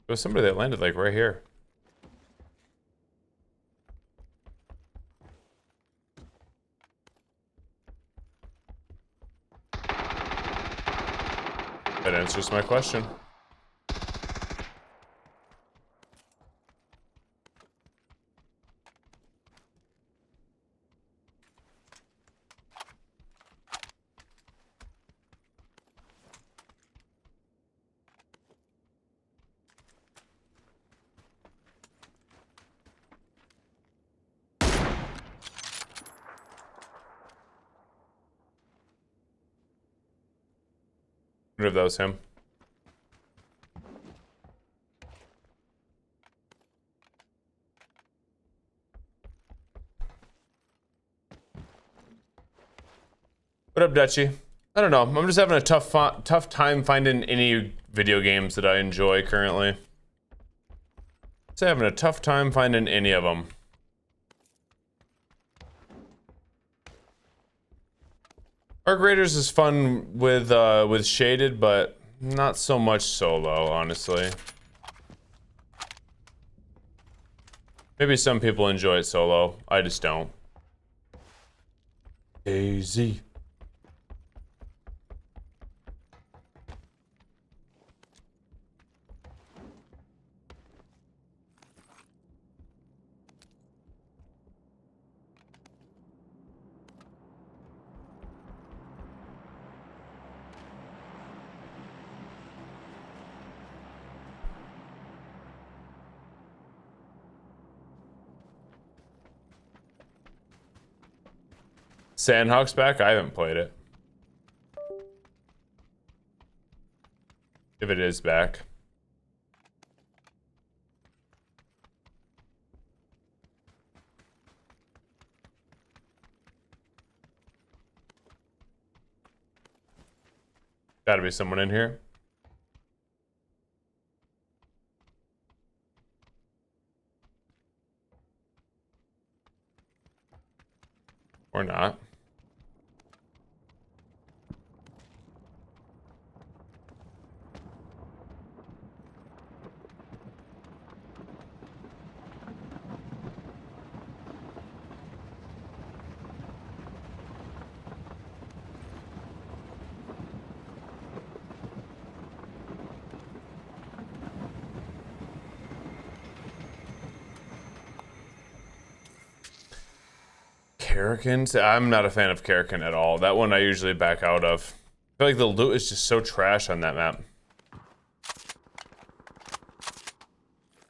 There was somebody that landed like right here. That answers my question. I wonder if that was him. What up, Dutchy? I don't know. I'm just having a tough time finding any video games that I enjoy currently. Just having a tough time finding any of them. Arcraiders is fun with shaded, but not so much solo, honestly. Maybe some people enjoy it solo. I just don't. AZ. Sandhawk's back? I haven't played it. If it is back. Gotta be someone in here. Or not. Karrakins? I'm not a fan of Karrakin at all. That one I usually back out of. I feel like the loot is just so trash on that map.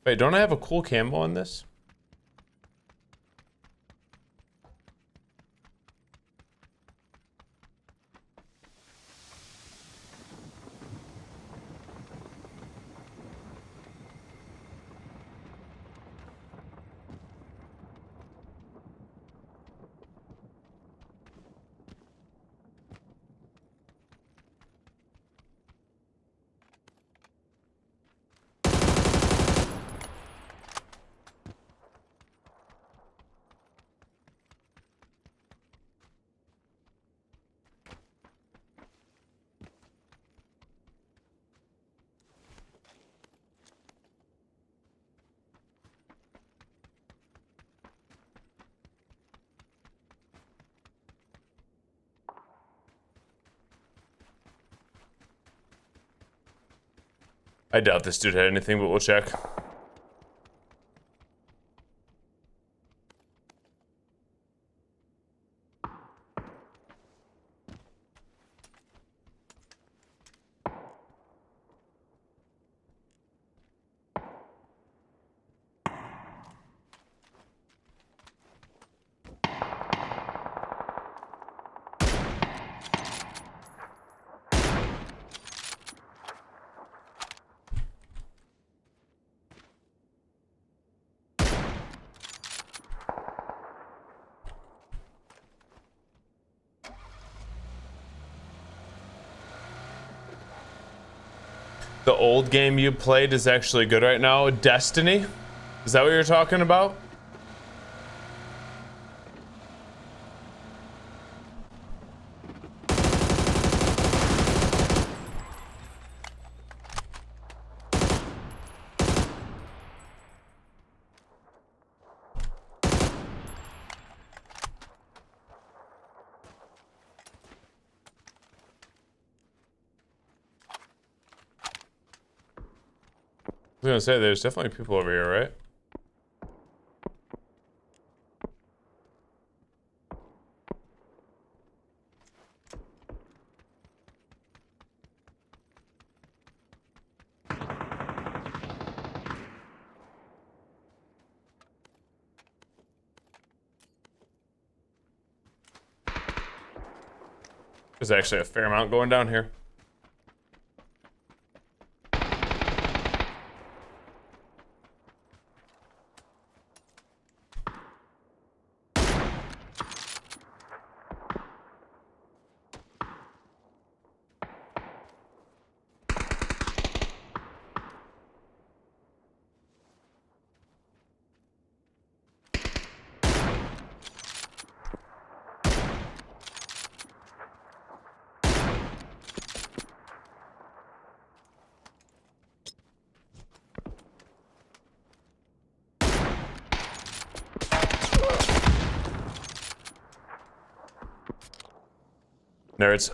Wait, don't I have a cool camo on this? I doubt this dude had anything, but we'll check. The old game you played is actually good right now. Destiny? Is that what you're talking about? I was gonna say, there's definitely people over here, right? There's actually a fair amount going down here. Nerds.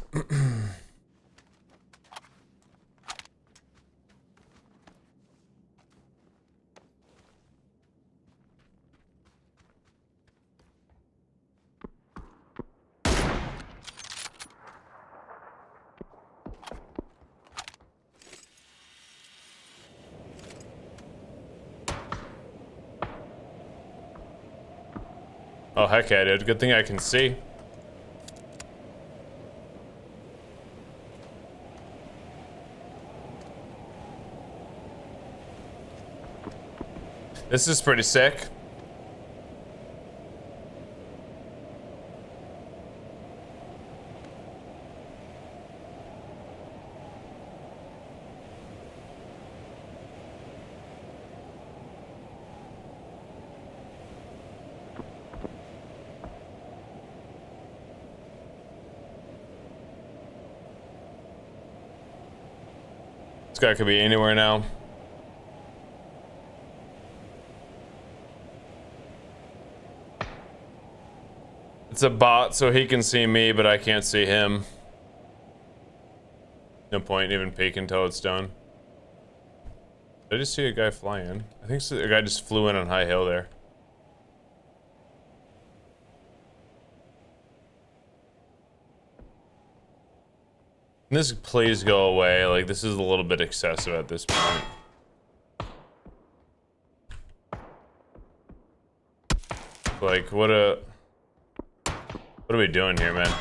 Oh, heck yeah, dude. Good thing I can see. This is pretty sick. This guy could be anywhere now. It's a bot, so he can see me, but I can't see him. No point even peeking until it's done. Did I just see a guy fly in? I think so, a guy just flew in on high hill there. Can this please go away? Like, this is a little bit excessive at this point. Like, what are we doing here, man?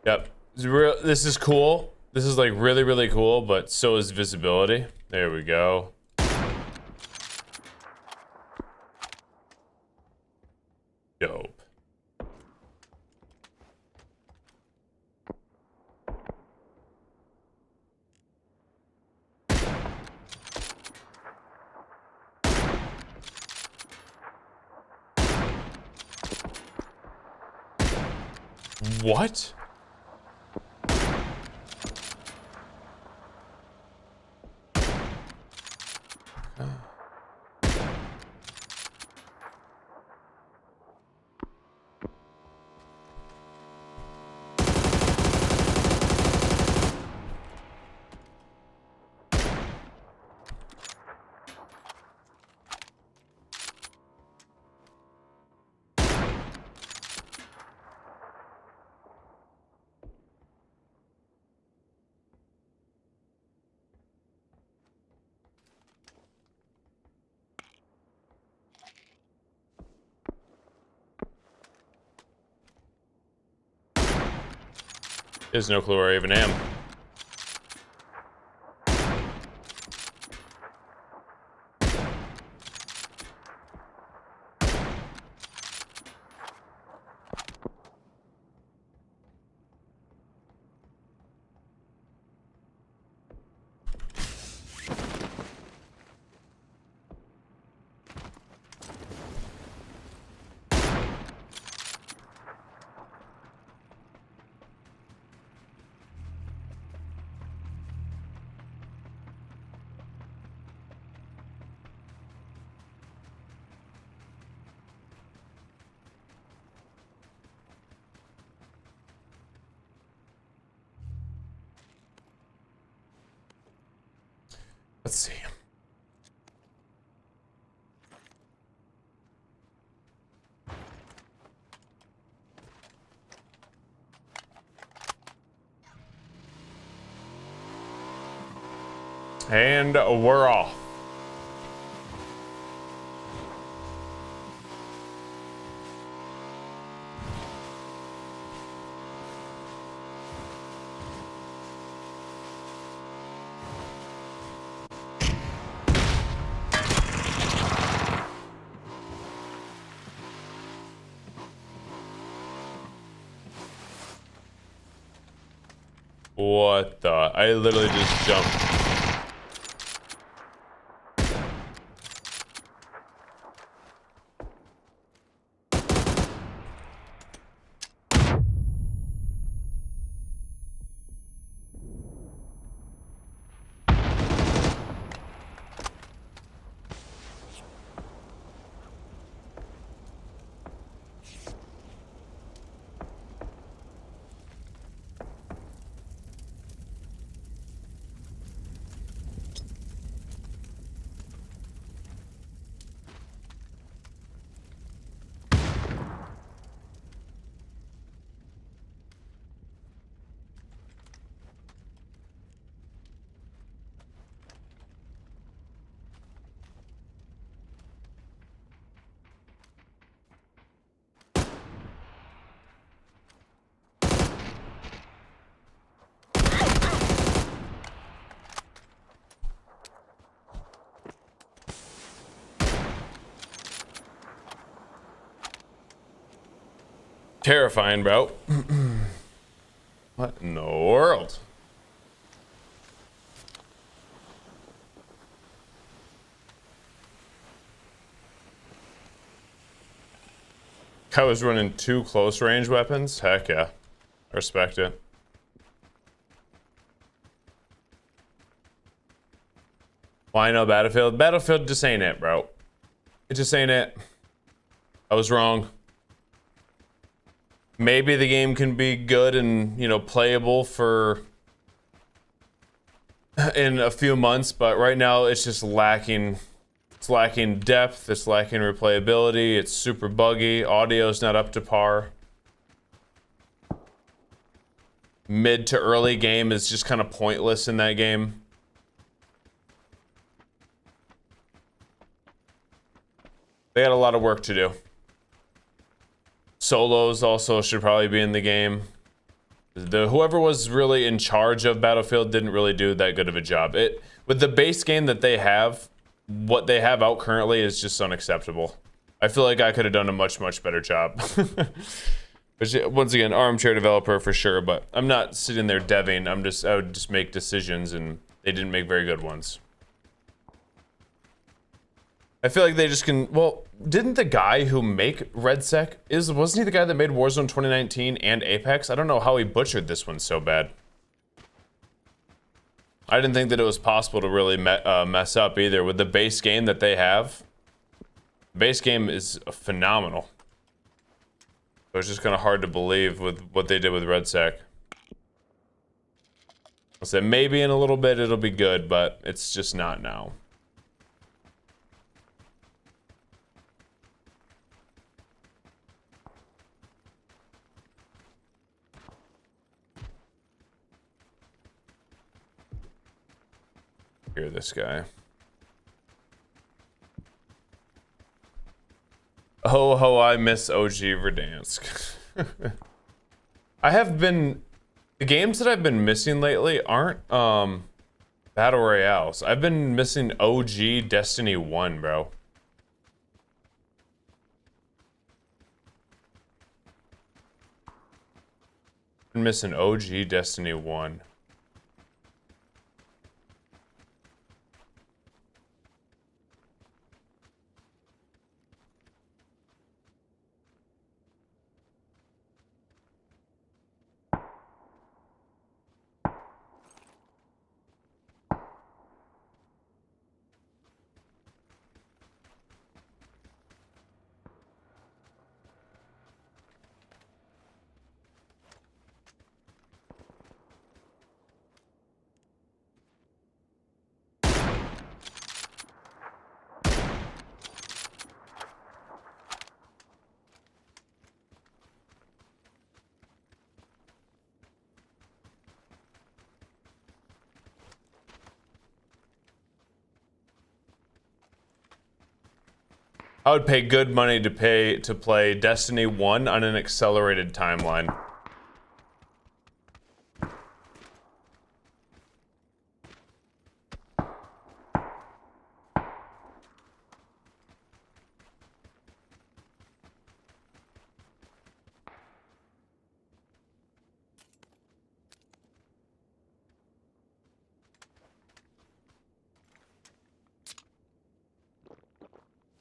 Yep. This is cool. This is like really, really cool, but so is visibility. There we go. Dope. What? There's no clue where I even am. Let's see. And we're off. What the? I literally just jumped. Terrifying, bro. What in the world? I was running 2 close range weapons? Heck yeah. I respect it. Why no Battlefield? Battlefield just ain't it, bro. It just ain't it. I was wrong. Maybe the game can be good and, you know, playable for in a few months, but right now it's just lacking. It's lacking depth, it's lacking replayability, it's super buggy, audio's not up to par. Mid to early game is just kind of pointless in that game. They got a lot of work to do. Solos also should probably be in the game. Whoever was really in charge of Battlefield didn't really do that good of a job. With the base game that they have, what they have out currently is just unacceptable. I feel like I could have done a much better job. But once again, armchair developer for sure, but I'm not sitting there deving. I would just make decisions, and they didn't make very good ones. I feel like they just can. Well, didn't the guy who make RedSec wasn't he the guy that made Warzone 2019 and Apex? I don't know how he butchered this one so bad. I didn't think that it was possible to really mess up either with the base game that they have. The base game is phenomenal. So it's just kind of hard to believe with what they did with RedSec. I said maybe in a little bit it'll be good, but it's just not now. Hear this guy. Oh, I miss OG Verdansk. I have been... The games that I've been missing lately aren't, Battle Royales. I've been missing OG Destiny 1, bro. Been missing OG Destiny 1. I would pay good money to play Destiny 1 on an accelerated timeline.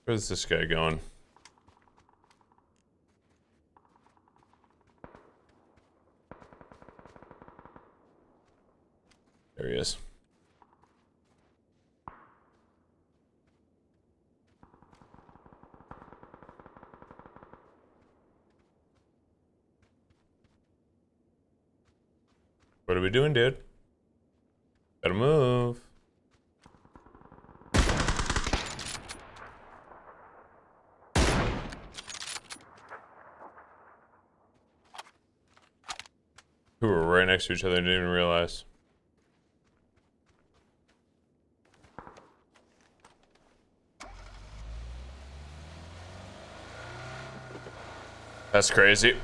Where's this guy going? There he is. What are we doing, dude? Gotta move. We were right next to each other and didn't even realize. That's crazy.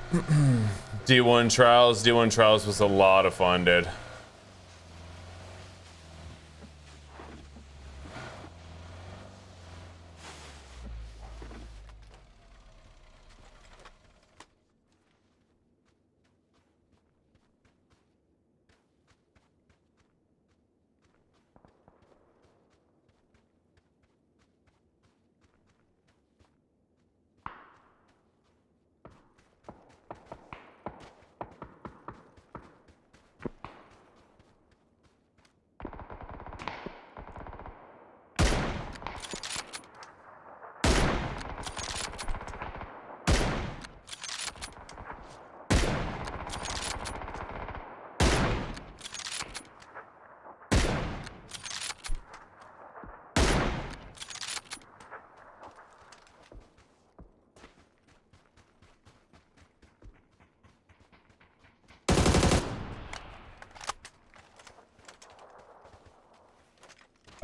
D1 Trials was a lot of fun, dude.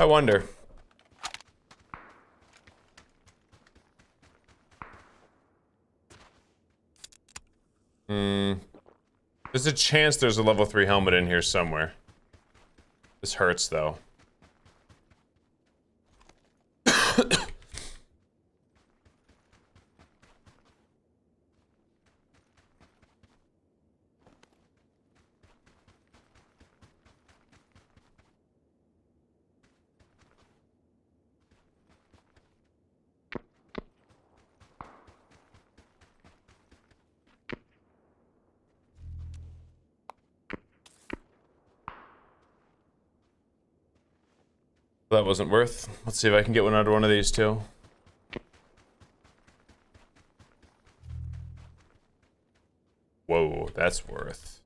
I wonder. There's a chance there's a level 3 helmet in here somewhere. This hurts though. That wasn't worth. Let's see if I can get one out of one of these two. Whoa, that's worth.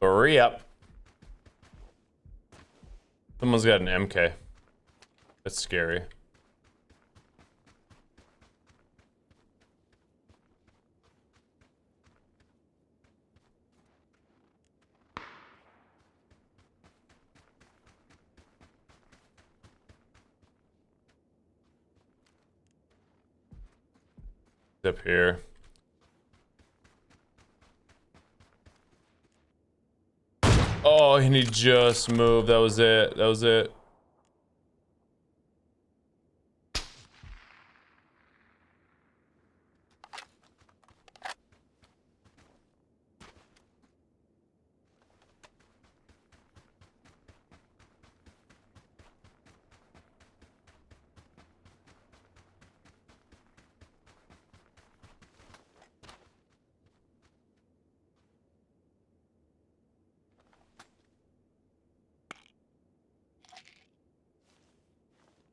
Hurry up. Someone's got an MK. That's scary. Up here. Oh, and he just moved. That was it. That was it.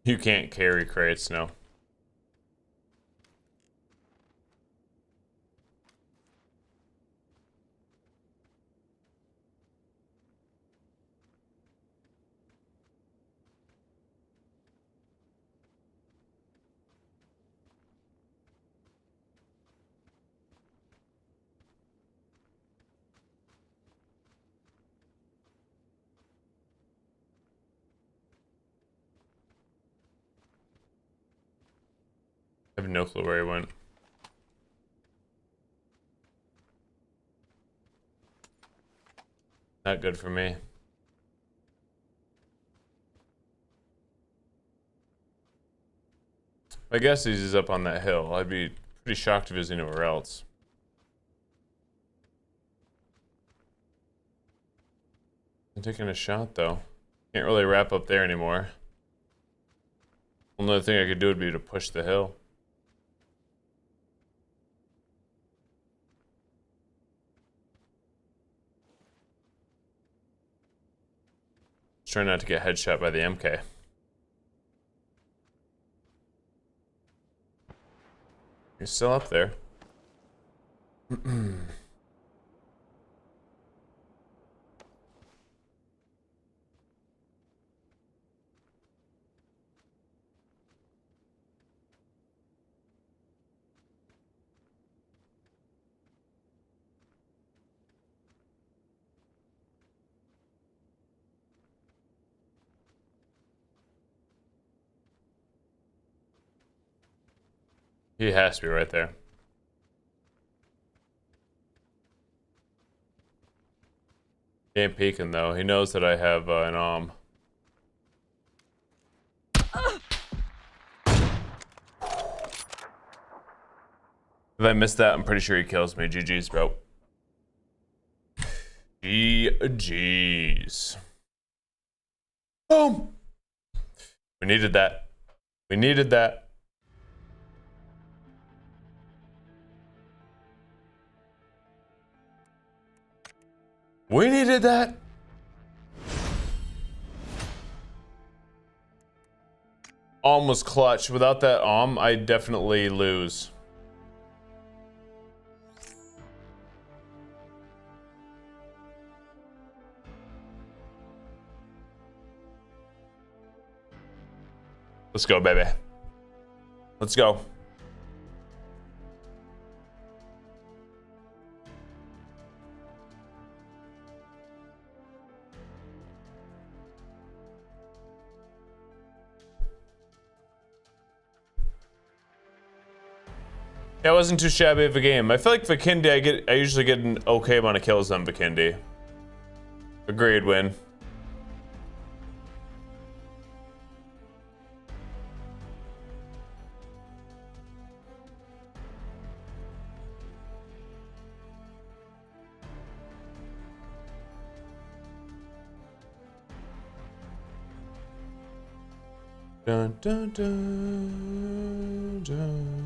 You can't carry crates, no. I have no clue where he went. Not good for me. I guess he's up on that hill. I'd be pretty shocked if he was anywhere else. I'm taking a shot though. Can't really wrap up there anymore. Only thing I could do would be to push the hill. Try not to get headshot by the MK. He's still up there. He has to be right there. He ain't peeking though. He knows that I have an arm. If I miss that, I'm pretty sure he kills me. GG's, bro. GG's. Boom. We needed that. We needed that. We needed that. Almost clutch. Without that I definitely lose. Let's go, baby. Let's go. Yeah, it wasn't too shabby of a game. I feel like Vikendi, I usually get an okay amount of kills on Vikendi. Agreed, win. Dun, dun, dun, dun, dun.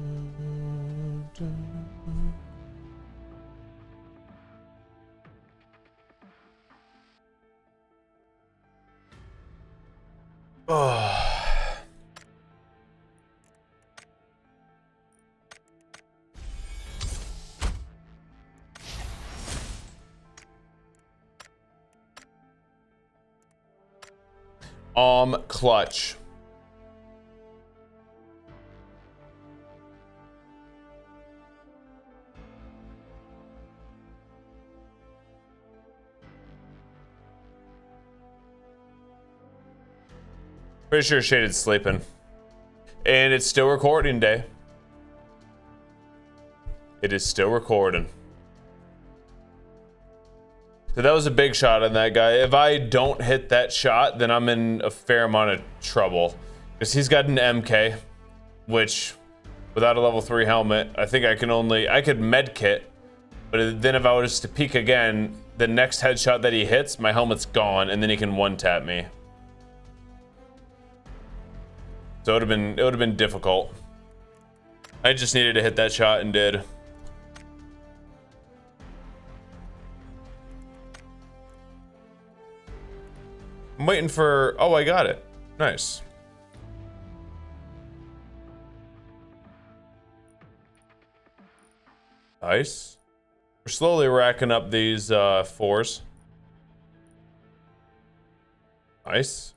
Oh. Clutch. Pretty sure Shaded's sleeping. And it's still recording day. It is still recording. So that was a big shot on that guy. If I don't hit that shot, then I'm in a fair amount of trouble. Because he's got an MK, which without a level 3 helmet, I think I could med kit. But then if I was to peek again, the next headshot that he hits, my helmet's gone, and then he can one-tap me. So it would have been difficult. I just needed to hit that shot and did. I'm waiting for, oh, I got it. Nice. Nice. We're slowly racking up these 4s. Nice.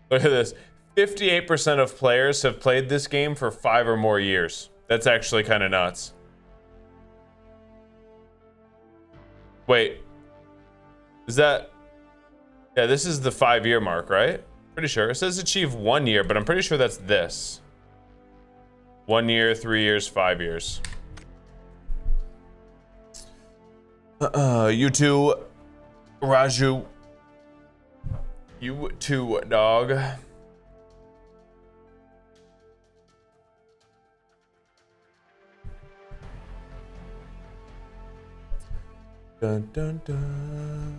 Look at this. 58% of players have played this game for 5 or more years. That's actually kind of nuts. Wait. Is that... Yeah, this is the 5-year mark, right? Pretty sure. It says achieve 1 year, but I'm pretty sure that's this. 1 year, 3 years, 5 years. You too, Raju. You too, dog. Dun, dun, dun.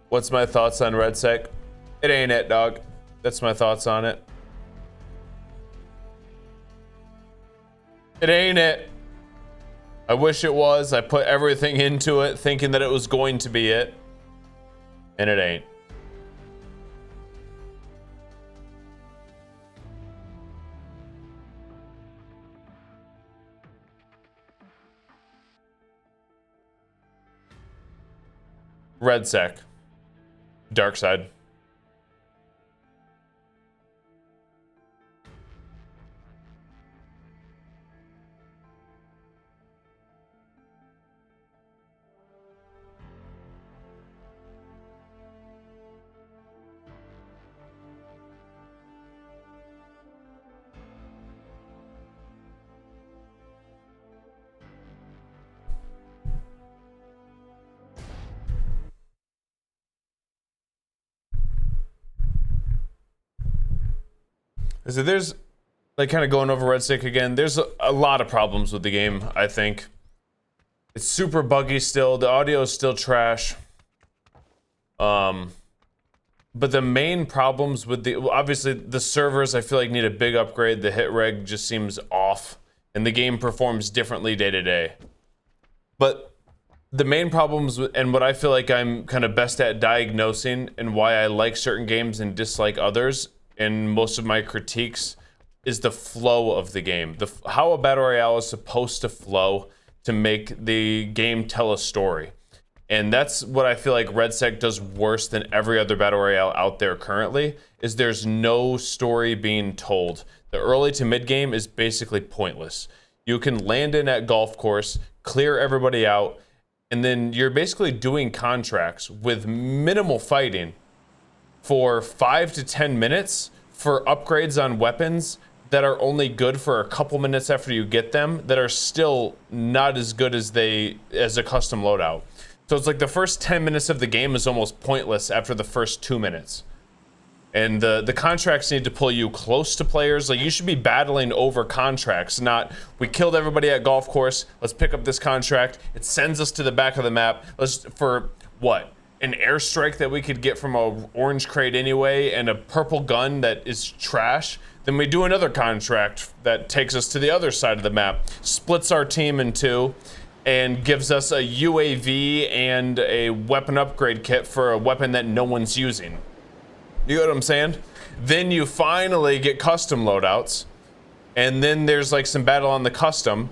What's my thoughts on RedSec? It ain't it, dog. That's my thoughts on it. It ain't it. I wish it was. I put everything into it thinking that it was going to be it. And it ain't. RedSec. Dark side. So there's, like, kind of going over RedStick again, there's a lot of problems with the game, I think. It's super buggy still, the audio is still trash. But the main problems with the, obviously the servers I feel like need a big upgrade. The hit reg just seems off and the game performs differently day to day. But the main problems and what I feel like I'm kind of best at diagnosing and why I like certain games and dislike others in most of my critiques is the flow of the game. How a battle royale is supposed to flow to make the game tell a story. And that's what I feel like RedSec does worse than every other battle royale out there currently, is there's no story being told. The early to mid game is basically pointless. You can land in at golf course, clear everybody out, and then you're basically doing contracts with minimal fighting for 5 to 10 minutes for upgrades on weapons that are only good for a couple minutes after you get them, that are still not as good as a custom loadout. So it's like the first 10 minutes of the game is almost pointless after the first 2 minutes. And the contracts need to pull you close to players. Like, you should be battling over contracts, not we killed everybody at golf course, let's pick up this contract. It sends us to the back of the map. For what? An airstrike that we could get from a orange crate anyway and a purple gun that is trash. Then we do another contract that takes us to the other side of the map, splits our team in two, and gives us a UAV and a weapon upgrade kit for a weapon that no one's using. You know what I'm saying? Then you finally get custom loadouts, and then there's like some battle on the custom.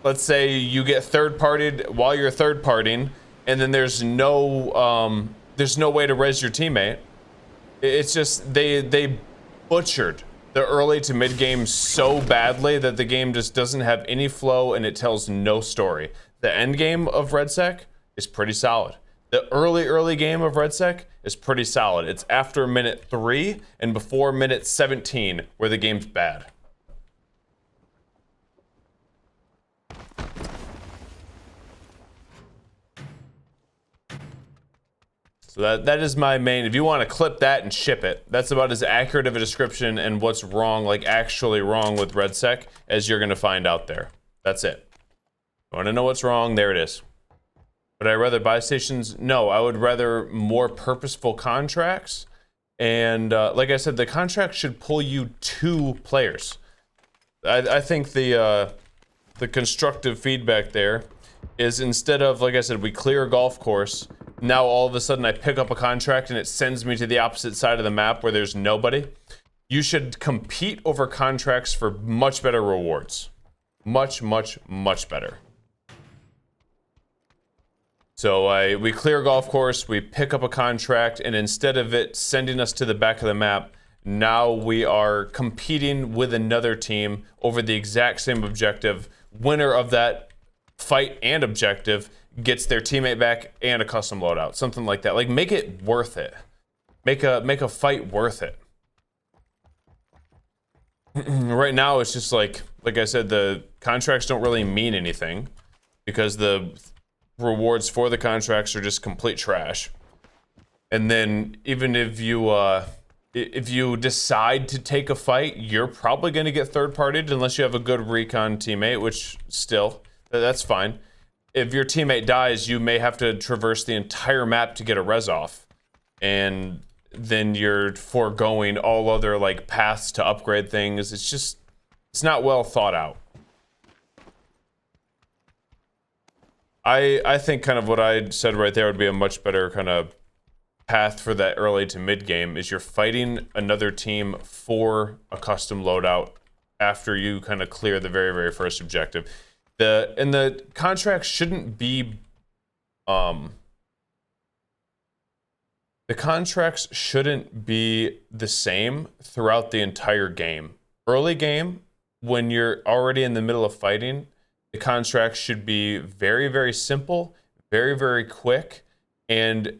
Let's say you get third-partied while you're third-partying, and then there's no way to res your teammate. It's just they butchered the early to mid game so badly that the game just doesn't have any flow and it tells no story. The end game of RedSec is pretty solid. The early game of RedSec is pretty solid. It's after minute 3 and before minute 17 where the game's bad. So that is my main. If you want to clip that and ship it, that's about as accurate of a description and what's wrong, like actually wrong with RedSec, as you're going to find out there. That's it. You want to know what's wrong? There it is. Would I rather buy stations? No, I would rather more purposeful contracts. And like I said, the contract should pull you to players. I think the constructive feedback there is, instead of, like I said, we clear a golf course, now all of a sudden I pick up a contract and it sends me to the opposite side of the map where there's nobody. You should compete over contracts for much better rewards. Much, much, much better. So we clear a golf course, we pick up a contract, and instead of it sending us to the back of the map, now we are competing with another team over the exact same objective. Winner of that fight and objective gets their teammate back and a custom loadout, something like that. Like, make it worth it. Make a fight worth it. Right now, it's just like I said, the contracts don't really mean anything because the rewards for the contracts are just complete trash. And then even if you decide to take a fight, you're probably going to get third-partied unless you have a good recon teammate, which still, that's fine. If your teammate dies, you may have to traverse the entire map to get a res off, and then you're foregoing all other like paths to upgrade things. It's not well thought out. I think kind of what I said right there would be a much better kind of path for that early to mid game, is you're fighting another team for a custom loadout after you kind of clear the very, very first objective. The contracts shouldn't be the contracts shouldn't be the same throughout the entire game. Early game, when you're already in the middle of fighting, the contracts should be very, very simple, very, very quick, and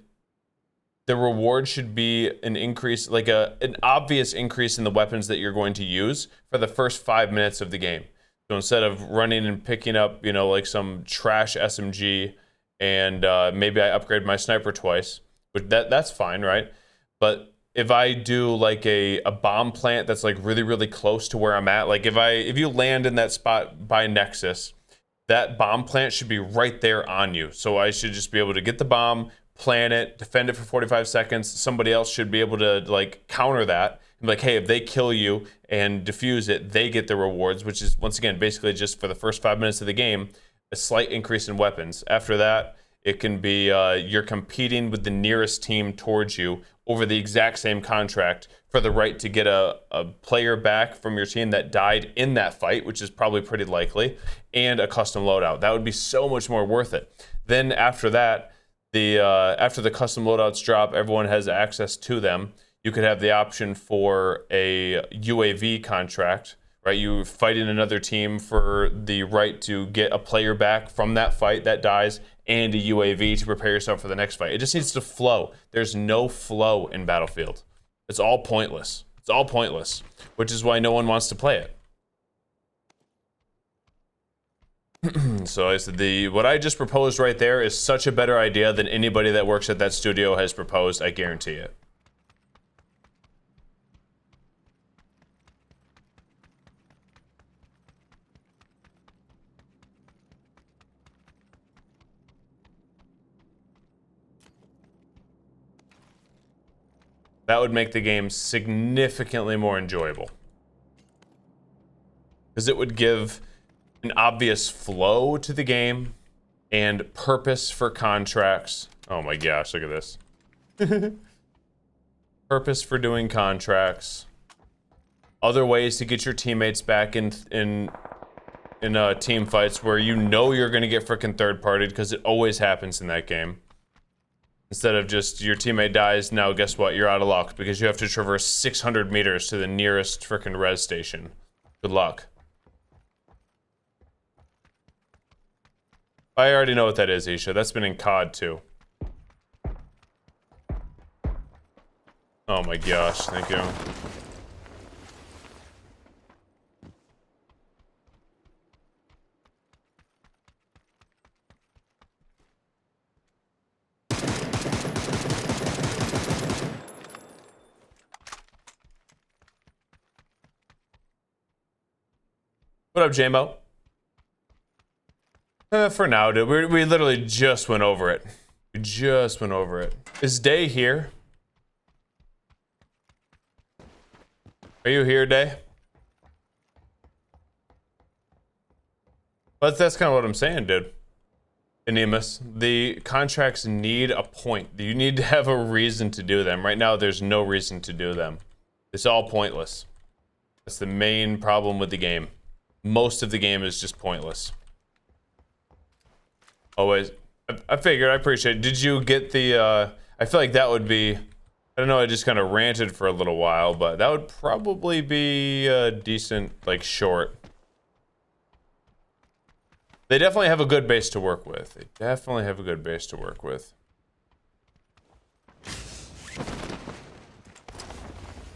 the reward should be an increase, like an obvious increase in the weapons that you're going to use for the first 5 minutes of the game. So instead of running and picking up, you know, like some trash SMG and maybe I upgrade my sniper twice, but that's fine, right? But if I do like a bomb plant that's like really, really close to where I'm at, like if you land in that spot by Nexus, that bomb plant should be right there on you. So I should just be able to get the bomb, plan it, defend it for 45 seconds. Somebody else should be able to like counter that. And be like, hey, if they kill you and defuse it, they get the rewards, which is once again basically just for the first 5 minutes of the game, a slight increase in weapons. After that, it can be you're competing with the nearest team towards you over the exact same contract for the right to get a player back from your team that died in that fight, which is probably pretty likely, and a custom loadout. That would be so much more worth it. Then after that, after the custom loadouts drop, everyone has access to them. You could have the option for a UAV contract, right? You fight in another team for the right to get a player back from that fight that dies and a UAV to prepare yourself for the next fight. It just needs to flow. There's no flow in Battlefield. It's all pointless. It's all pointless, which is why no one wants to play it. So I said what I just proposed right there is such a better idea than anybody that works at that studio has proposed. I guarantee it. That would make the game significantly more enjoyable. Because it would give an obvious flow to the game and purpose for contracts. Oh my gosh, look at this. Purpose for doing contracts. Other ways to get your teammates back in team fights where you know you're going to get frickin' third-partied because it always happens in that game. Instead of just your teammate dies, now guess what? You're out of luck because you have to traverse 600 meters to the nearest frickin' res station. Good luck. I already know what that is, Isha. That's been in COD too. Oh my gosh, thank you. What up, JMO? For now, dude. We literally just went over it. We just went over it. Is Day here? Are you here, Day? But that's kind of what I'm saying, dude. Anemus, the contracts need a point. You need to have a reason to do them. Right now, there's no reason to do them. It's all pointless. That's the main problem with the game. Most of the game is just pointless. Always. I figured, I appreciate it. Did you get the, I feel like that would be, I don't know, I just kind of ranted for a little while, but that would probably be a decent, like, short. They definitely have a good base to work with. They definitely have a good base to work with.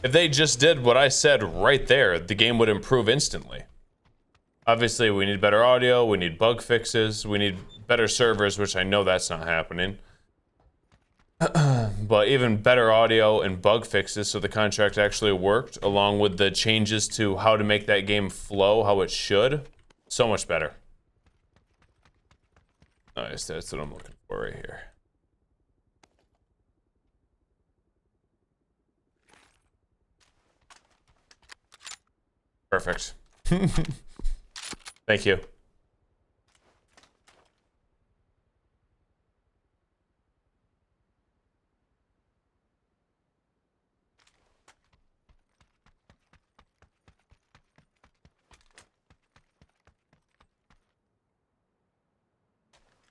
If they just did what I said right there, the game would improve instantly. Obviously, we need better audio, we need bug fixes, we need better servers, which I know that's not happening. But even better audio and bug fixes so the contract actually worked, along with the changes to how to make that game flow how it should, so much better. Nice, that's what I'm looking for right here. Perfect. Thank you.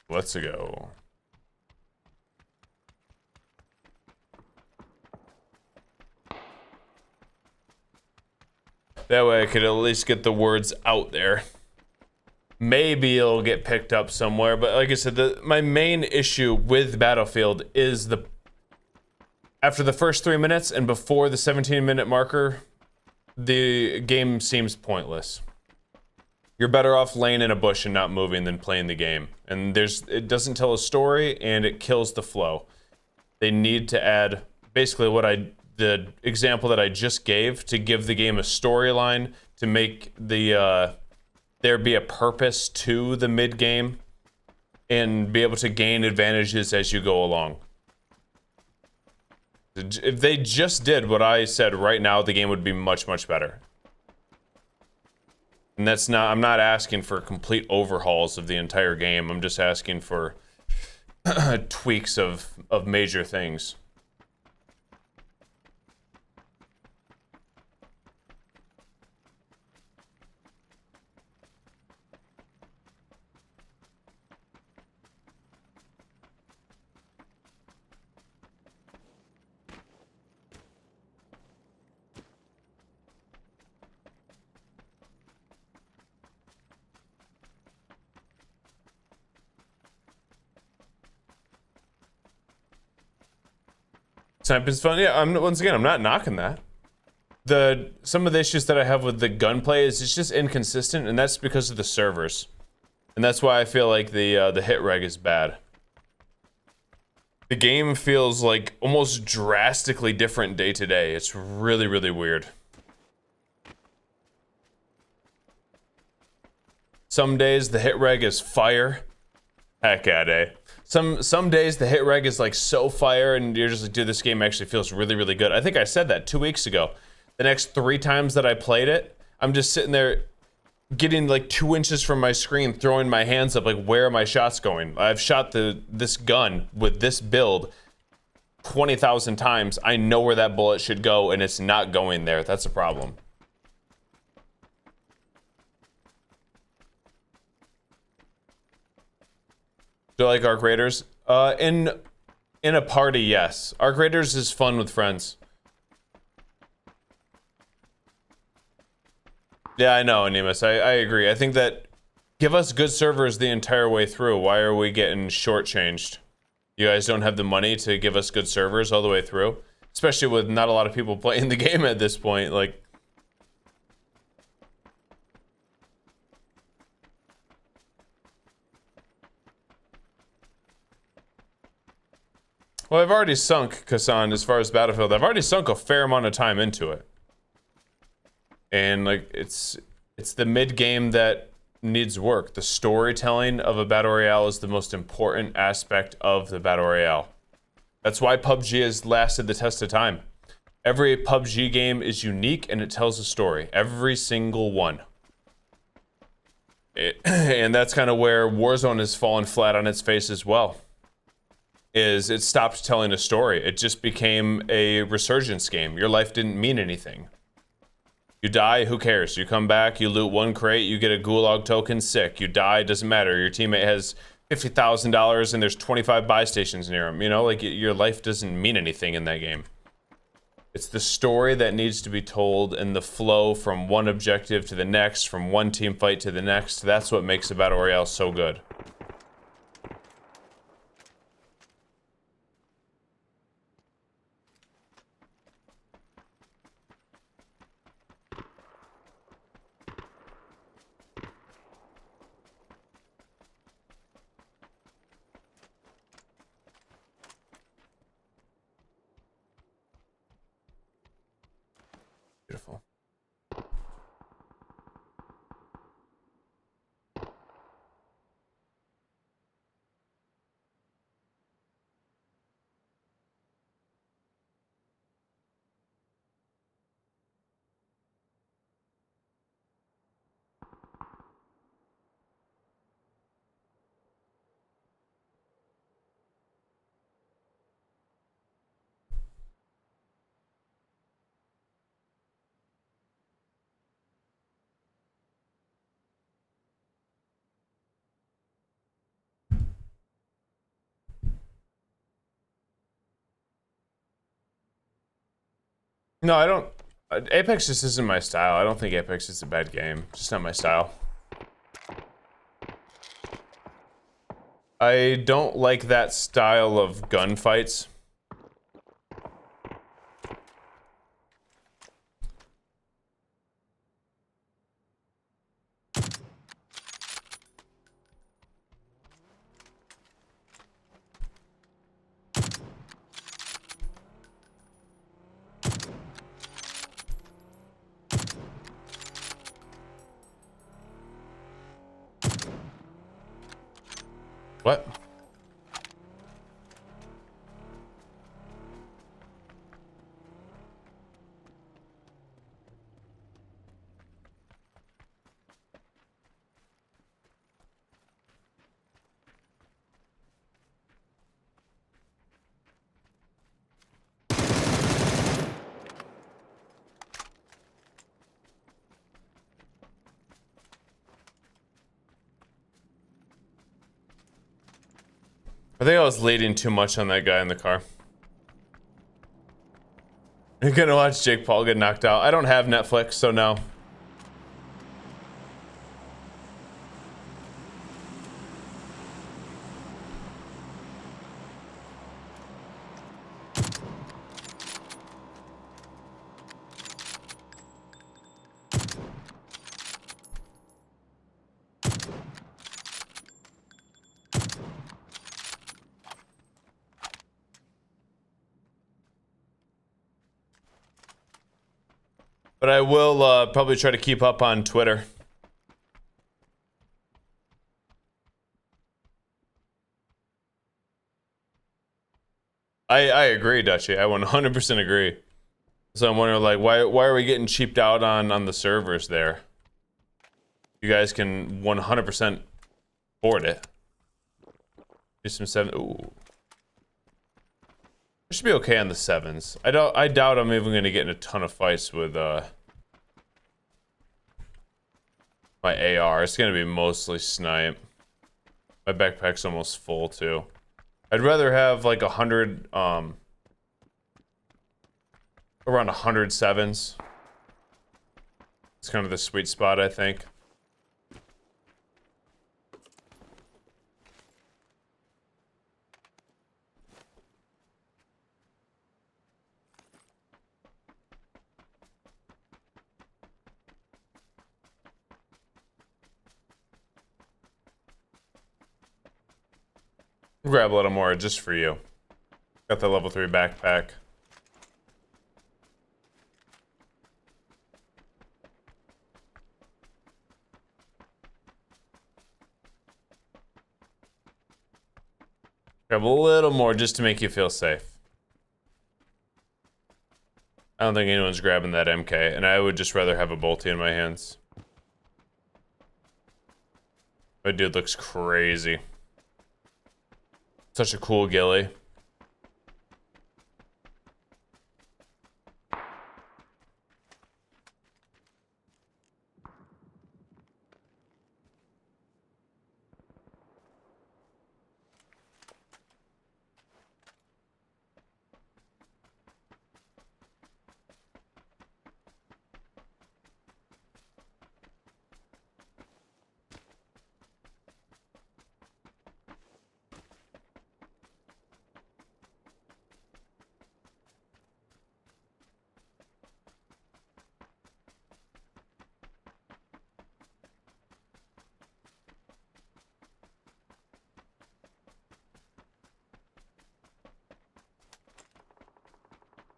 Let's go. That way I could at least get the words out there. Maybe it'll get picked up somewhere, but like I said, my main issue with Battlefield is after the first 3 minutes and before the 17-minute marker, the game seems pointless. You're better off laying in a bush and not moving than playing the game. And it doesn't tell a story and it kills the flow. They need to add basically the example that I just gave to give the game a storyline, to make there be a purpose to the mid game and be able to gain advantages as you go along. If they just did what I said right now, the game would be much, much better. And that's not, I'm not asking for complete overhauls of the entire game. I'm just asking for tweaks of major things. Sniping's fun. Yeah, once again, I'm not knocking that. Some of the issues that I have with the gunplay is it's just inconsistent, and that's because of the servers. And that's why I feel like the hit reg is bad. The game feels like almost drastically different day to day. It's really, really weird. Some days the hit reg is fire. Heck yeah, eh? Some days the hit reg is like so fire and you're just like, dude, this game actually feels really, really good. I think I said that 2 weeks ago. The next 3 times that I played it, I'm just sitting there getting like 2 inches from my screen, throwing my hands up like, where are my shots going? I've shot this gun with this build 20,000 times. I know where that bullet should go and it's not going there. That's a problem. Do you like arcraiders? In a party, yes. Arcraiders is fun with friends. Yeah, I know, Animus. I agree. I think that give us good servers the entire way through. Why are we getting shortchanged? You guys don't have the money to give us good servers all the way through? Especially with not a lot of people playing the game at this point. Like, well, I've already sunk, Kasan, as far as Battlefield. I've already sunk a fair amount of time into it. And like it's the mid game that needs work. The storytelling of a battle royale is the most important aspect of the battle royale. That's why PUBG has lasted the test of time. Every PUBG game is unique and it tells a story. Every single one. And that's kind of where Warzone has fallen flat on its face as well. Is it stopped telling a story. It just became a resurgence game. Your life didn't mean anything. You die, who cares? You come back, you loot 1 crate, you get a gulag token, sick. You die, doesn't matter. Your teammate has $50,000 and there's 25 buy stations near him. You know, like your life doesn't mean anything in that game. It's the story that needs to be told and the flow from one objective to the next, from one team fight to the next. That's what makes a battle royale so good. Beautiful. No, I don't. Apex just isn't my style. I don't think Apex is a bad game. It's just not my style. I don't like that style of gunfights. What? I think I was leading too much on that guy in the car. You're gonna watch Jake Paul get knocked out. I don't have Netflix, so no. But I will probably try to keep up on Twitter. I agree, Dutchy. I 100% agree. So I'm wondering, like, why are we getting cheaped out on the servers there? You guys can 100% afford it. Do some 7. Ooh. I should be okay on the 7s. I doubt I'm even gonna get in a ton of fights with my AR. It's gonna be mostly snipe. My backpack's almost full too. I'd rather have like 100 around 100 7s. It's kind of the sweet spot, I think. Grab a little more just for you. Got the level 3 backpack. Grab a little more just to make you feel safe. I don't think anyone's grabbing that MK, and I would just rather have a bolty in my hands. My dude looks crazy. Such a cool ghillie.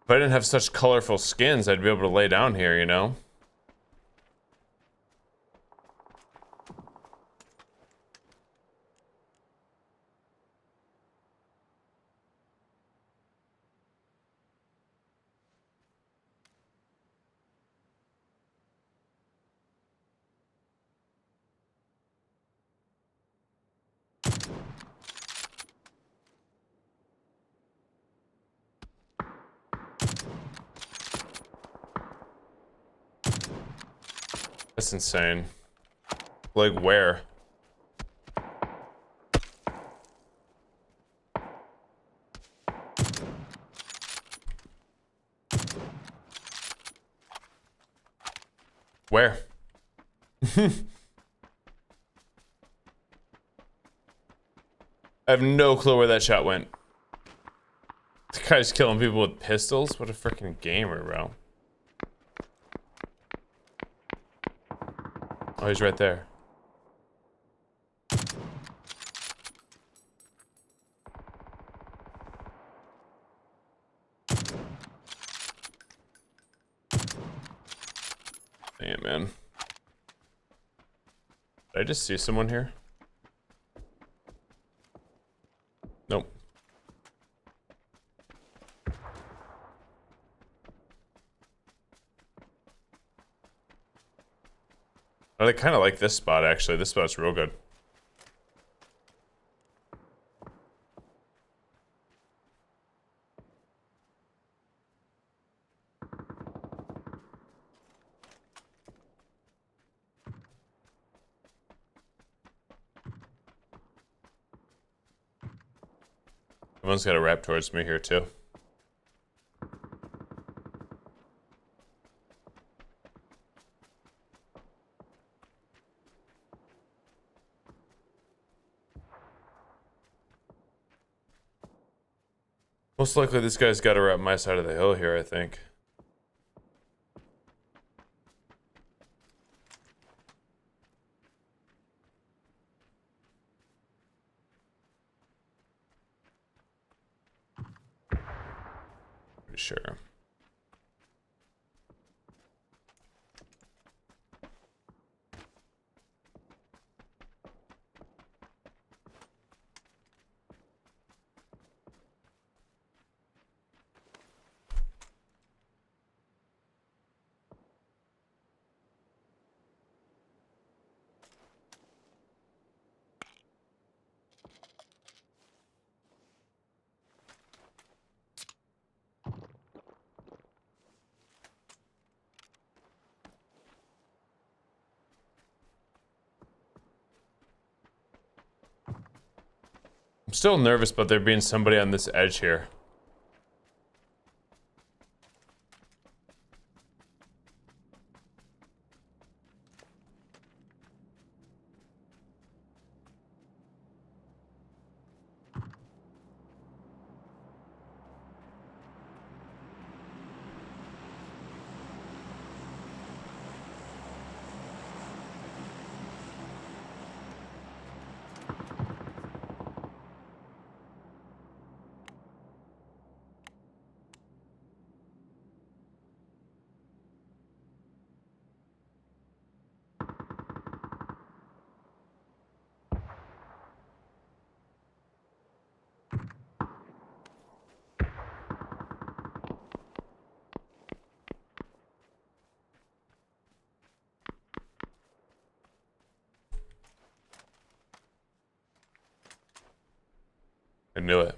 If I didn't have such colorful skins, I'd be able to lay down here, you know? That's insane. Like, where? Where? I have no clue where that shot went. The guy's killing people with pistols? What a freaking gamer, bro. Oh, he's right there. Damn, man. Did I just see someone here? Nope. I kind of like this spot, actually. This spot's real good. Everyone's got to wrap towards me here too. Most likely this guy's got to wrap my side of the hill here, I think. Pretty sure. I'm still nervous about there being somebody on this edge here. I knew it.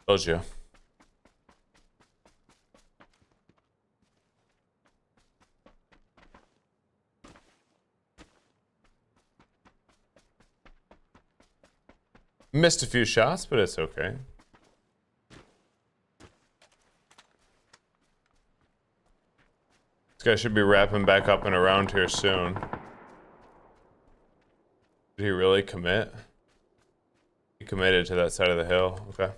Told you. Missed a few shots, but it's okay. This guy should be wrapping back up and around here soon. Did he really commit? He committed to that side of the hill. Okay.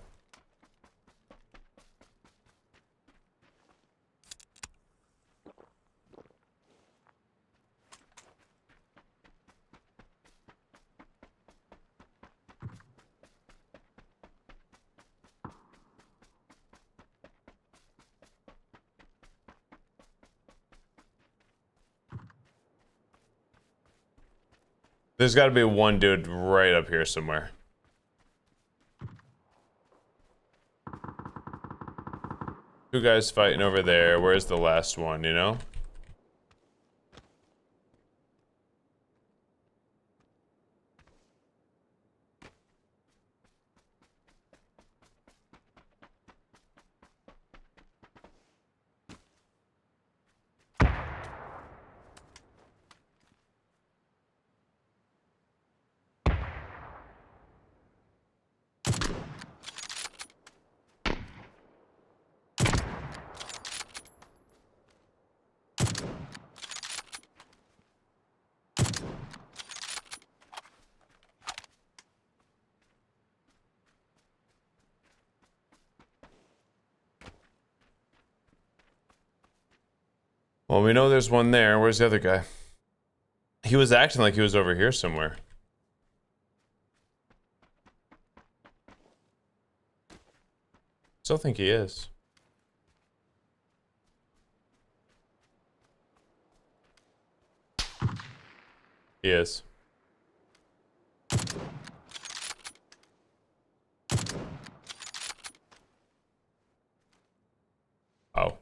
There's got to be one dude right up here somewhere. Two guys fighting over there. Where's the last one, you know? Well, we know there's one there. Where's the other guy? He was acting like he was over here somewhere. Still think he is. He is. Oh.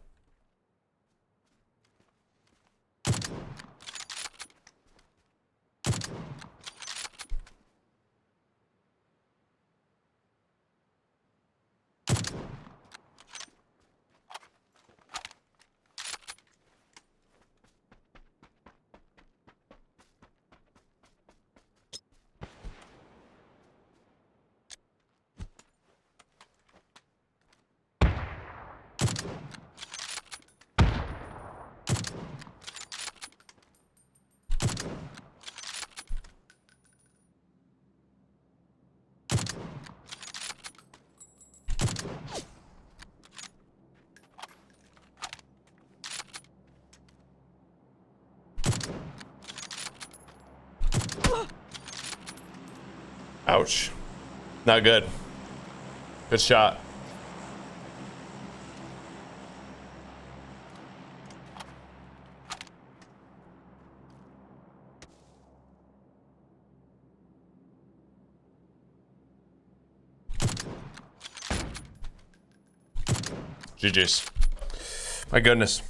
Ouch. Not good. Good shot. GG's. My goodness.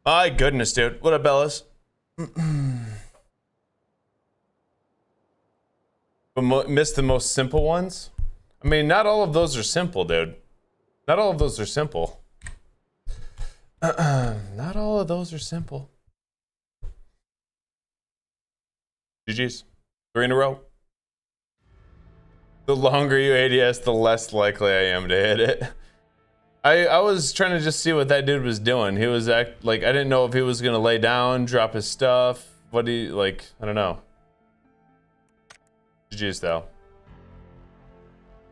My goodness, dude. What up, Bellas? Missed the most simple ones? I mean, not all of those are simple, dude. Not all of those are simple. Not all of those are simple. GG's. 3 in a row. The longer you ADS, the less likely I am to hit it. I was trying to just see what that dude was doing. He was like, I didn't know if he was gonna lay down, drop his stuff. What do you, like, I don't know. GG's though.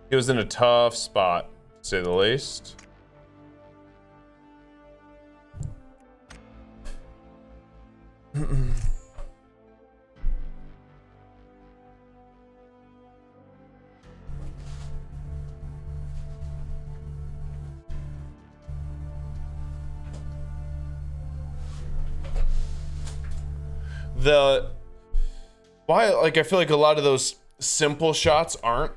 He was in a tough spot, to say the least. I feel like a lot of those simple shots aren't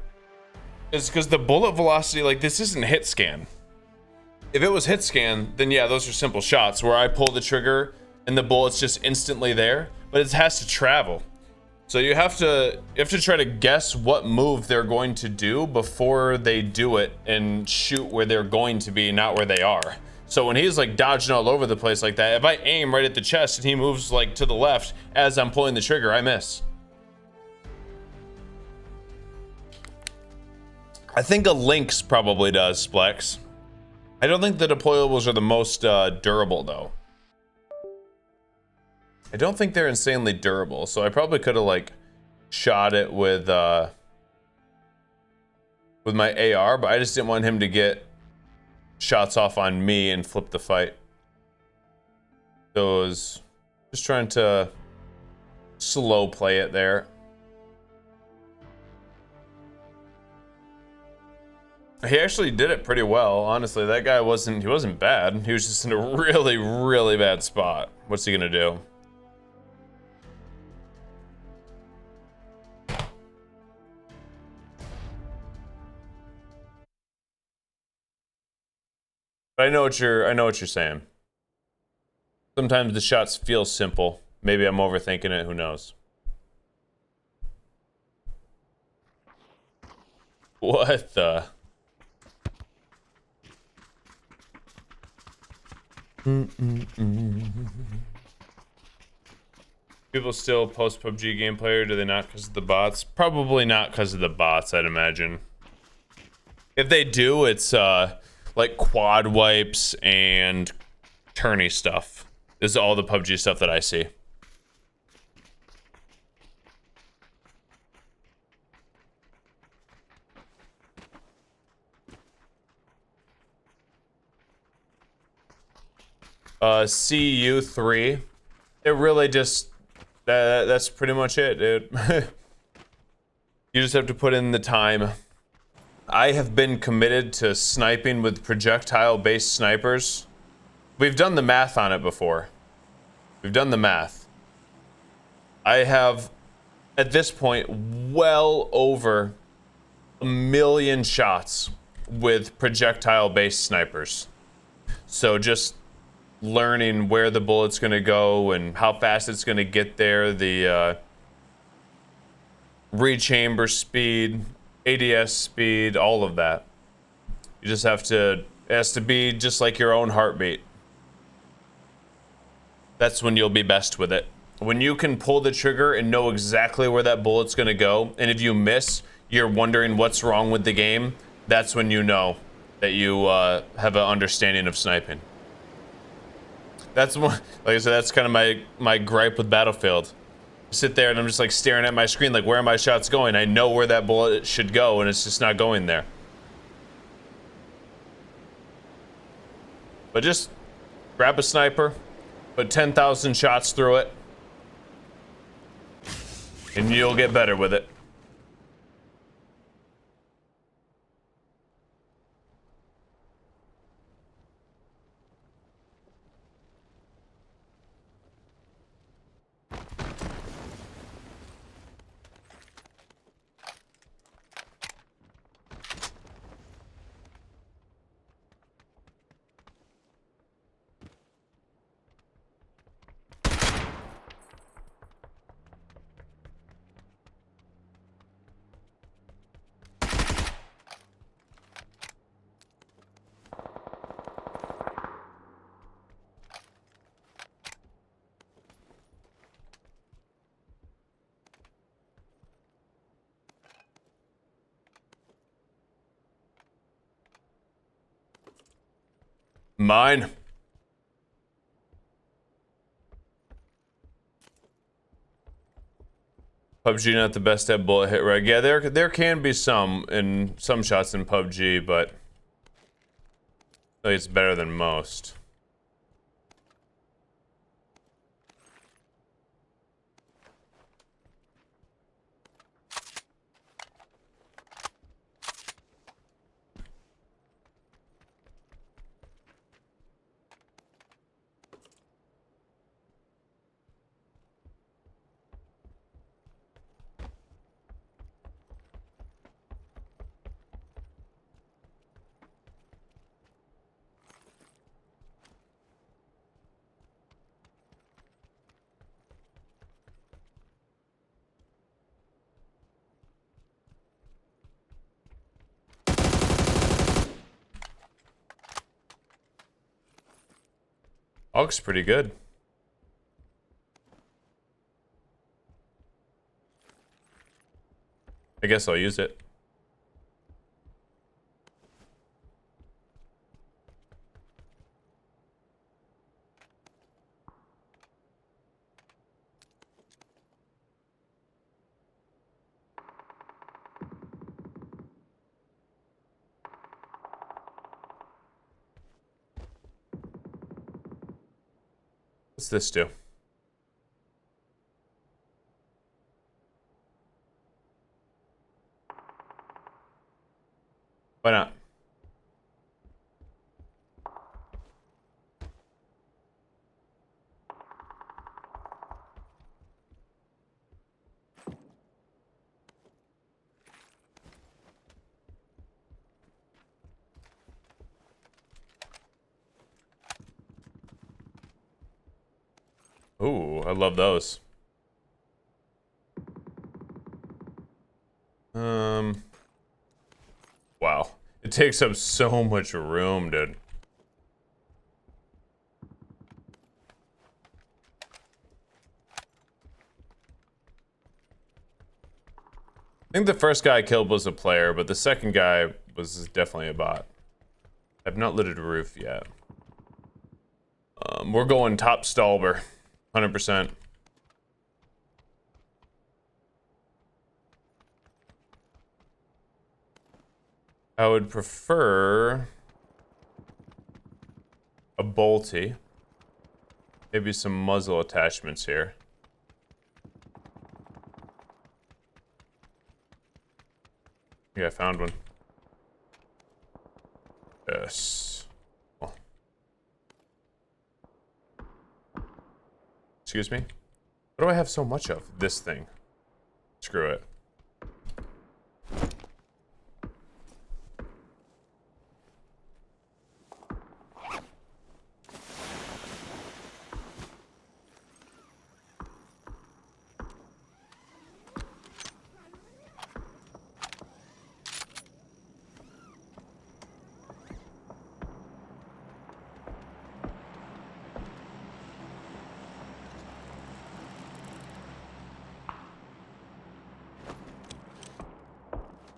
is because the bullet velocity, like, this isn't hit scan. If it was hit scan, then yeah, those are simple shots where I pull the trigger and the bullet's just instantly there, but it has to travel. So you have to try to guess what move they're going to do before they do it and shoot where they're going to be, not where they are. So when he's like dodging all over the place like that, if I aim right at the chest and he moves like to the left as I'm pulling the trigger, I miss. I think a Lynx probably does, Splex. I don't think the deployables are the most durable though. I don't think they're insanely durable, so I probably could have like shot it with my AR, but I just didn't want him to get shots off on me and flip the fight. So I was just trying to slow play it there. He actually did it pretty well, honestly. That guy wasn't bad. He was just in a really, really bad spot. What's he gonna do? But I know what you're saying. Sometimes the shots feel simple. Maybe I'm overthinking it, who knows? What the? People still post PUBG gameplay, or do they not because of the bots? Probably not because of the bots, I'd imagine. If they do, it's like quad wipes and tourney stuff. This is all the PUBG stuff that I see. CU3. It really just that's pretty much it, dude. You just have to put in the time. I have been committed to sniping with projectile-based snipers. We've done the math on it before. We've done the math. I have, at this point, well over 1 million shots with projectile-based snipers. So just learning where the bullet's gonna go and how fast it's gonna get there, the rechamber speed, ADS speed, all of that. You just have to, it has to be just like your own heartbeat. That's when you'll be best with it. When you can pull the trigger and know exactly where that bullet's gonna go, and if you miss, you're wondering what's wrong with the game, that's when you know that you have an understanding of sniping. That's one, like I said, that's kind of my gripe with Battlefield. I sit there and I'm just like staring at my screen, like, where are my shots going? I know where that bullet should go, and it's just not going there. But just grab a sniper, put 10,000 shots through it. And you'll get better with it. Mine. PUBG not the best at bullet hit reg. Yeah, there can be some shots in PUBG, but I think it's better than most. Looks pretty good. I guess I'll use it. What's this do? Why not? Ooh, I love those. Wow. It takes up so much room, dude. I think the first guy I killed was a player, but the second guy was definitely a bot. I've not lit a roof yet. We're going top Stalber. 100%. I would prefer a bolty. Maybe some muzzle attachments here. Yeah, I found one. Yes. Oh. Excuse me? What do I have so much of? This thing. Screw it.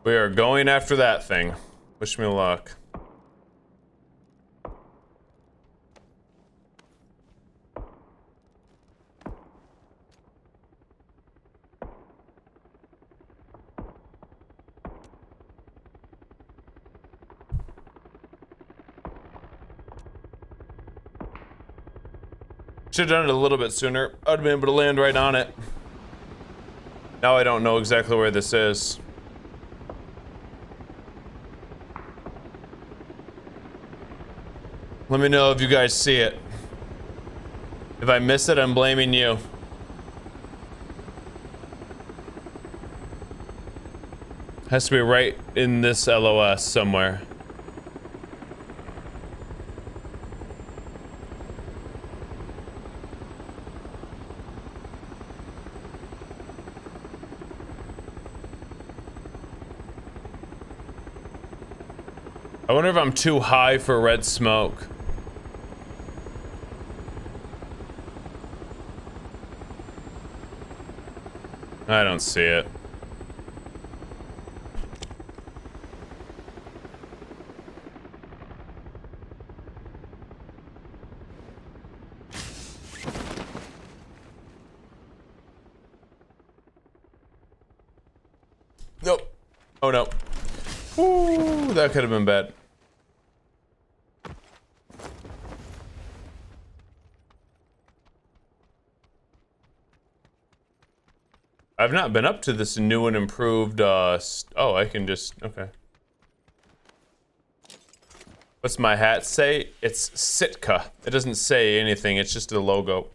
We are going after that thing. Wish me luck. Should have done it a little bit sooner. I'd have been able to land right on it. Now I don't know exactly where this is. Let me know if you guys see it. If I miss it, I'm blaming you. Has to be right in this LOS somewhere. I wonder if I'm too high for red smoke. I don't see it. Nope. Oh no. Ooh, that could have been bad. I've not been up to this new and improved, oh, I can just, okay. What's my hat say? It's Sitka. It doesn't say anything, it's just a logo.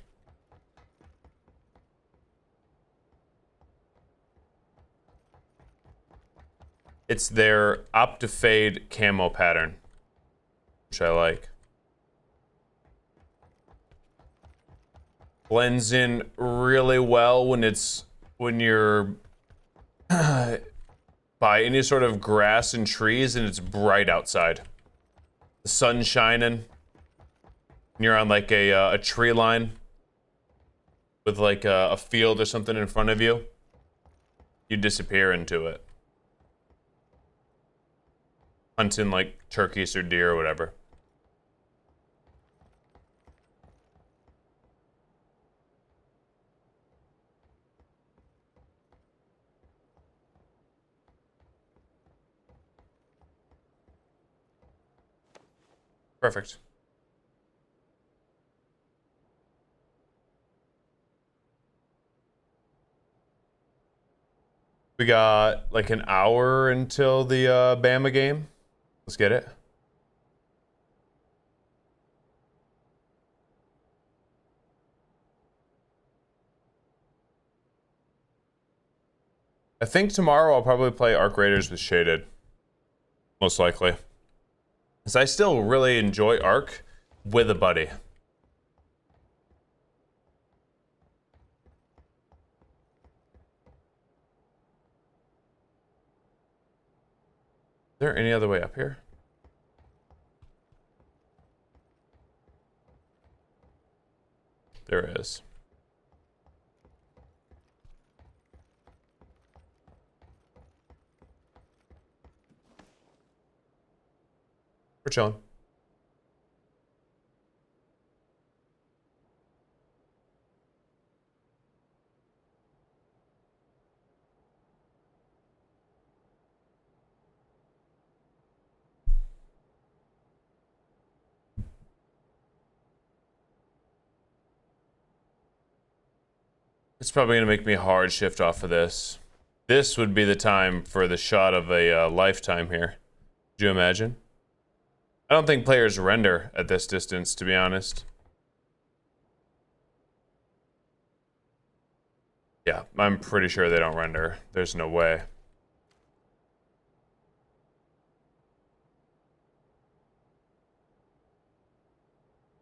It's their Optifade camo pattern, which I like. Blends in really well when you're by any sort of grass and trees and it's bright outside. The sun's shining. And you're on like a tree line with like a field or something in front of you. You disappear into it. Hunting like turkeys or deer or whatever. Perfect. We got like an hour until the Bama game. Let's get it. I think tomorrow I'll probably play ArcRaiders with Shaded. Most likely. Because I still really enjoy Arc with a buddy. Is there any other way up here? There is. We're chilling. It's probably gonna make me hard shift off of this. This would be the time for the shot of a lifetime here. Could you imagine? I don't think players render at this distance, to be honest. Yeah, I'm pretty sure they don't render. There's no way.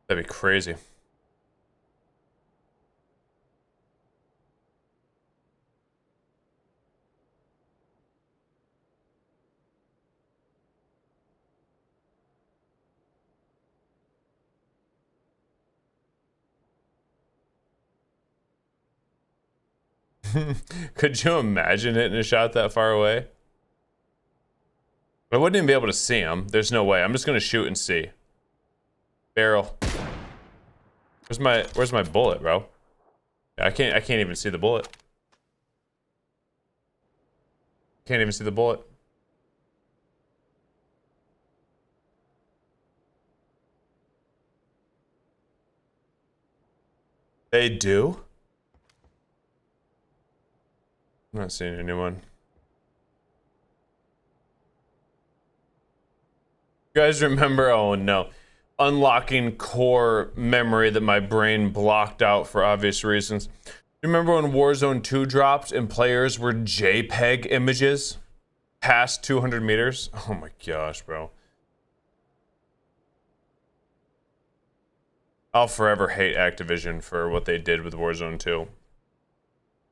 That'd be crazy. Could you imagine hitting a shot that far away? I wouldn't even be able to see him. There's no way. I'm just gonna shoot and see. Barrel. Where's my bullet, bro? I can't even see the bullet. Can't even see the bullet. They do? I'm not seeing anyone. You guys remember? Oh no. Unlocking core memory that my brain blocked out for obvious reasons. Remember when Warzone 2 dropped and players were JPEG images past 200 meters? Oh my gosh, bro. I'll forever hate Activision for what they did with Warzone 2.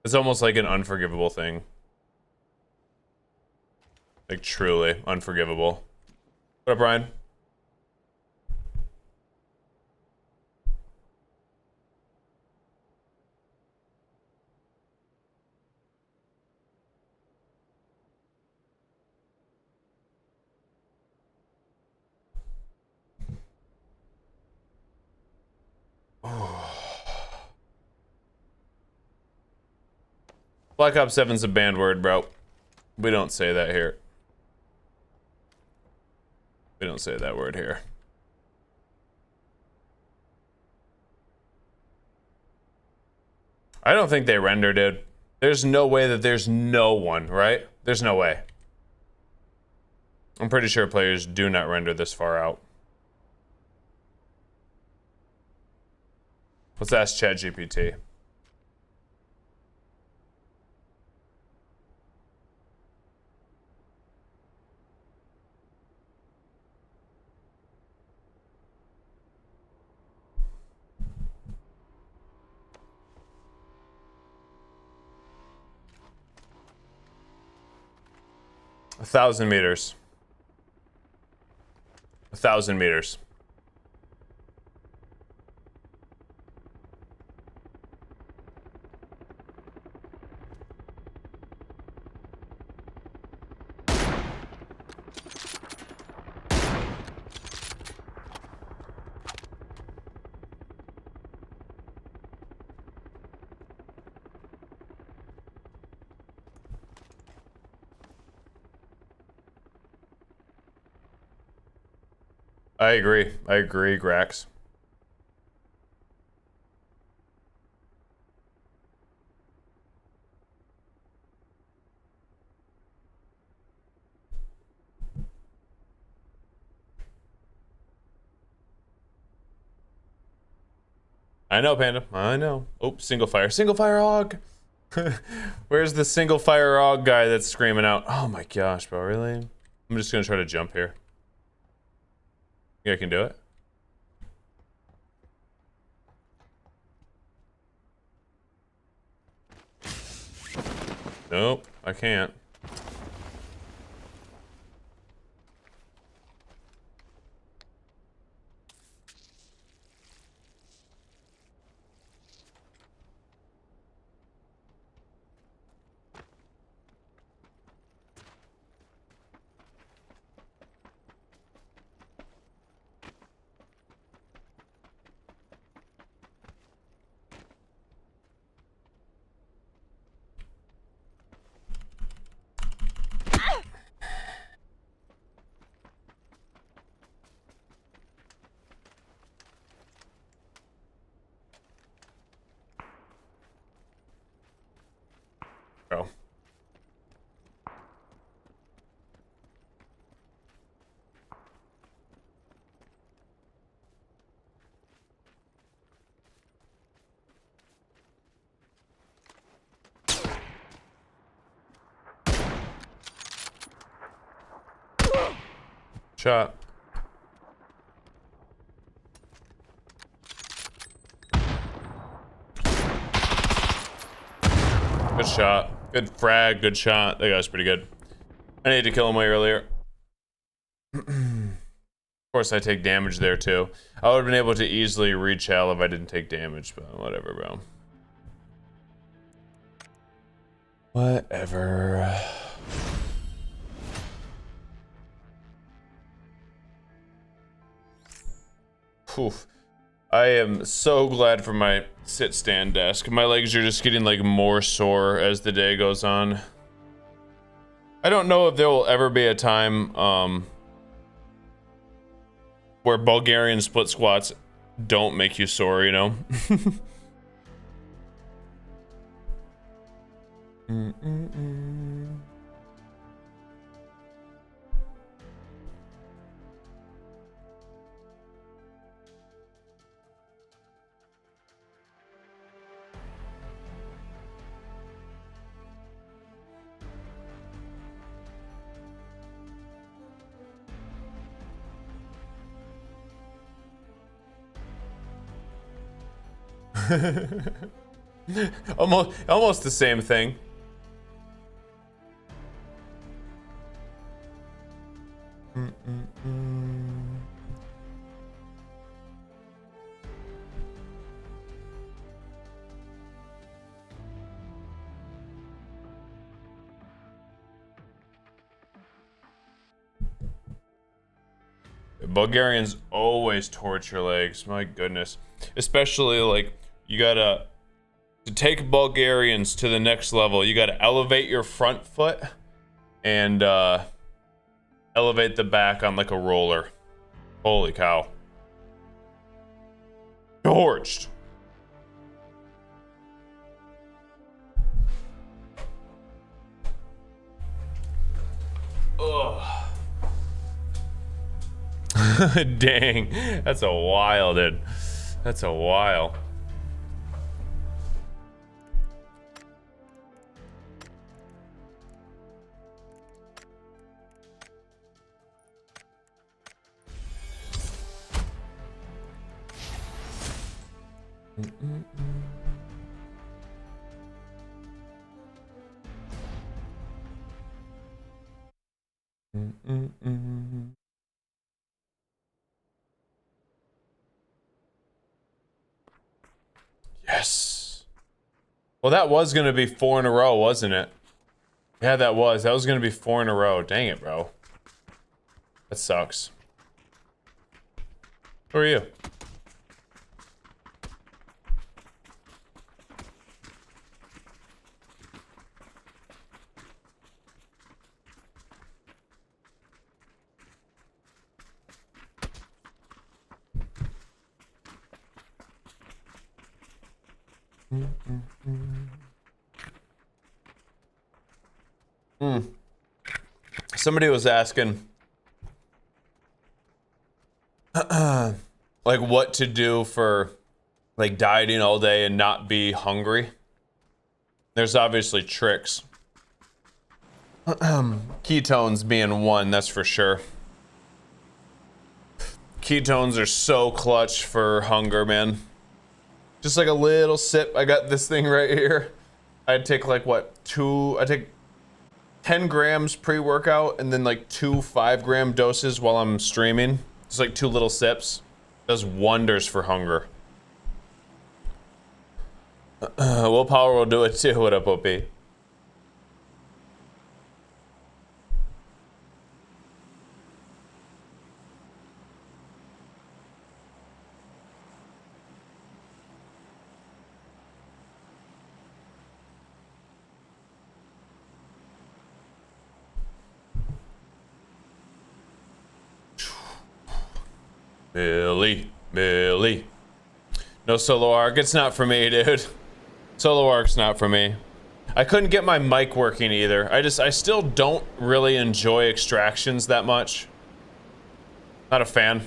It's almost like an unforgivable thing. Like truly unforgivable. What up, Brian? Black Ops 7's a banned word, bro. We don't say that here. We don't say that word here. I don't think they render, dude. There's no way that there's no one, right? There's no way. I'm pretty sure players do not render this far out. Let's ask ChatGPT. A 1,000 meters. 1,000 meters. I agree, Grax. I know, Panda. I know. Oh, single fire hog. Where's the single fire hog guy that's screaming out? Oh my gosh, bro, really? I'm just gonna try to jump here. Yeah, I can do it. Nope, I can't. Bro. Shot. Good shot. Good frag, good shot. That guy's pretty good. I need to kill him way earlier. Of course, I take damage there too. I would have been able to easily reach hell if I didn't take damage, but whatever, bro. Whatever. Oof. I am so glad for my sit-stand desk. My legs are just getting like more sore as the day goes on. I don't know if there will ever be a time where Bulgarian split squats don't make you sore, you know? Almost the same thing. Bulgarians always torture legs, my goodness. Especially like you gotta, to take Bulgarians to the next level, you gotta elevate your front foot and elevate the back on like a roller. Holy cow. Torched. Ugh. Dang, that's a while, dude. That's a while. Yes. Well, that was gonna be 4 in a row, wasn't it? Yeah, that was. That was gonna be 4 in a row. Dang it, bro. That sucks. Who are you? Somebody was asking like what to do for like dieting all day and not be hungry. There's obviously tricks. Ketones being one, that's for sure. Ketones are so clutch for hunger, man. Just like a little sip. I got this thing right here. I'd take like what, I take 10 grams pre-workout and then like 2 5-gram doses while I'm streaming. Just like 2 little sips. Does wonders for hunger. Willpower will do it too. What up, OP? Millie. No solo arc. It's not for me, dude. Solo arc's not for me. I couldn't get my mic working either. I still don't really enjoy extractions that much. Not a fan.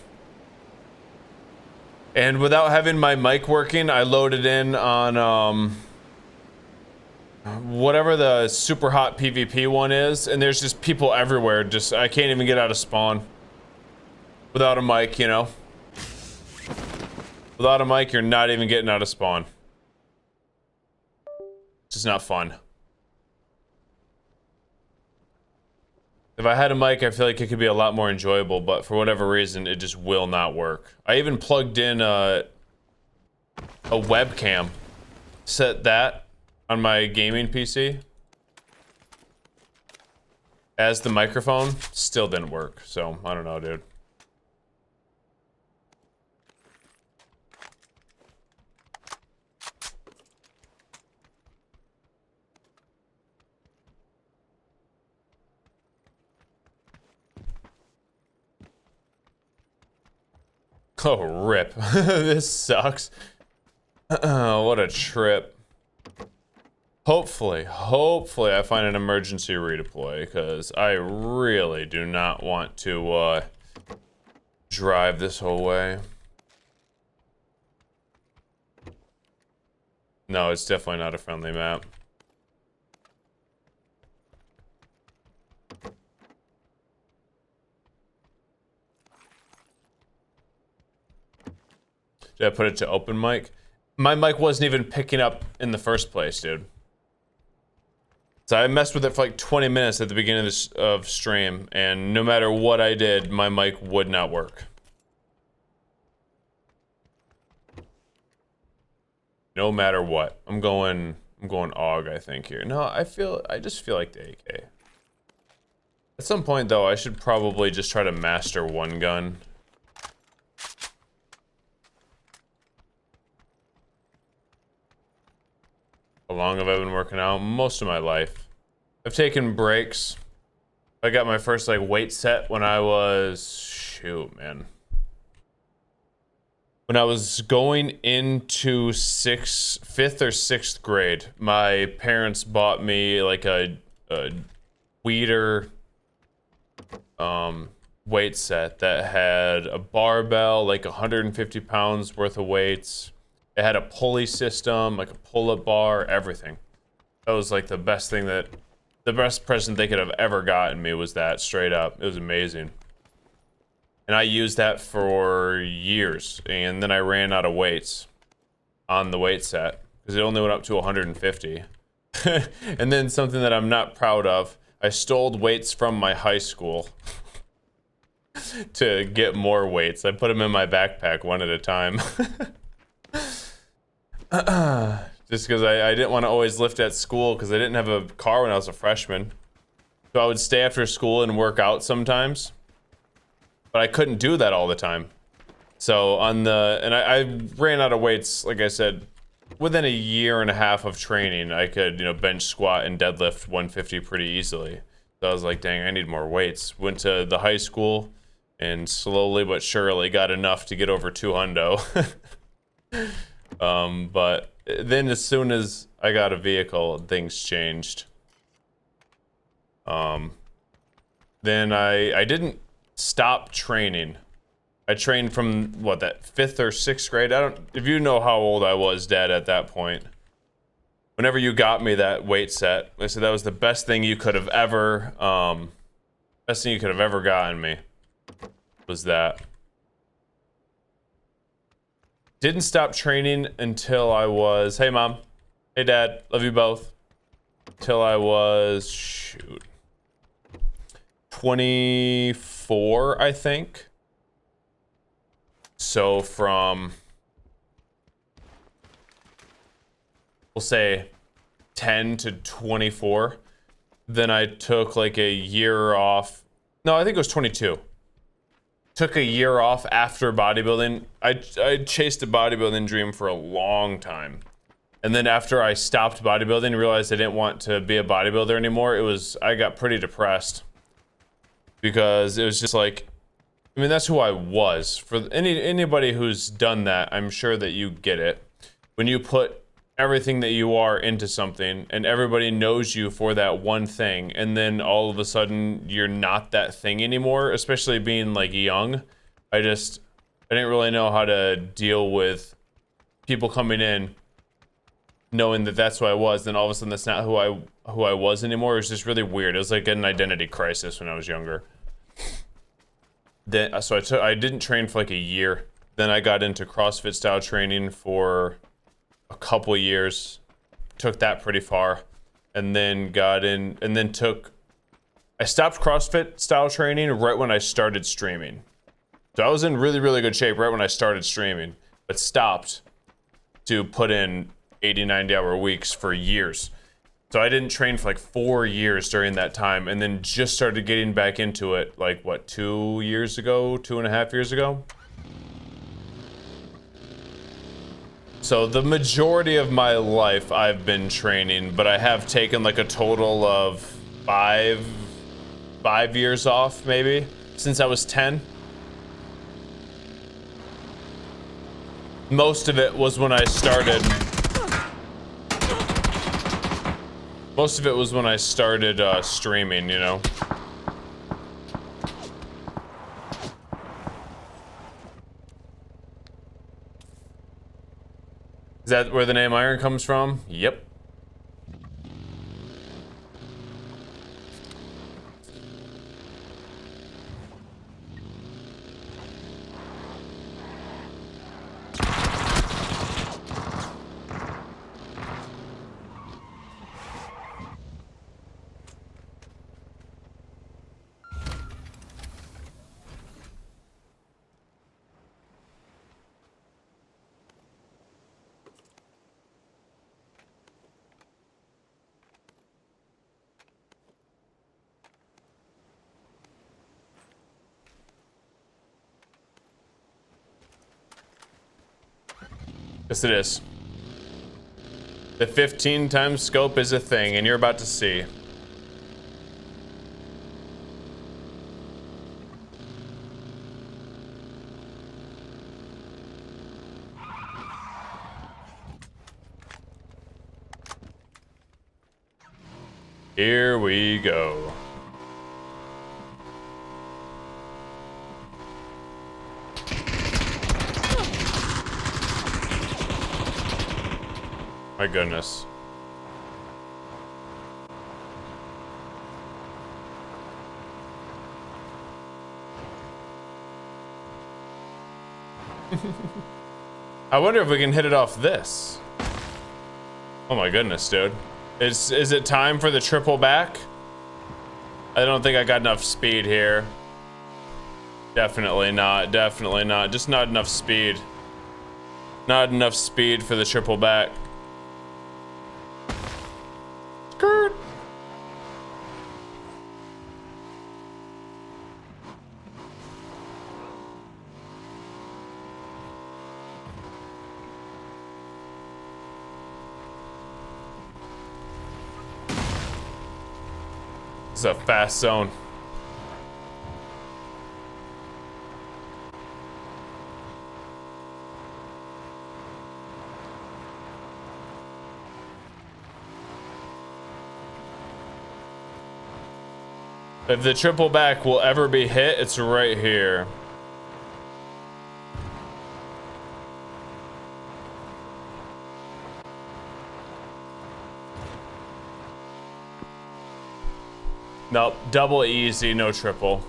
And without having my mic working, I loaded in on whatever the super hot PvP one is, and there's just people everywhere. Just I can't even get out of spawn without a mic, you know. Without a mic, you're not even getting out of spawn. It's just not fun. If I had a mic, I feel like it could be a lot more enjoyable, but for whatever reason, it just will not work. I even plugged in a webcam. Set that on my gaming PC as the microphone. Still didn't work, so I don't know, dude. Oh, rip. This sucks. What a trip. Hopefully I find an emergency redeploy, because I really do not want to drive this whole way. No, it's definitely not a friendly map. Did I put it to open mic? My mic wasn't even picking up in the first place, dude. So I messed with it for like 20 minutes at the beginning of this stream, and no matter what I did, my mic would not work. No matter what. I'm going AUG, I think, here. No, I just feel like the AK. At some point though, I should probably just try to master one gun. How long have I been working out? Most of my life. I've taken breaks. I got my first like weight set when I was, shoot, man. When I was going into 5th or 6th grade, my parents bought me like a Weeder weight set that had a barbell, like 150 pounds worth of weights. It had a pulley system, like a pull-up bar, everything. That was like the best present they could have ever gotten me was that, straight up. It was amazing. And I used that for years, and then I ran out of weights on the weight set because it only went up to 150. And then something that I'm not proud of, I stole weights from my high school to get more weights. I put them in my backpack one at a time. Just because I didn't want to always lift at school because I didn't have a car when I was a freshman. So I would stay after school and work out sometimes. But I couldn't do that all the time. So I ran out of weights, like I said, within a year and a half of training. I could, bench, squat, and deadlift 150 pretty easily. So I was like, dang, I need more weights. Went to the high school and slowly but surely got enough to get over 200. But then as soon as I got a vehicle, things changed. Then I didn't stop training. I trained from that 5th or 6th grade. If you know how old I was, Dad, at that point. Whenever you got me that weight set, I said that was the best thing you could have ever gotten me. Was that. Didn't stop training until I was, hey mom, hey dad, love you both. Till I was, shoot, 24, I think. So from, we'll say 10 to 24. Then I took like a year off. No, I think it was 22. Took a year off after bodybuilding. I chased a bodybuilding dream for a long time. And then after I stopped bodybuilding and realized I didn't want to be a bodybuilder anymore, I got pretty depressed. Because it was just like, that's who I was. For anybody who's done that, I'm sure that you get it. When you put everything that you are into something and everybody knows you for that one thing, and then all of a sudden you're not that thing anymore, especially being like young. I didn't really know how to deal with people coming in knowing that that's who I was, then all of a sudden that's not who I was anymore. It was just really weird. It was like an identity crisis when I was younger. So I didn't train for like a year. Then I got into CrossFit style training for a couple years, took that pretty far, and then I stopped CrossFit style training right when I started streaming. So I was in really, really good shape right when I started streaming, but stopped to put in 80, 90-hour weeks for years. So I didn't train for like 4 years during that time, and then just started getting back into it like, 2.5 years ago? So the majority of my life I've been training, but I have taken like a total of 5 years off maybe since I was 10. Most of it was when I started. Most of it was when I started streaming, you know. Is that where the name Iron comes from? Yep. Yes, it is. The 15 times scope is a thing, and you're about to see. Here we go. My goodness. I wonder if we can hit it off this. Oh my goodness, dude. Is it time for the triple back? I don't think I got enough speed here. Definitely not, definitely not. Just not enough speed. Not enough speed for the triple back. Skirt. This is a fast zone. If the triple back will ever be hit, it's right here. Nope, double easy, no triple.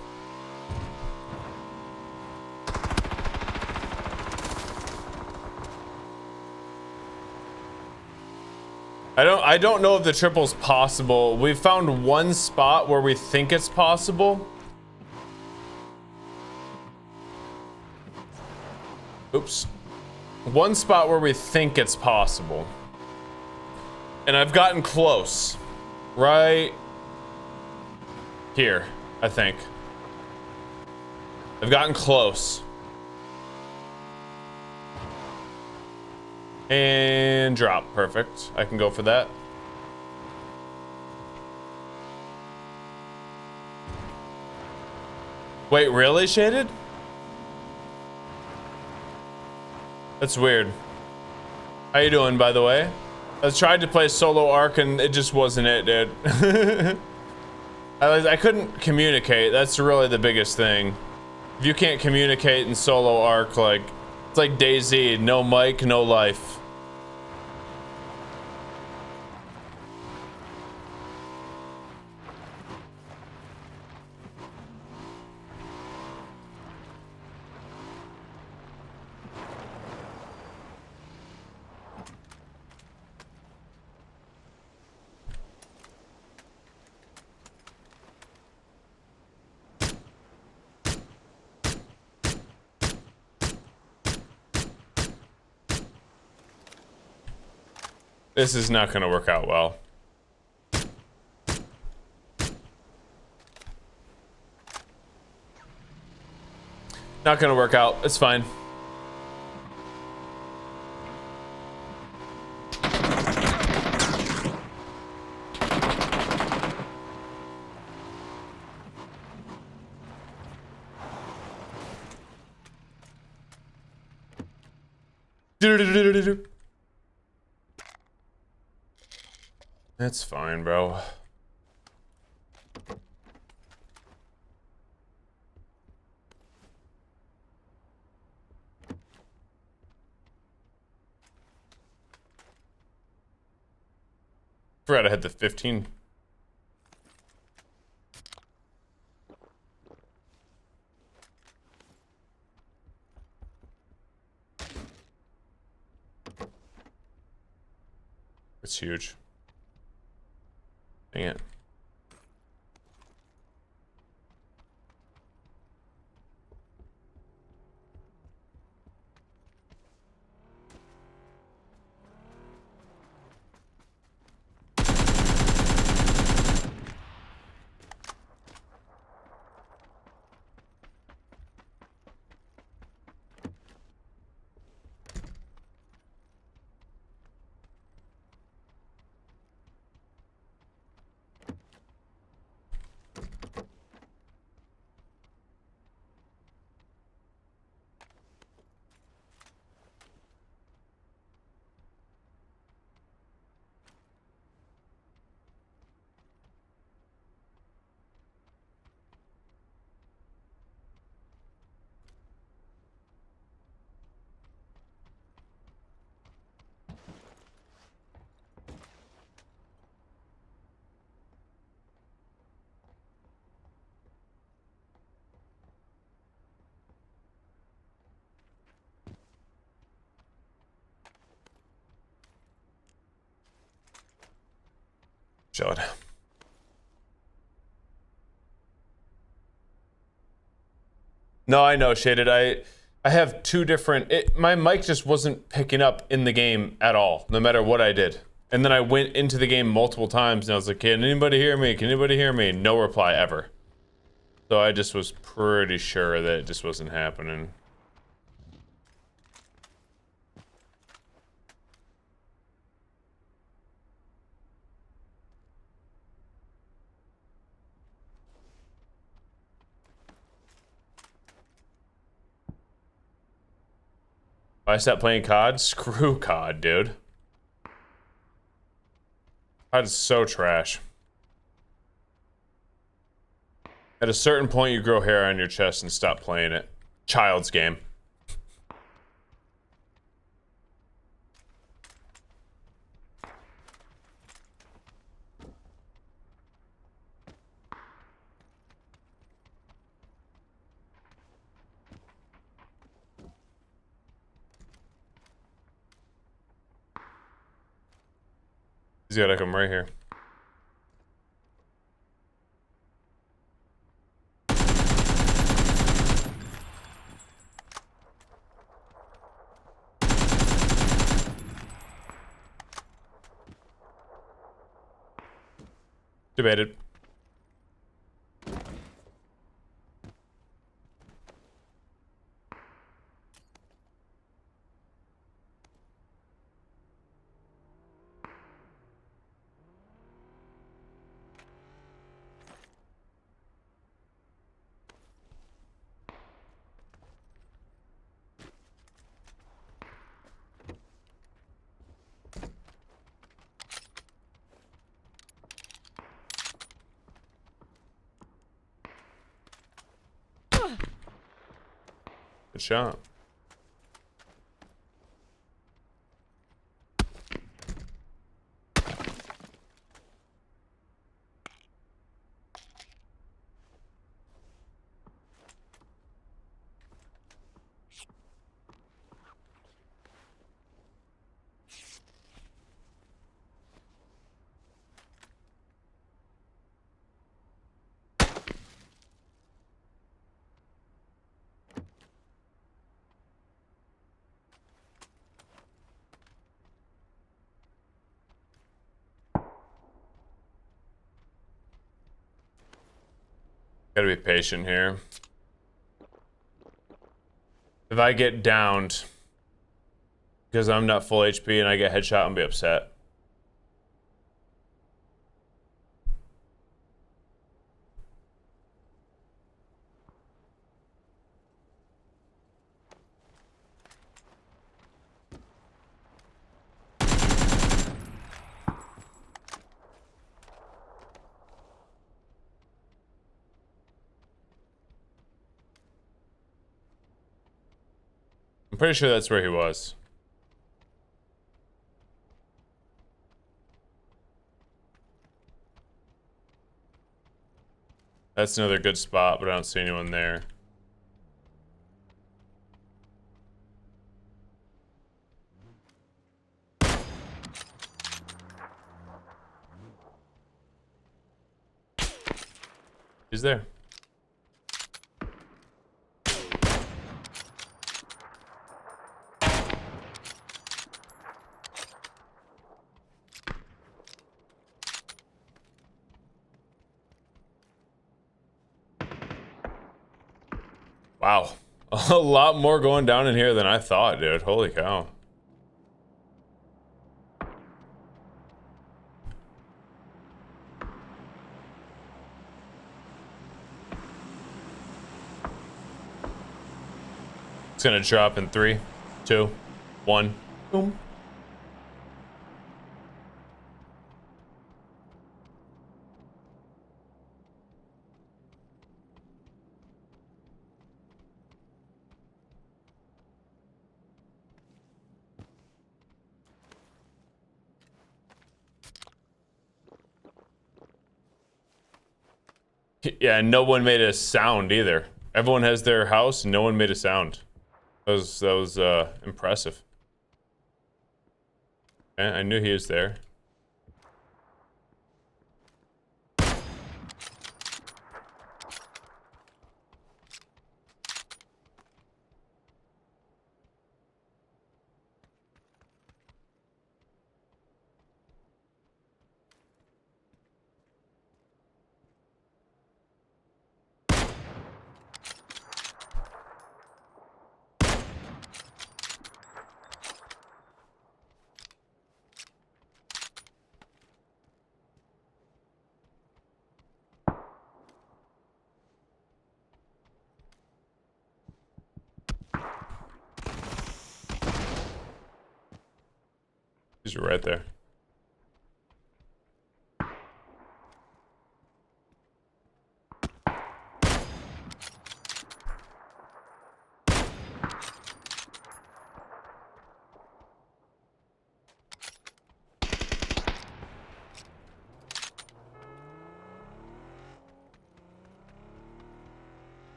I don't know if the triple's possible. We found one spot where we think it's possible. Oops. One spot where we think it's possible. And I've gotten close. Right here, I think. I've gotten close. And drop, perfect. I can go for that. Wait, really, Shaded? That's weird. How you doing, by the way? I tried to play solo arc and it just wasn't it, dude. I couldn't communicate. That's really the biggest thing. If you can't communicate in solo arc, like, it's like DayZ, no mic, no life. This is not going to work out well. Not going to work out. It's fine. It's fine, bro. Forgot I had the 15. It's huge. Dang it. Shot. No, I know, Shaded. I have two different... my mic just wasn't picking up in the game at all, no matter what I did. And then I went into the game multiple times, and I was like, can anybody hear me? Can anybody hear me? No reply ever. So I just was pretty sure that it just wasn't happening. If I stopped playing COD? Screw COD, dude. COD is so trash. At a certain point, you grow hair on your chest and stop playing it. Child's game. He's gotta come right here. Debated. Good shot. Gotta be patient here. If I get downed because I'm not full HP and I get headshot, I'm gonna be upset. pretty sure that's where he was. That's another good spot, but I don't see anyone there. He's there. Wow. A lot more going down in here than I thought, dude. Holy cow. It's gonna drop in 3, 2, 1. Boom. Yeah, and no one made a sound either. Everyone has their house, and no one made a sound. That was impressive. Okay, I knew he was there. He's right there.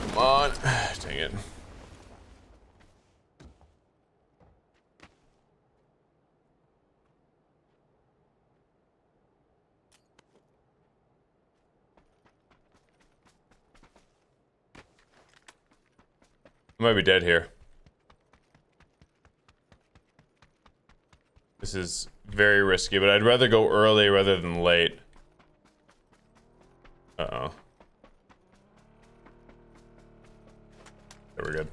Come on. Dang it. I might be dead here. This is very risky, but I'd rather go early rather than late. Uh-oh. Okay, we're good.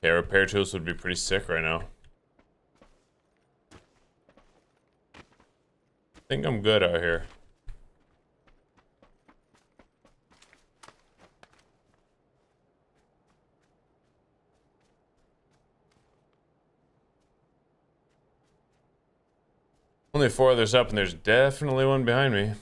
Yeah, repair tools would be pretty sick right now. I think I'm good out here. Only 4 others up, and there's definitely one behind me.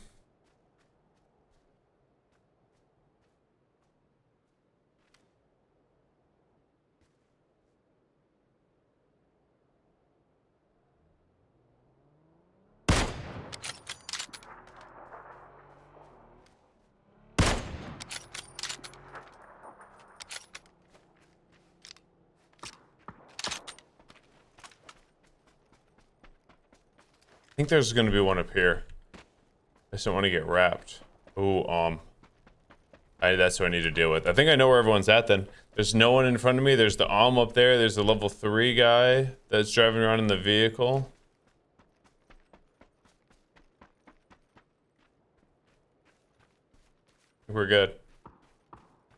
I think there's gonna be one up here. I just don't want to get wrapped. Ooh, that's what I need to deal with. I think I know where everyone's at then. There's no one in front of me. There's the up there. There's the level 3 guy that's driving around in the vehicle. We're good.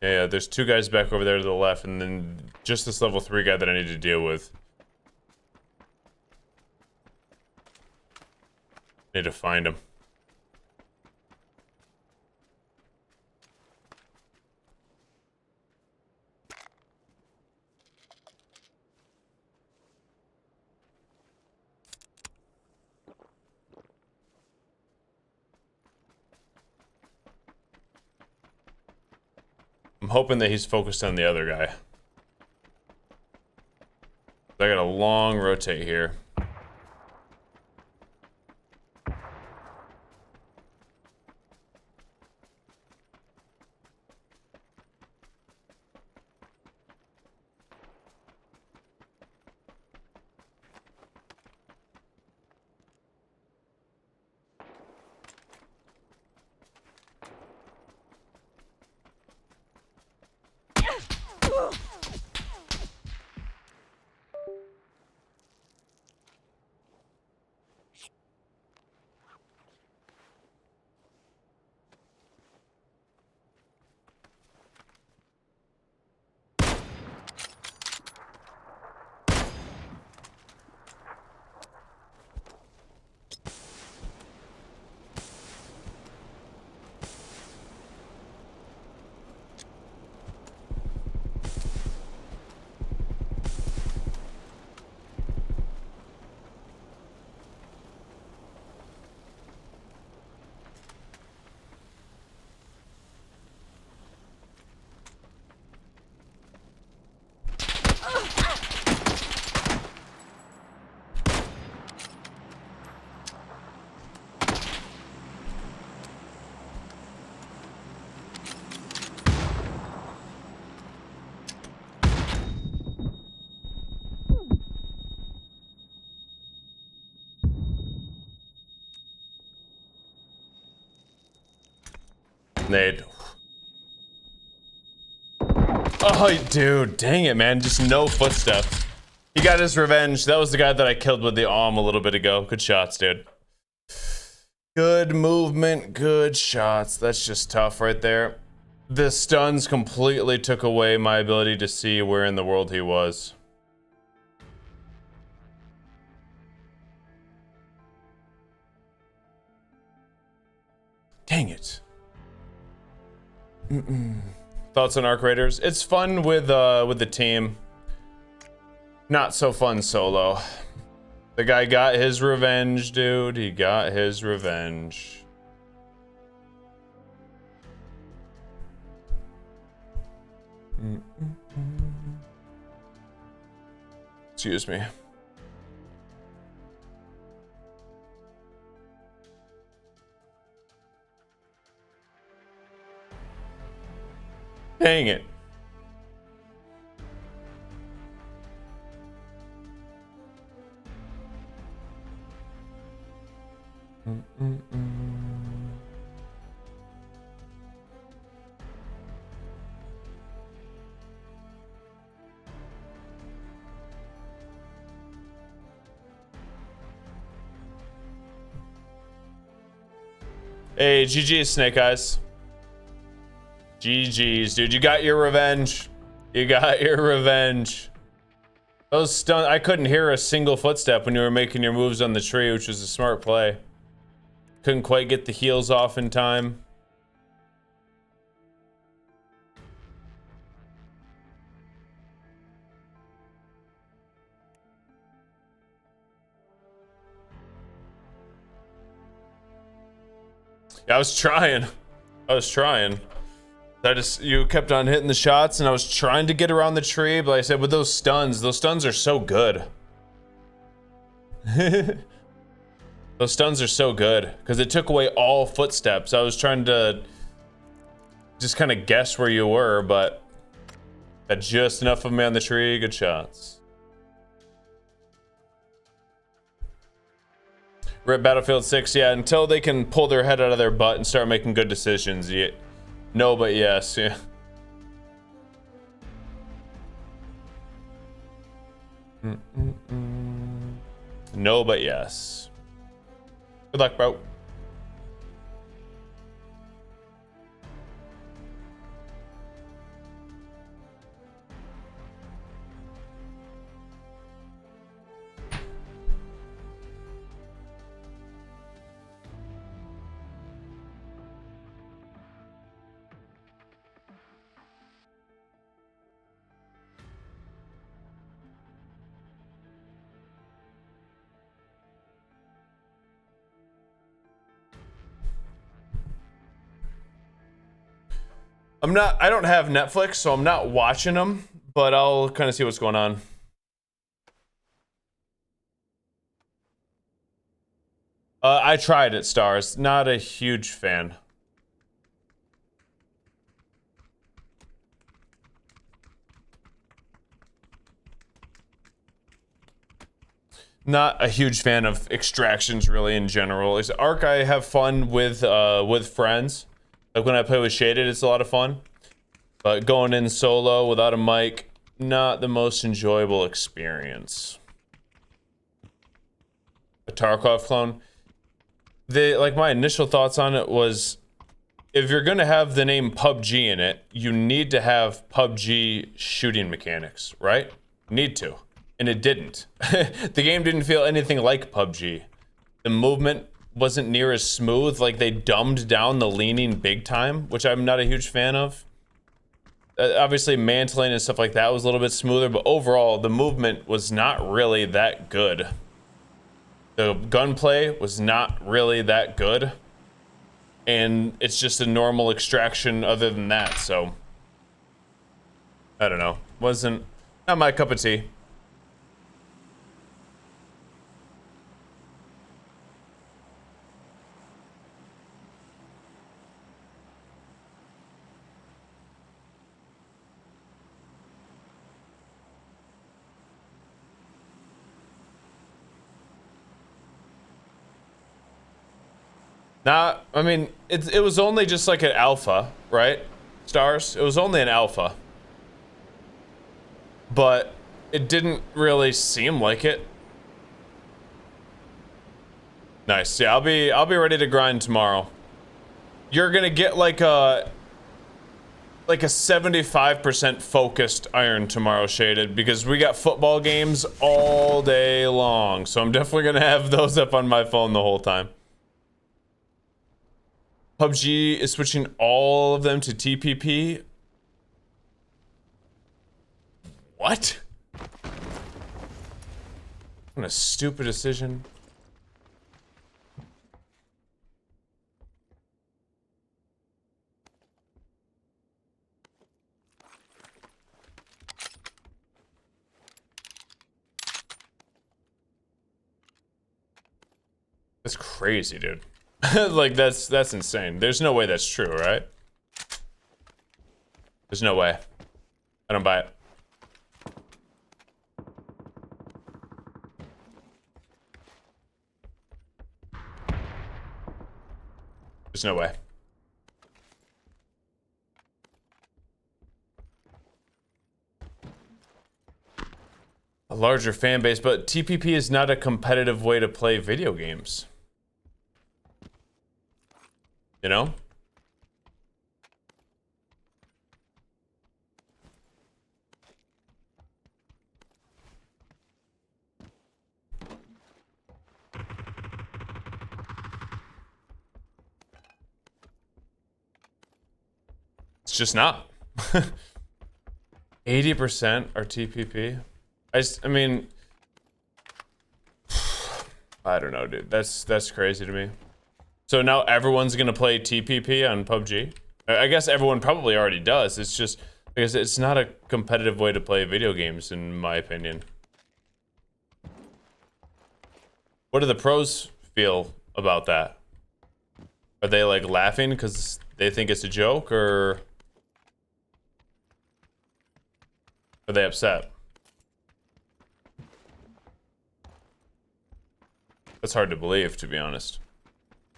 Yeah, there's 2 guys back over there to the left, and then just this level 3 guy that I need to deal with. Need to find him. I'm hoping that he's focused on the other guy. I got a long rotate here. Nade. Oh, dude, dang it, man. Just no footstep. He got his revenge. That was the guy that I killed with the arm a little bit ago. Good shots, dude. Good movement, good shots. That's just tough right there. The stuns completely took away my ability to see where in the world he was. Dang it. Thoughts on arcraiders? It's fun with the team. Not so fun solo. The guy got his revenge, dude. He got his revenge. Excuse me. Dang it. Hey, GG's, Snake Eyes. GG's, dude. You got your revenge. You got your revenge. Those stun. I couldn't hear a single footstep when you were making your moves on the tree, which was a smart play. Couldn't quite get the heals off in time. Yeah, I was trying. You kept on hitting the shots, and I was trying to get around the tree, but like I said, with those stuns are so good. Those stuns are so good, because it took away all footsteps. I was trying to just kind of guess where you were, but had just enough of me on the tree. Good shots. Rip Battlefield 6, yeah, until they can pull their head out of their butt and start making good decisions. Yeah. No, but yes, yeah. No, but yes. Good luck, bro. I don't have Netflix, so I'm not watching them, but I'll kind of see what's going on. I tried it, Stars. Not a huge fan. Not a huge fan of extractions, really, in general. Arc, I have fun with friends. Like when I play with Shaded, it's a lot of fun. But going in solo without a mic, not the most enjoyable experience. A Tarkov clone. Like my initial thoughts on it was, if you're gonna have the name PUBG in it, you need to have PUBG shooting mechanics, right? Need to. And it didn't. The game didn't feel anything like PUBG. The movement wasn't near as smooth. Like they dumbed down the leaning big time, which I'm not a huge fan of. Obviously mantling and stuff like that was a little bit smoother, but overall the movement was not really that good. The gunplay was not really that good. And it's just a normal extraction other than that, so I don't know. Not my cup of tea. I mean, it was only just like an alpha, right? Stars? It was only an alpha. But it didn't really seem like it. Nice. Yeah, I'll be ready to grind tomorrow. You're gonna get like a 75% focused iron tomorrow, Shaded, because we got football games all day long. So I'm definitely gonna have those up on my phone the whole time. PUBG is switching all of them to TPP. What? What a stupid decision. That's crazy, dude. Like that's insane. There's no way that's true, right? There's no way. I don't buy it. There's no way. A larger fan base, but TPP is not a competitive way to play video games. You know? It's just not. 80% are TPP. I mean, I don't know, dude. That's crazy to me. So now everyone's gonna play TPP on PUBG? I guess everyone probably already does. It's just because it's not a competitive way to play video games, in my opinion. What do the pros feel about that? Are they like laughing because they think it's a joke, or are they upset? That's hard to believe, to be honest.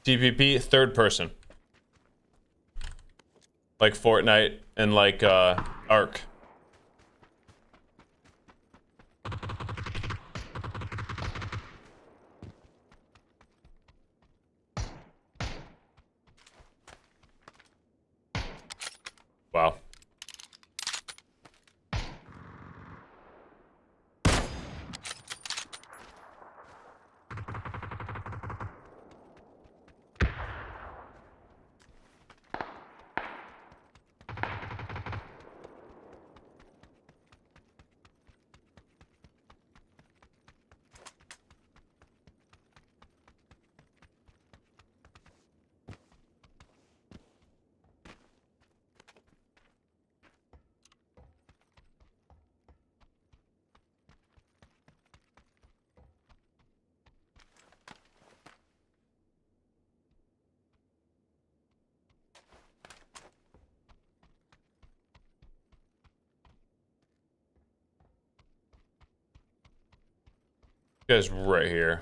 TPP, third person. Like Fortnite and like Arc. Wow. This guy's right here.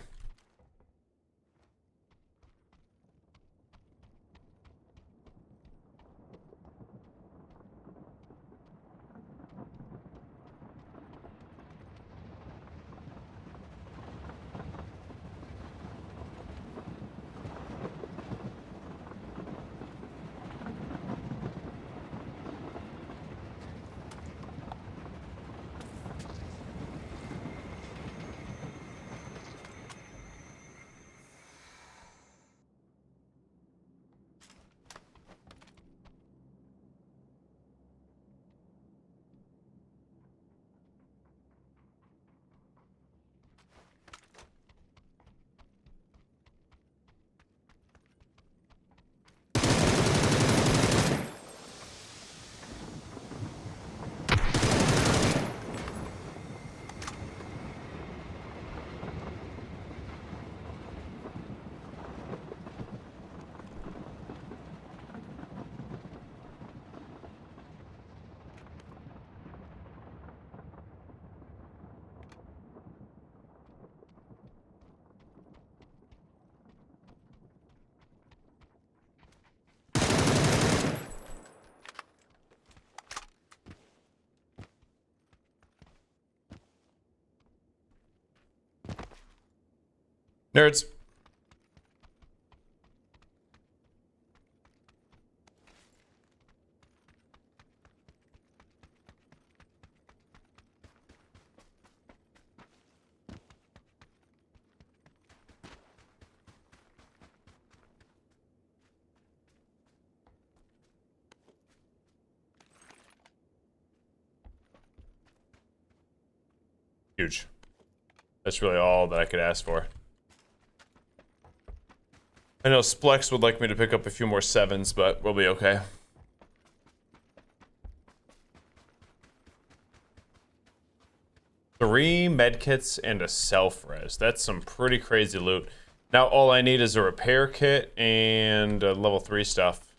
Nerds. Huge. That's really all that I could ask for. I know Splex would like me to pick up a few more 7s, but we'll be okay. Three medkits and a self-res. That's some pretty crazy loot. Now all I need is a repair kit and level 3 stuff.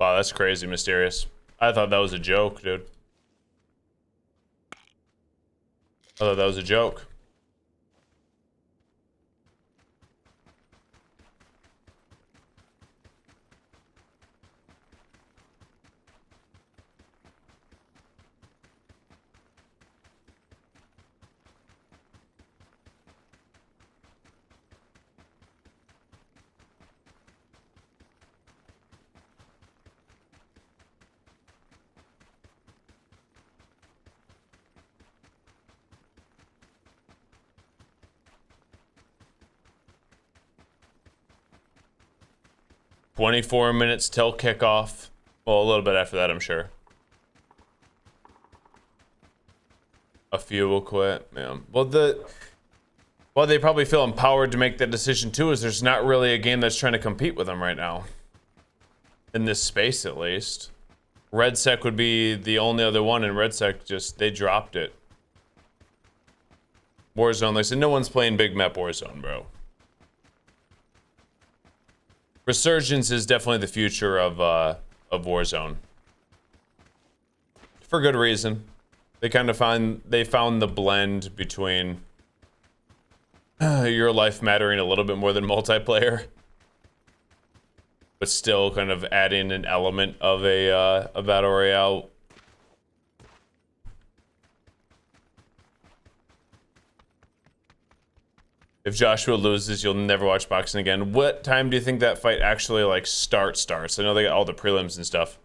Wow, that's crazy mysterious. I thought that was a joke, dude. I thought that was a joke. "24 minutes till kickoff." Well, a little bit after that, I'm sure. A few will quit. Yeah. Well, they probably feel empowered to make that decision too, is there's not really a game that's trying to compete with them right now. In this space, at least. RedSec would be the only other one, and RedSec just, they dropped it. Warzone, they said no one's playing big map Warzone, bro. Resurgence is definitely the future of Warzone. For good reason. They kind of found the blend between your life mattering a little bit more than multiplayer, but still kind of adding an element of a battle royale. If Joshua loses, you'll never watch boxing again. What time do you think that fight actually like starts? I know they got all the prelims and stuff.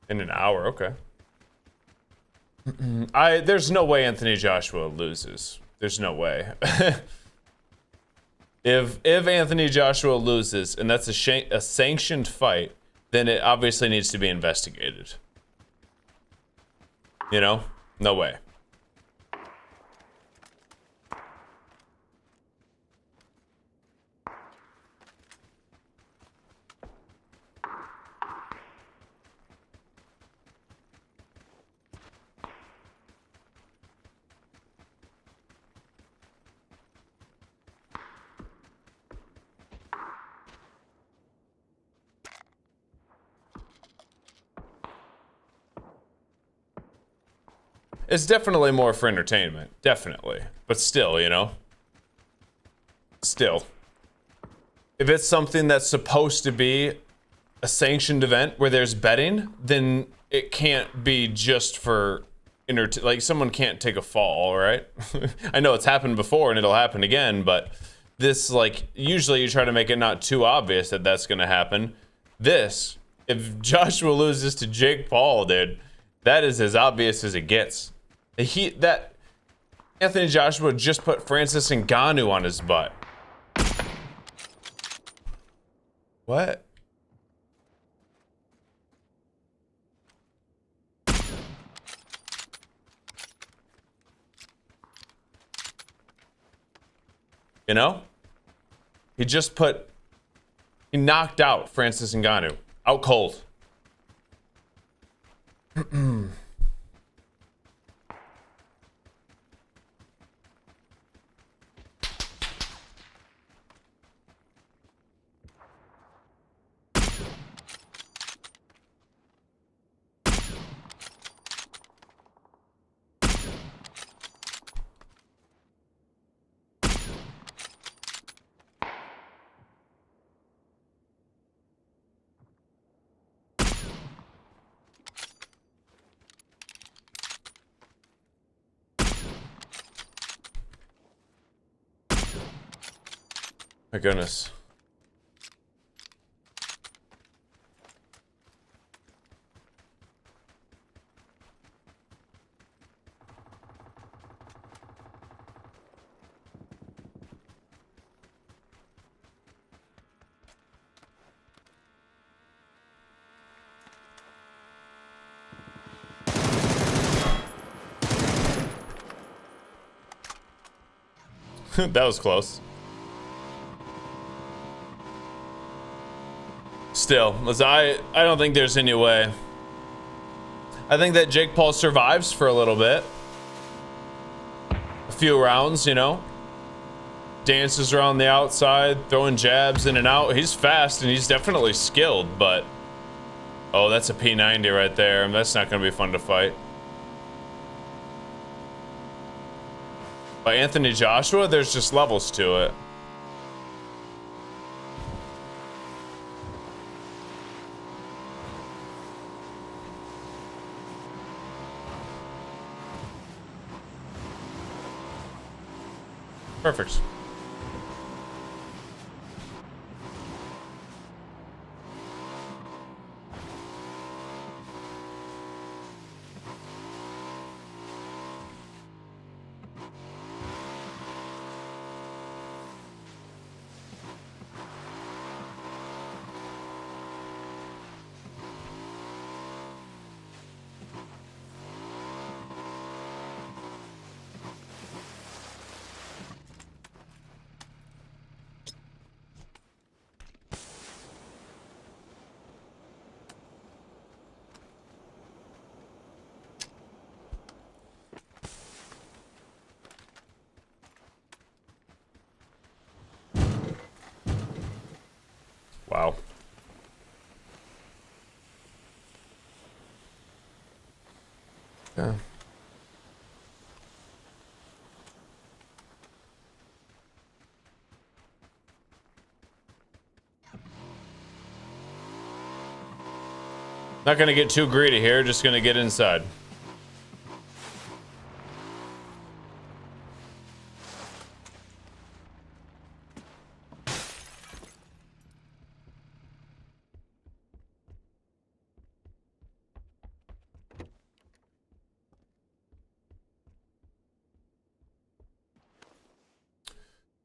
In an hour, okay. There's no way Anthony Joshua loses. There's no way. If Anthony Joshua loses and that's a sanctioned fight, then it obviously needs to be investigated. You know? No way. It's definitely more for entertainment, definitely. But still, you know? Still. If it's something that's supposed to be a sanctioned event where there's betting, then it can't be just for like someone can't take a fall, right? I know it's happened before and it'll happen again, but this, like, usually you try to make it not too obvious that that's gonna happen. This, if Joshua loses to Jake Paul, dude, that is as obvious as it gets. That Anthony Joshua just put Francis Ngannou on his butt. What? You know? He knocked out Francis Ngannou. Out cold. My goodness. That was close. Still, I don't think there's any way. I think that Jake Paul survives for a little bit. A few rounds, you know. Dances around the outside, throwing jabs in and out. He's fast and he's definitely skilled, but... Oh, that's a P90 right there. That's not going to be fun to fight. By Anthony Joshua, there's just levels to it. Perfect. Wow. Yeah. Not gonna get too greedy here, just gonna get inside.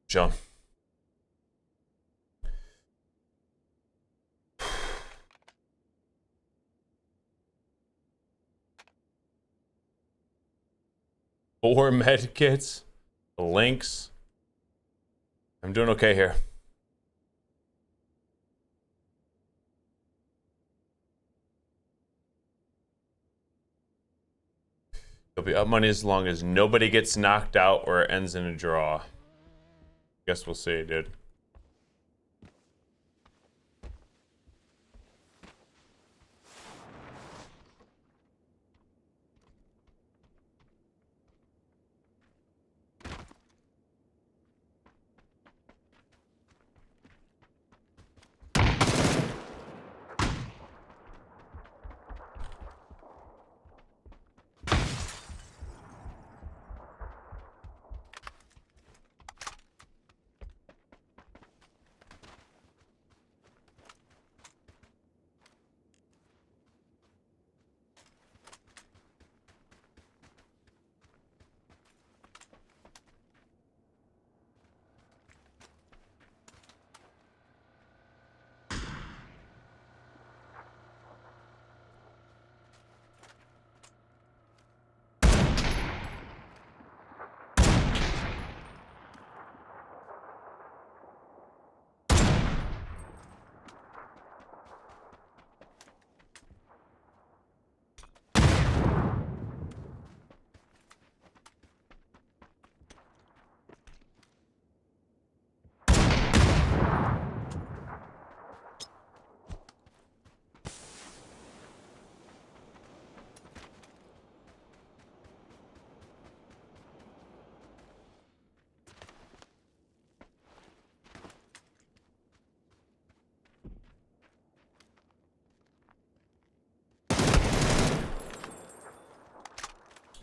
John. 4 med kits, links. I'm doing okay here. You'll be up money as long as nobody gets knocked out or it ends in a draw. Guess we'll see, dude.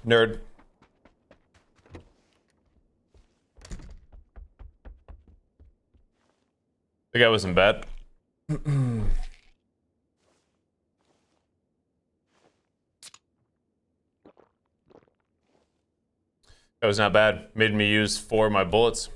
Nerd. The guy wasn't bad. That was not bad. Made me use 4 of my bullets.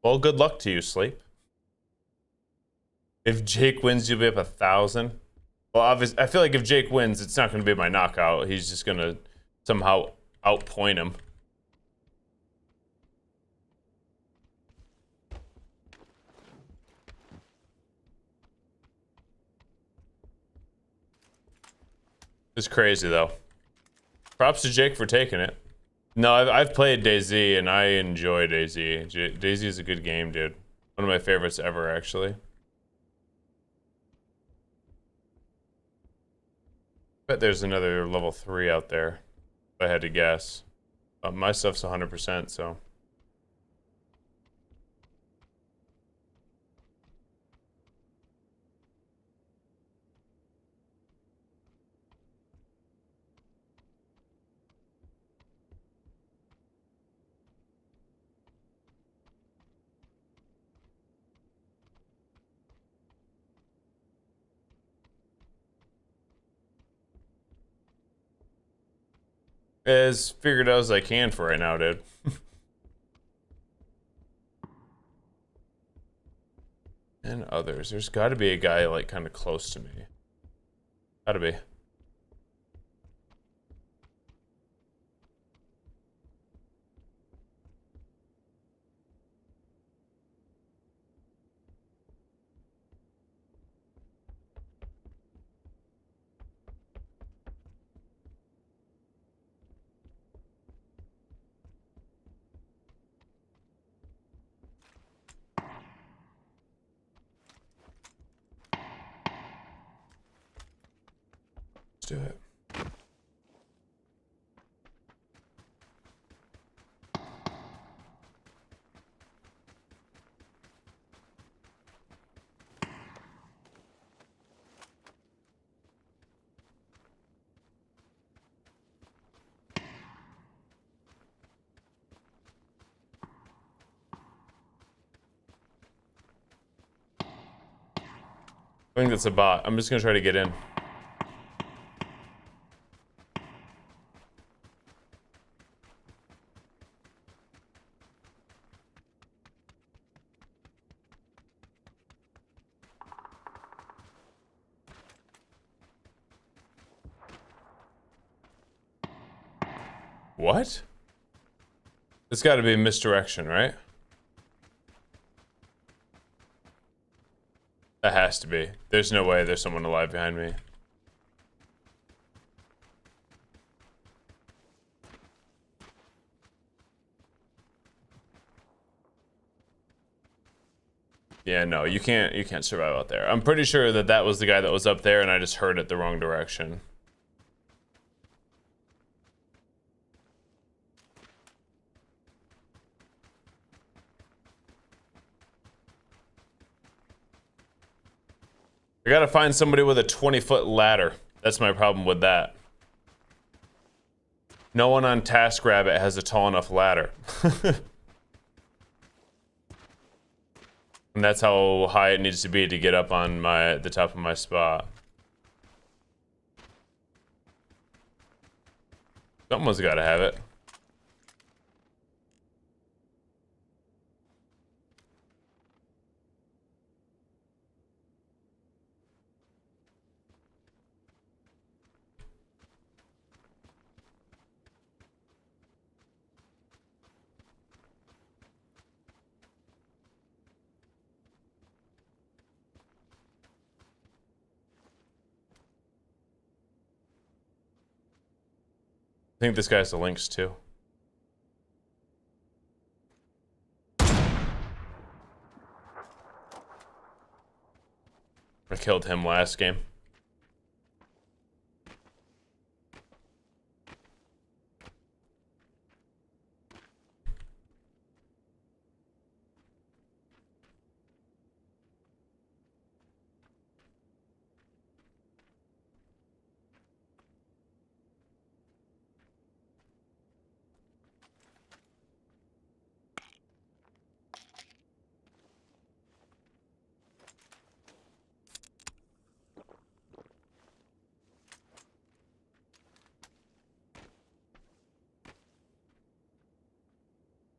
Well, good luck to you, Sleep. If Jake wins, you'll be up 1,000. Well, obviously, I feel like if Jake wins, it's not going to be my knockout. He's just going to somehow outpoint him. It's crazy, though. Props to Jake for taking it. No, I've played DayZ, and I enjoy DayZ. DayZ is a good game, dude. One of my favorites ever, actually. Bet there's another level 3 out there, if I had to guess. My stuff's 100%, so... As figured out as I can for right now, dude. And others. There's got to be a guy, like, kind of close to me. Gotta be. Let's do it. I think that's a bot. I'm just gonna try to get in. What? It's got to be a misdirection, right? That has to be. There's no way there's someone alive behind me. Yeah, no, you can't survive out there. I'm pretty sure that that was the guy that was up there and I just heard it the wrong direction. I gotta find somebody with a 20-foot ladder. That's my problem with that. No one on TaskRabbit has a tall enough ladder. And that's how high it needs to be to get up on the top of my spot. Someone's gotta have it. I think this guy has the links too. I killed him last game.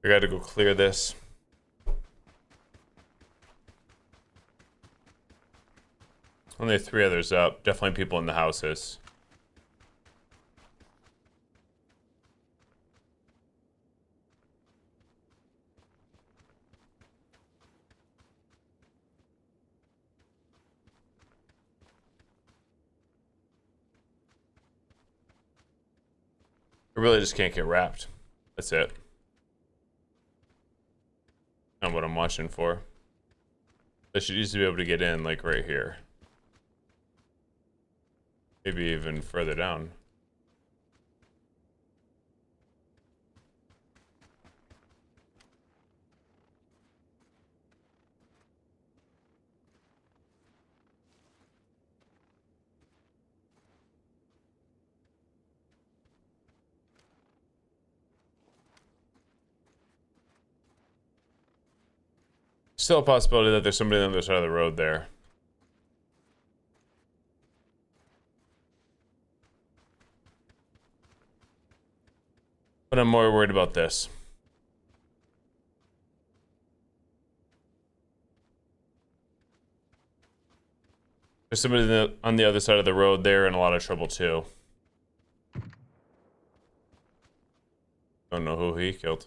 I gotta go clear this. Only 3 others up. Definitely people in the houses. I really just can't get wrapped. That's it. Not what I'm watching for. I should used to be able to get in, like, right here. Maybe even further down. Still a possibility that there's somebody on the other side of the road there. But I'm more worried about this. There's somebody on the other side of the road there in a lot of trouble too. Don't know who he killed.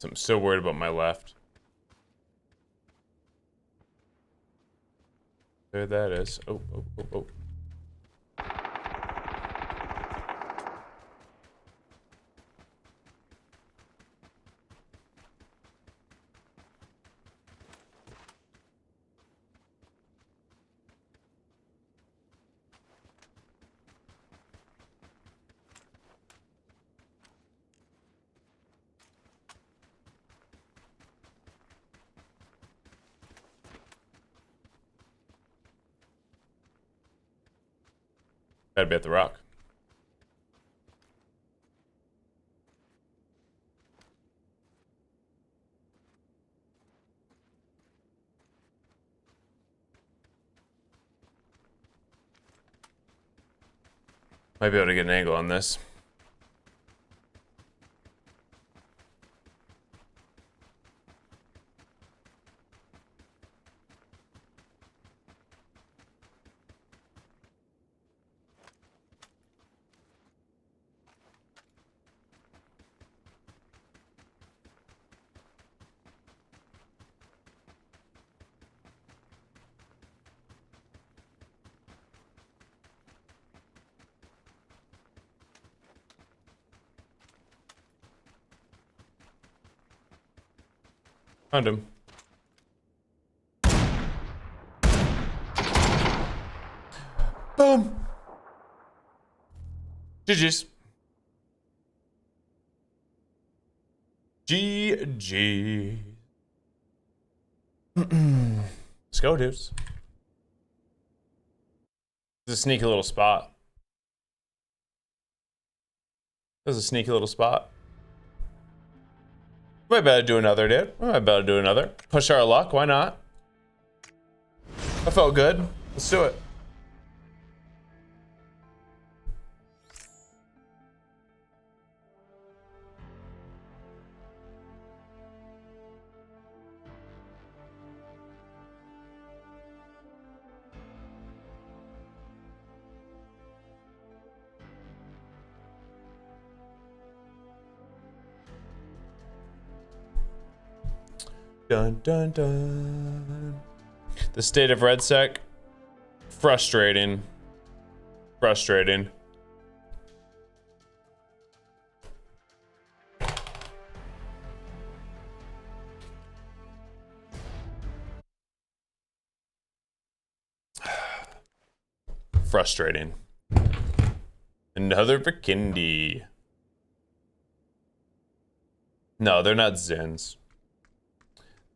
I'm still worried about my left. There that is. Oh, oh, oh, oh. Gotta be at the rock. Might be able to get an angle on this. Found him. Boom. GG's. GG. Let's go, dudes. It's a sneaky little spot. There's a sneaky little spot. We might better do another, dude. We might better do another. Push our luck, why not? I felt good. Let's do it. Dun dun dun. The state of RedSec. Frustrating. Frustrating. Frustrating. Another Vikendi. No, they're not Zens.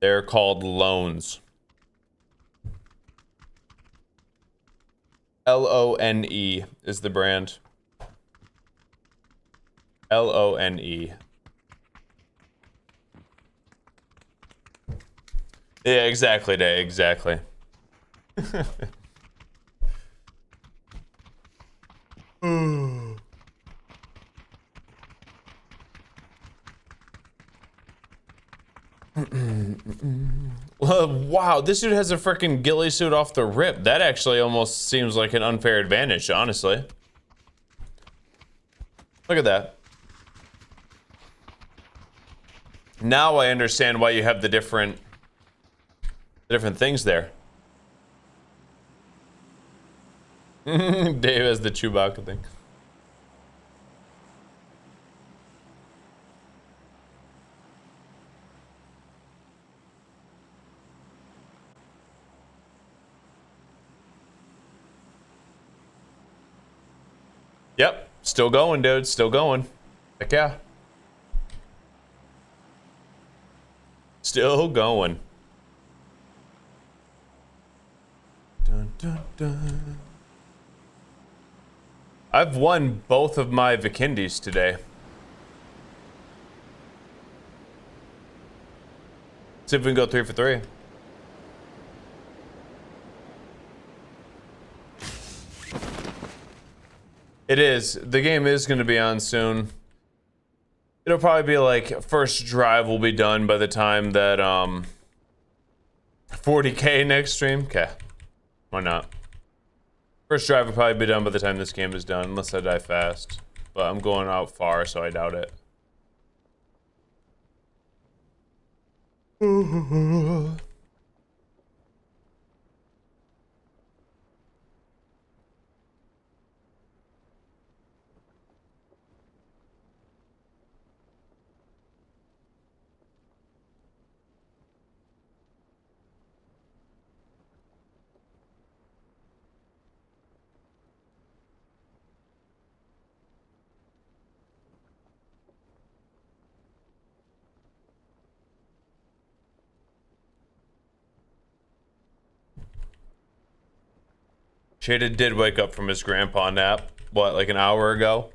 They're called loans. Lone is the brand. Lone. Yeah, exactly, Day. Exactly. Wow, this dude has a freaking ghillie suit off the rip. That actually almost seems like an unfair advantage, honestly. Look at that. Now I understand why you have the different things there. Dave has the Chewbacca thing. Yep, still going, dude. Still going. Heck yeah. Still going. Dun, dun, dun. I've won both of my Vikindis today. See if we can go 3 for 3. It is. The game is going to be on soon. It'll probably be like first drive will be done by the time that 40K next stream. Okay. Why not? First drive will probably be done by the time this game is done, unless I die fast. But I'm going out far, so I doubt it. Jada did wake up from his grandpa nap, what, like an hour ago?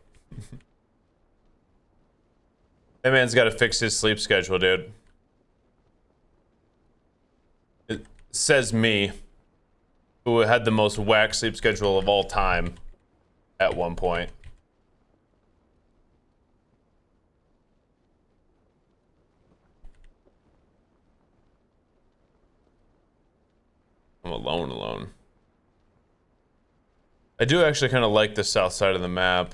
That man's got to fix his sleep schedule, dude. It says me, who had the most whack sleep schedule of all time at one point. I'm alone. I do actually kind of like the south side of the map.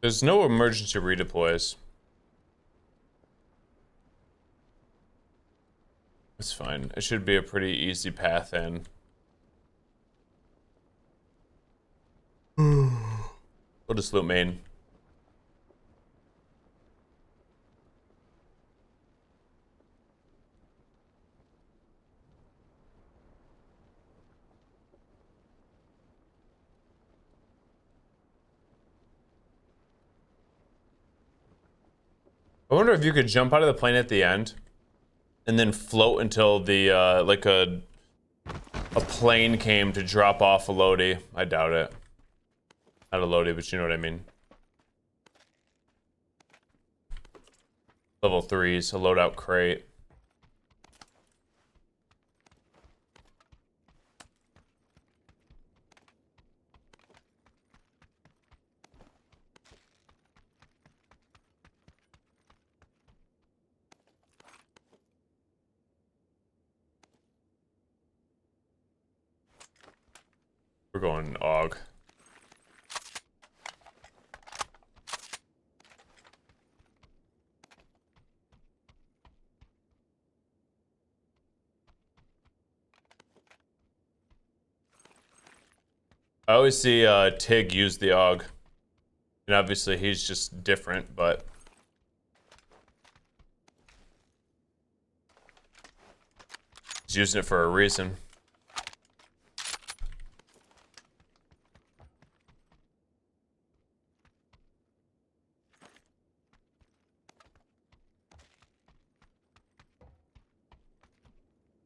There's no emergency redeploys. It's fine. It should be a pretty easy path in. We'll just loot main. I wonder if you could jump out of the plane at the end and then float until the like a plane came to drop off a loadie. I doubt it. Not a loadie, but you know what I mean. Level 3s, a loadout crate. We're going AUG. I always see Tig use the AUG. And obviously he's just different, but he's using it for a reason.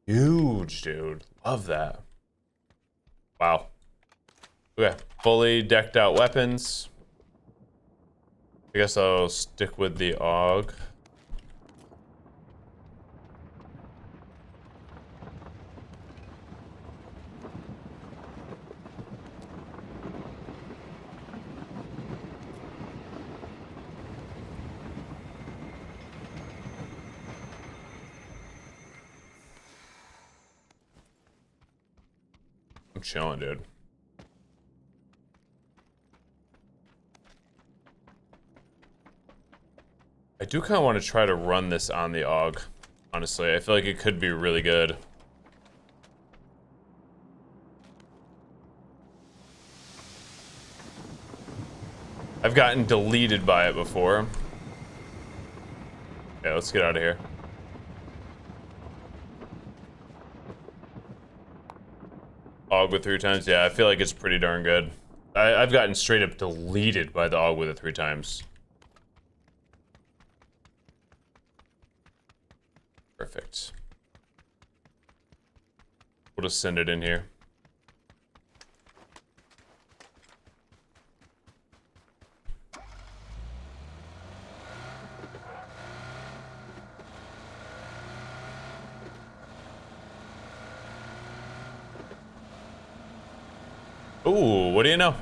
Huge, dude. Love that. Wow. Okay, fully decked out weapons. I guess I'll stick with the AUG. I'm chilling, dude. I do kind of want to try to run this on the AUG. Honestly, I feel like it could be really good. I've gotten deleted by it before. Okay, let's get out of here. AUG with 3 times? Yeah, I feel like it's pretty darn good. I've gotten straight up deleted by the AUG with it 3 times. Perfect. We'll just send it in here. Ooh, what do you know?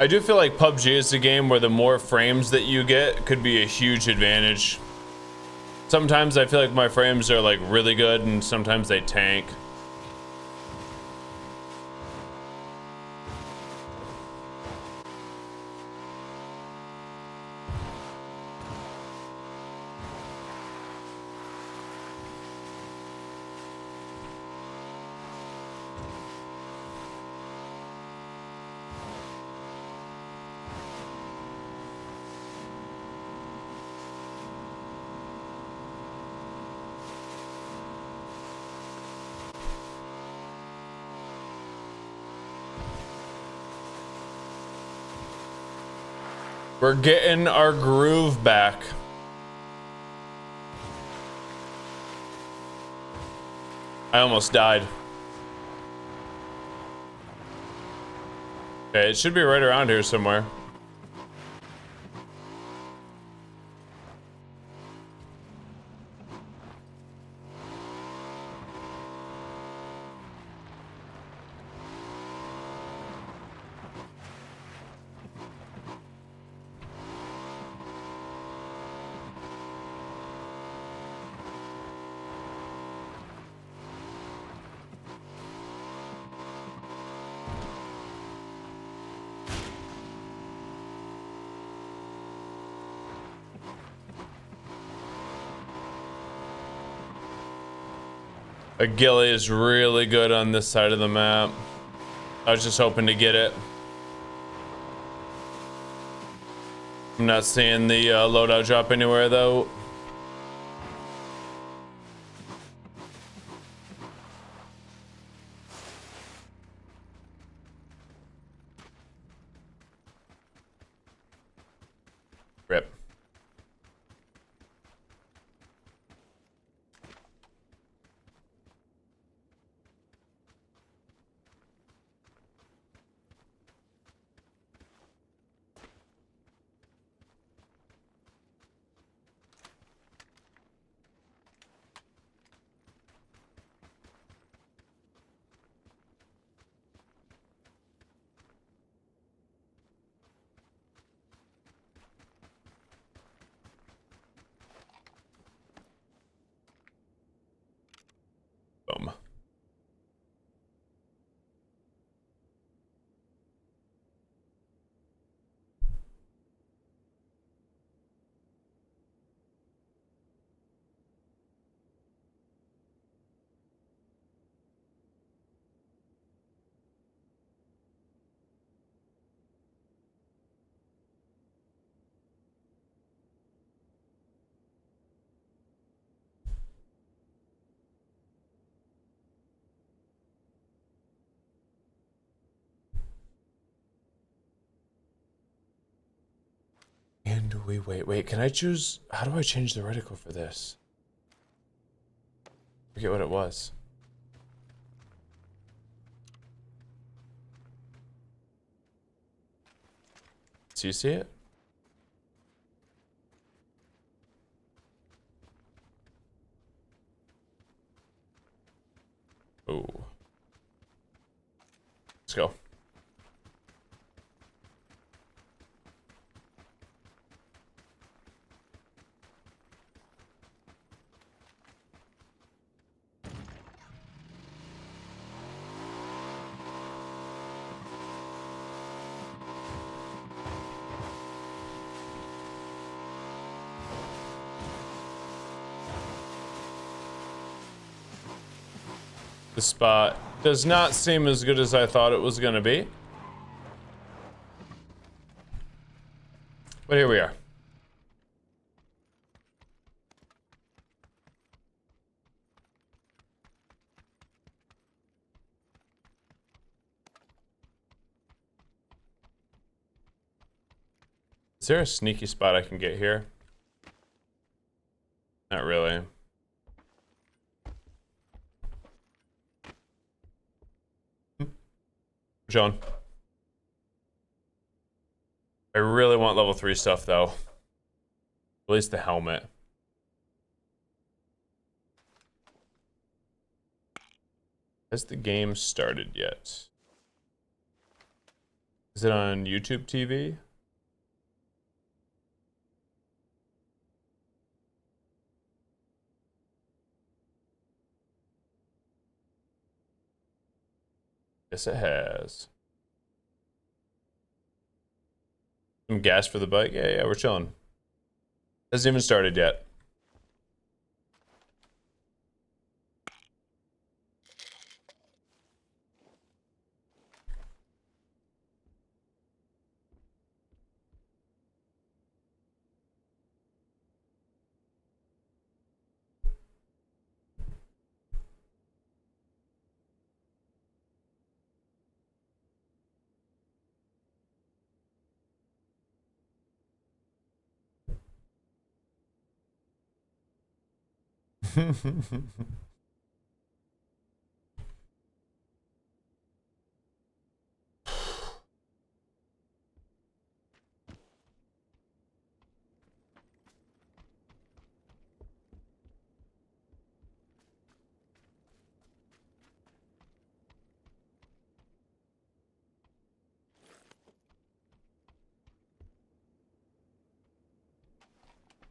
I do feel like PUBG is a game where the more frames that you get could be a huge advantage. Sometimes I feel like my frames are like really good and sometimes they tank. We're getting our groove back. I almost died. Okay, it should be right around here somewhere. A ghillie is really good on this side of the map. I was just hoping to get it. I'm not seeing the loadout drop anywhere though. Rip. Boom. And we wait, can I choose? How do I change the reticle for this? Forget what it was. Do you see it? Oh. Let's go. The spot does not seem as good as I thought it was gonna be. But here we are. Is there a sneaky spot I can get here? Not really. John. I really want level 3 stuff though. At least the helmet. Has the game started yet? Is it on YouTube TV? Yes, it has. Some gas for the bike? Yeah, we're chilling. Hasn't even started yet.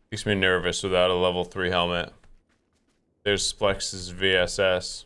Makes me nervous without a level 3 helmet. There's Splex's VSS.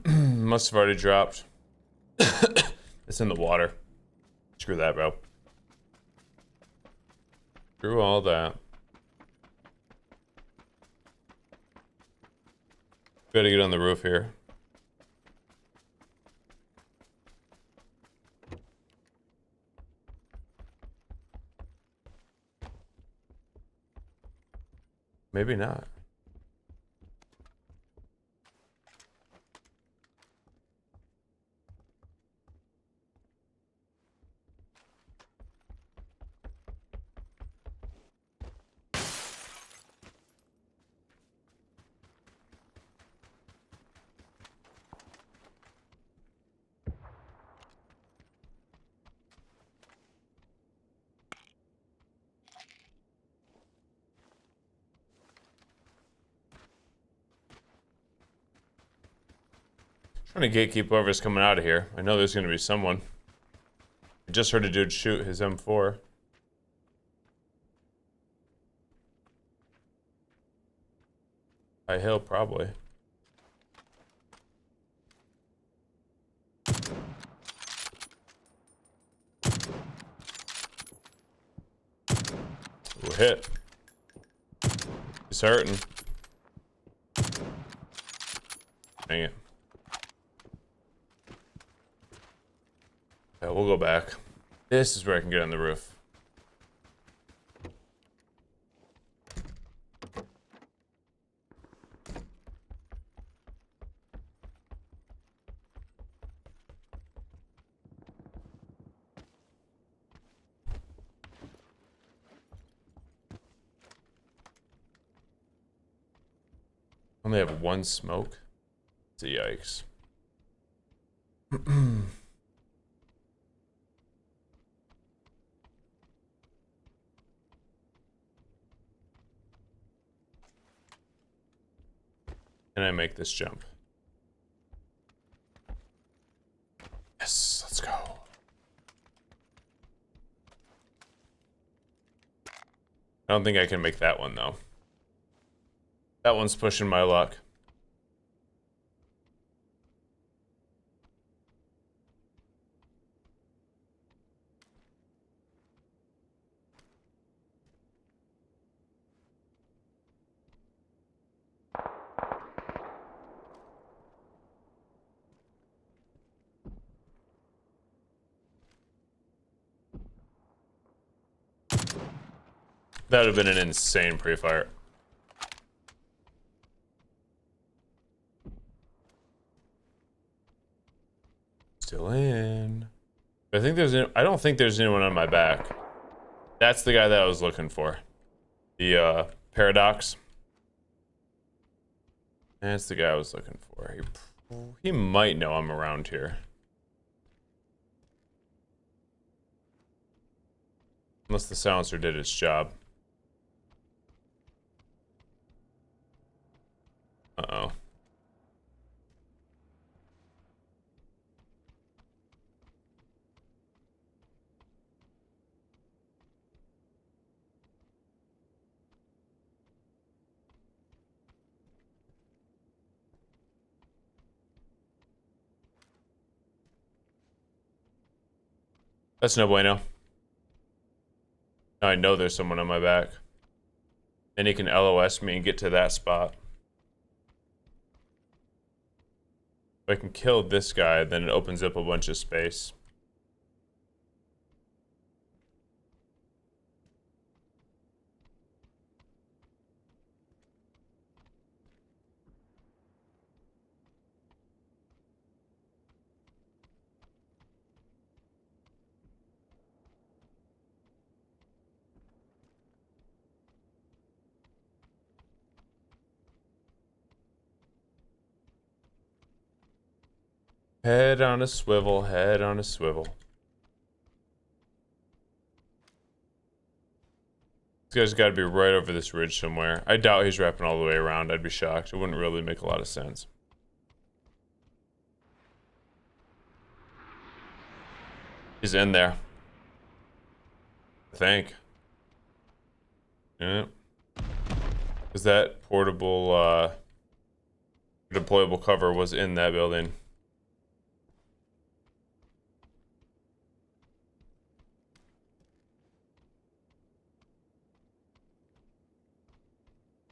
Must have already dropped. It's in the water. Screw that, bro. Screw all that. Gotta get on the roof here. Maybe not. Trying to gatekeep whoever's coming out of here. I know there's gonna be someone. I just heard a dude shoot his M4. High hill, probably. Ooh, hit. He's hurting. Dang it. Yeah, we'll go back. This is where I can get on the roof. Only have one smoke. It's a yikes. Can I make this jump? Yes, let's go. I don't think I can make that one though. That one's pushing my luck. That would have been an insane pre-fire. Still in. I think I don't think there's anyone on my back. That's the guy that I was looking for. The Paradox. That's the guy I was looking for. He might know I'm around here. Unless the silencer did its job. Uh-oh. That's no bueno. Now I know there's someone on my back. Then he can LOS me and get to that spot. If I can kill this guy, then it opens up a bunch of space. Head on a swivel, head on a swivel. This guy's got to be right over this ridge somewhere. I doubt he's wrapping all the way around. I'd be shocked. It wouldn't really make a lot of sense. He's in there. I think. Yeah. Because that portable, deployable cover was in that building.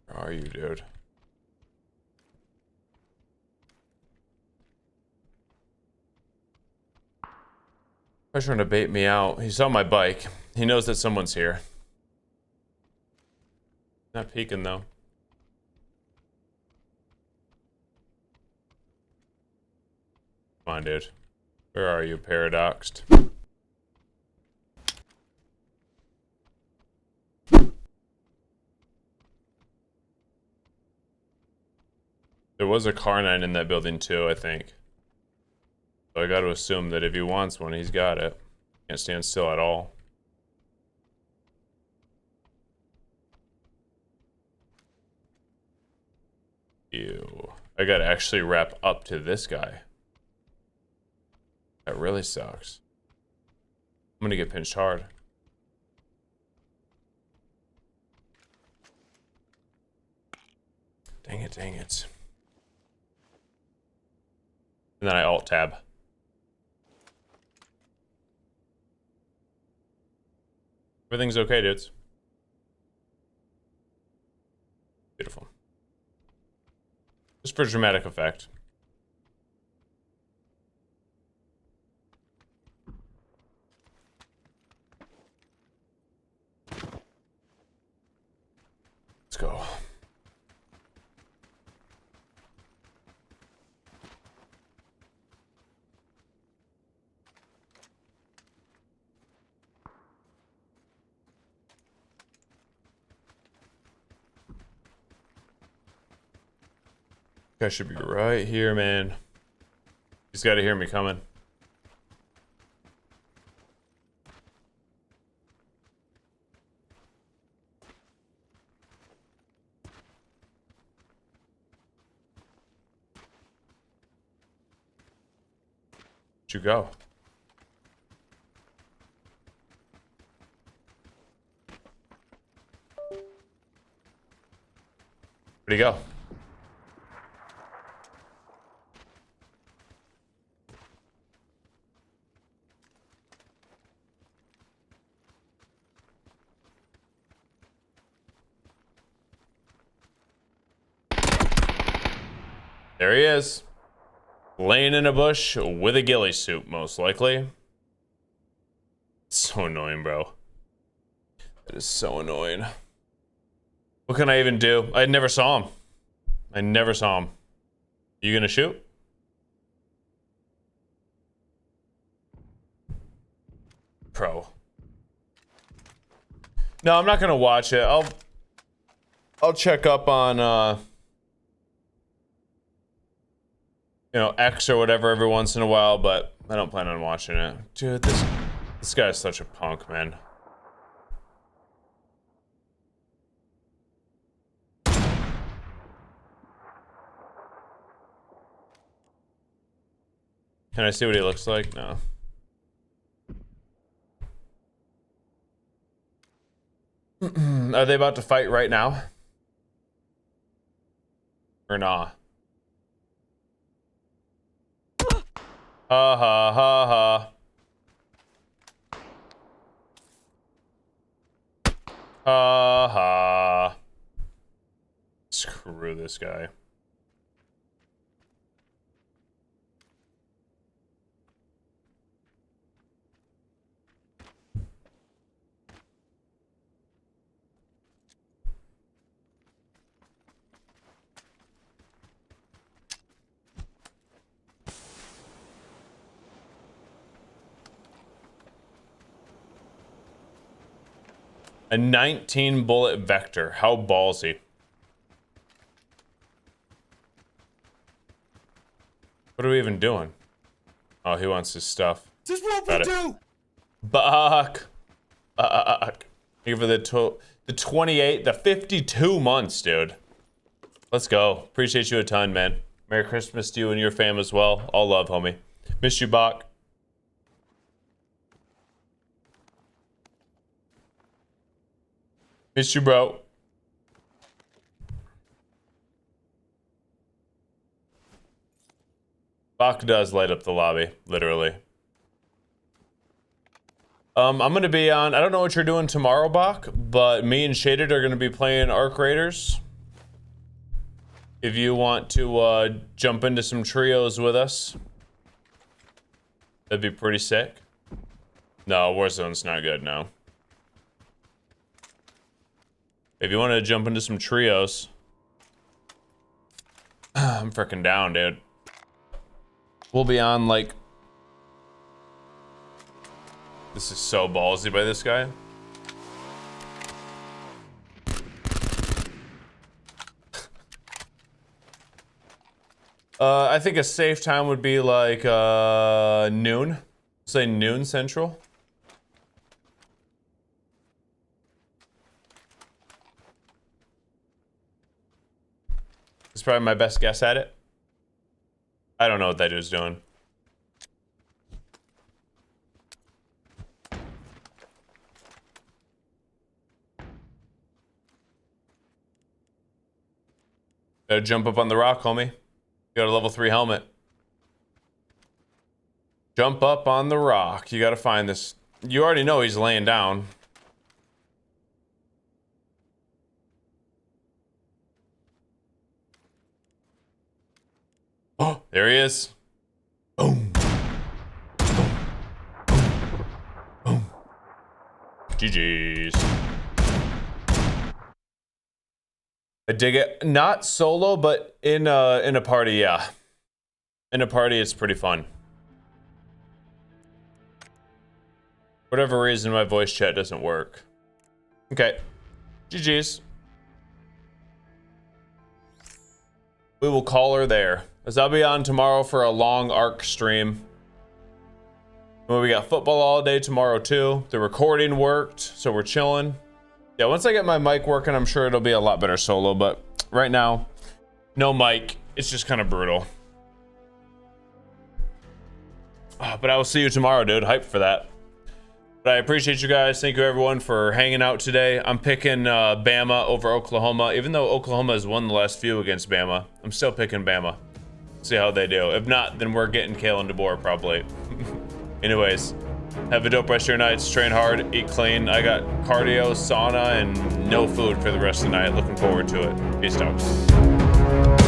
Where are you, dude? He's trying to bait me out. He saw my bike. He knows that someone's here. Not peeking though. Come on, dude. Where are you, paradoxed? There was a car 9 in that building too, I think. So I got to assume that if he wants one, he's got it. Can't stand still at all. Ew. I gotta actually wrap up to this guy. That really sucks. I'm gonna get pinched hard. Dang it, dang it. And then I alt tab. Everything's okay, dudes. Beautiful. Just for dramatic effect. Let's go. Guy should be right here, man. He's got to hear me coming. Where'd you go? Where'd he go? There he is. Laying in a bush with a ghillie suit, most likely. So annoying, bro. That is so annoying. What can I even do? I never saw him. I never saw him. You gonna shoot? Pro. No, I'm not gonna watch it. I'll check up on you know, X or whatever every once in a while, but I don't plan on watching it. Dude, this guy is such a punk, man. Can I see what he looks like? No. Are they about to fight right now? Or nah? Ha ha ha ha. this guy. A 19 bullet vector. How ballsy. What are we even doing? Oh, he wants his stuff. This is what we do! Buck. Here for the 28, the 52 months, dude. Let's go. Appreciate you a ton, man. Merry Christmas to you and your fam as well. All love, homie. Miss you, Bach. Miss you, bro. Bach does light up the lobby, literally. I'm gonna be on, I don't know what you're doing tomorrow, Bach, but me and Shaded are gonna be playing ArcRaiders. If you want to jump into some trios with us, that'd be pretty sick. No, Warzone's not good, no. If you want to jump into some trios, I'm freaking down, dude. We'll be on, like... This is so ballsy by this guy. I think a safe time would be like noon. Say noon central. It's probably my best guess at it. I don't know what that dude's doing. Gotta jump up on the rock, homie. You got a level 3 helmet. Jump up on the rock. You gotta find this. You already know he's laying down. Oh, there he is. Boom. Boom. Boom. GG's. I dig it. Not solo, but in a party, yeah. In a party, it's pretty fun. Whatever reason, my voice chat doesn't work. Okay. GG's. We will call her there. As I'll be on tomorrow for a long ARC stream. Well, we got football all day tomorrow too. The recording worked, so we're chilling. Yeah, once I get my mic working, I'm sure it'll be a lot better solo, but right now, no mic. It's just kind of brutal. But I will see you tomorrow, dude. Hyped for that. But I appreciate you guys. Thank you, everyone, for hanging out today. I'm picking Bama over Oklahoma. Even though Oklahoma has won the last few against Bama, I'm still picking Bama. See how they do. If not, then we're getting Kalen DeBoer, probably. Anyways, have a dope rest of your nights. Train hard, eat clean. I got cardio, sauna, and no food for the rest of the night. Looking forward to it. Peace out.